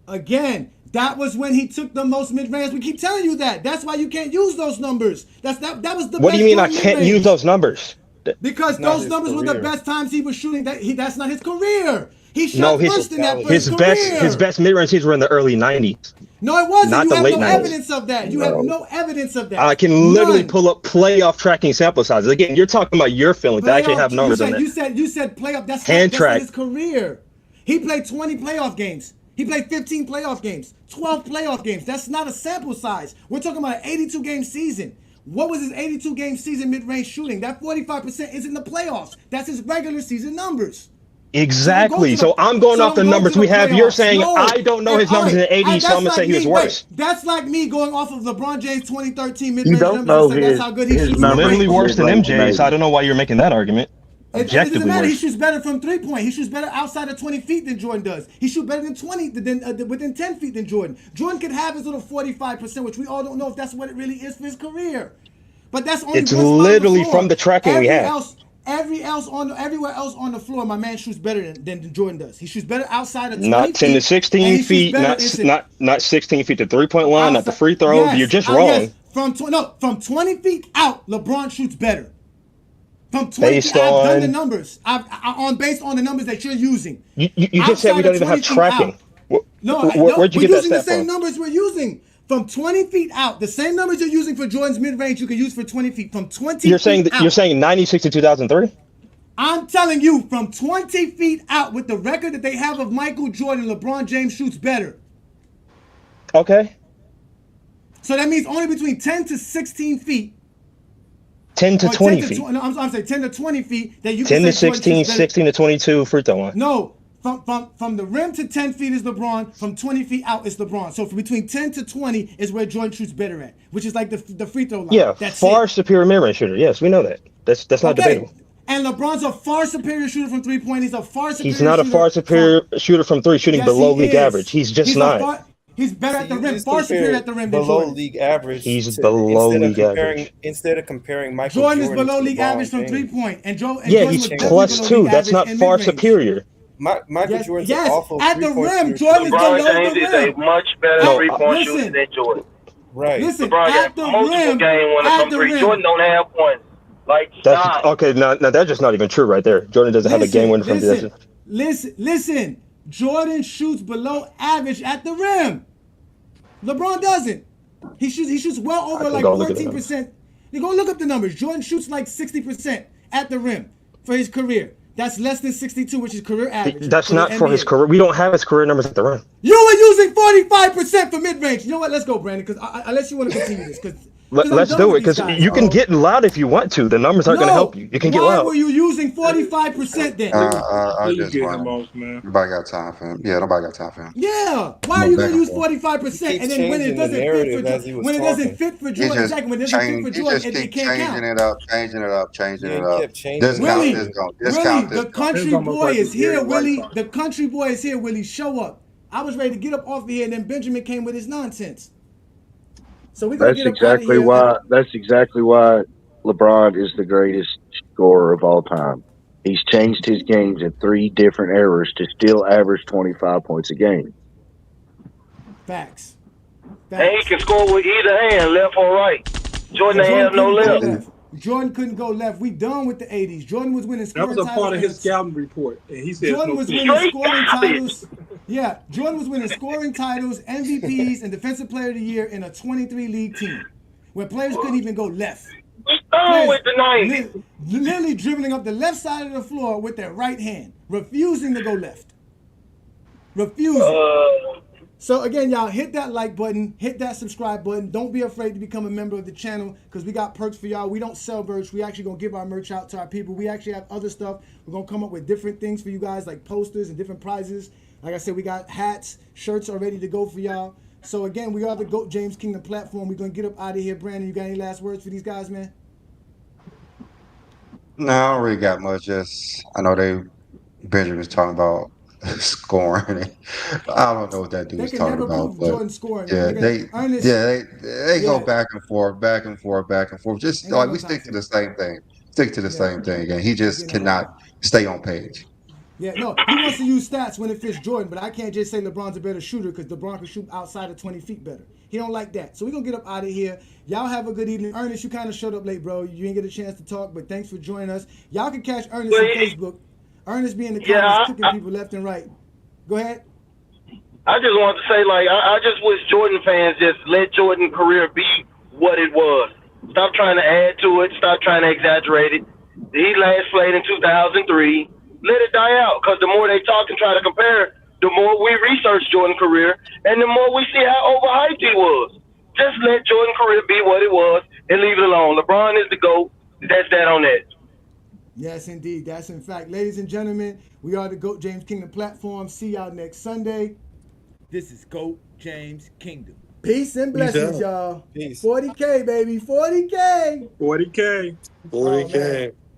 Again, that was when he took the most mid-range. We keep telling you that. That's why you can't use those numbers. That was the What best do you mean I Jordan can't mid-range. use those numbers? Because not those his numbers were the career. best times he was shooting. That's not his career. He shot No, worse than that for his his career. best mid-range seasons were in the early 90s. No, it wasn't. not You the have late no 90s. evidence of that. You have no evidence of that. I can literally None. pull up playoff tracking sample sizes. Again, you're talking about your feelings. I actually Playoff- have numbers on that. You said playoff. That's Hand not track. his career. He played 20 playoff games. He played 15 playoff games, 12 playoff games. That's not a sample size. We're talking about an 82-game season. What was his 82-game season mid-range shooting? That 45% is in the playoffs. That's his regular season numbers. Exactly. So I'm going off the numbers we have. You're saying I don't know his numbers in the 80s, so I'm going to say he was worse. That's like me going off of LeBron James 2013 You mid-range don't numbers know and say that's how good he his shoots. numbers. Literally worse than Right. MJ, so I don't know why you're making that argument. It doesn't Objectively matter. He worse. shoots better from three-point. He shoots better outside of 20 feet than Jordan does. He shoots better than 20 within 10 feet than Jordan. Jordan could have his little 45%, which we all don't know if that's what it really is for his career. But that's only It's one spot on the literally floor. from the tracking we have. Everywhere else on the floor, my man shoots better than Jordan does. He shoots better outside of 20 Not 10 to feet, 16 and he shoots feet, better not inside- not 16 feet to three-point line, not the outside- free throw. Yes, You're just yes. wrong. From 20 feet out, LeBron shoots better. From 20 Based feet, I've done on- the numbers. Based on the numbers that you're using. You just said we Outside don't of even have 20 feet tracking. out. No, Where'd you we're get that using the stat same from? numbers we're using. From 20 feet out, the same numbers you're using for Jordan's mid-range, you can use for 20 feet. From 20 You're saying feet that out. you're saying 96 to 2003? I'm telling you, from 20 feet out, with the record that they have of Michael Jordan, LeBron James shoots better. Okay. So that means only between 10 to 16 feet. 10 to or 20 10 feet. No, I'm saying 10 to 20 feet that you 10 can to say Jordan 16, shoots better. 16 to 22 free throw line. No, from the rim to 10 feet is LeBron. From 20 feet out is LeBron. So between 10 to 20 is where Jordan shoots better at, which is like the free throw line. Yeah, That's far it. superior mid-range shooter. Yes, we know that. That's not debatable. And LeBron's a far superior shooter from three-point. He's a far superior He's not a shooter far superior shooter from three, shooting Yes, below he league is. average. He's just not. He's better at the You rim, just far superior compare at the rim than below Jordan. league average. He's to- below instead of league comparing- average. Instead of comparing Michael Jordan is Jordan below to league LeBron average from James. three-point. And Yeah, Jordan he's was definitely plus below 2. league That's average not in far mid-range. superior. Michael Yes, Jordan's yes, awful at the three-point rim, shooter. Jordan is LeBron below James the is a rim. much better No, three-point shooter listen. than Jordan. Right. Listen, LeBron at got the multiple rim, game winners at from the three. rim. Jordan don't have one. Like, That's stop. okay. Now that's just not even true right there. Jordan doesn't have a game winner from possession. Listen. Jordan shoots below average at the rim. LeBron doesn't. He shoots well over can like go look at the 14%. You go look up the numbers. Jordan shoots like 60% at the rim for his career. That's less than 62, which is career average. That's for the not for his NBA. career. We don't have his career numbers at the rim. You were using 45% for mid-range. You know what? Let's go, Brandon, because unless you want to continue this, because Let's do it, because you can get loud if you want to. The numbers aren't going to help you. You can get Why loud. were you using 45% then? I Please just get want him off, man. nobody got time for him. Yeah, nobody got time for him. Yeah, why are you going to use 45% and then when it changing the doesn't fit narrative for as he was when it doesn't talking. fit for He Jordan just Jackson, when it doesn't fit for he Jordan, just it keep can't changing count. it up, changing it up, changing Yeah, it he up. kept changing it. Discount Willie, this go. Willie, Discount the this go. country It's almost boy like is the Gary here, White Willie. talk. The country boy is here, Willie. Show up. I was ready to get up off of here, and then Benjamin came with his nonsense. So we're gonna That's get up out of exactly here. why. That's exactly why LeBron is the greatest scorer of all time. He's changed his games in 3 different eras to still average 25 points a game. Facts. And he can score with either hand, left or right. Jordan ain't have no couldn't go left. Jordan couldn't go left. We done with the 80s. Jordan was winning That scoring was a part of titles. his scouting report, and he said Jordan no was clue. winning Straight scoring college. titles. Yeah, Jordan was winning scoring titles, MVPs, and Defensive Player of the Year in a 23 league team, where players couldn't even go left. We done with the 90s. Literally dribbling up the left side of the floor with their right hand, refusing to go left. Refusing. So again, y'all, hit that like button, hit that subscribe button. Don't be afraid to become a member of the channel, because we got perks for y'all. We don't sell merch. We actually gonna give our merch out to our people. We actually have other stuff. We're gonna come up with different things for you guys, like posters and different prizes. Like I said, we got hats, shirts are ready to go for y'all. So again, we are the GOAT James Kingdom platform. We're gonna get up out of here. Brandon, you got any last words for these guys, man? No, I don't really got much. Just I know Benjamin's talking about scoring. I don't know what that They dude's can talking never about, prove but Jordan scoring, yeah, man. they go back and forth, back and forth, back and forth. Just Ain't got like no we time stick for to the it. same thing. Stick to the same thing, and he Ain't just getting nowhere. cannot stay on page. Yeah, no, he wants to use stats when it fits Jordan, but I can't just say LeBron's a better shooter because LeBron can shoot outside of 20 feet better. He don't like that. So we're going to get up out of here. Y'all have a good evening. Ernest, you kind of showed up late, bro. You didn't get a chance to talk, but thanks for joining us. Y'all can catch Ernest on Facebook. Ernest be in the comments cooking people left and right. Go ahead. I just wanted to say, like, I just wish Jordan fans just let Jordan's career be what it was. Stop trying to add to it. Stop trying to exaggerate it. He last played in 2003. Let it die out, because the more they talk and try to compare, the more we research Jordan's career, and the more we see how overhyped he was. Just let Jordan's career be what it was and leave it alone. LeBron is the GOAT. That's that on that. Yes, indeed. That's in fact. Ladies and gentlemen, we are the GOAT James Kingdom platform. See y'all next Sunday. This is GOAT James Kingdom. Peace and blessings, y'all. Peace. 40K, baby. 40K. 40K. 40K.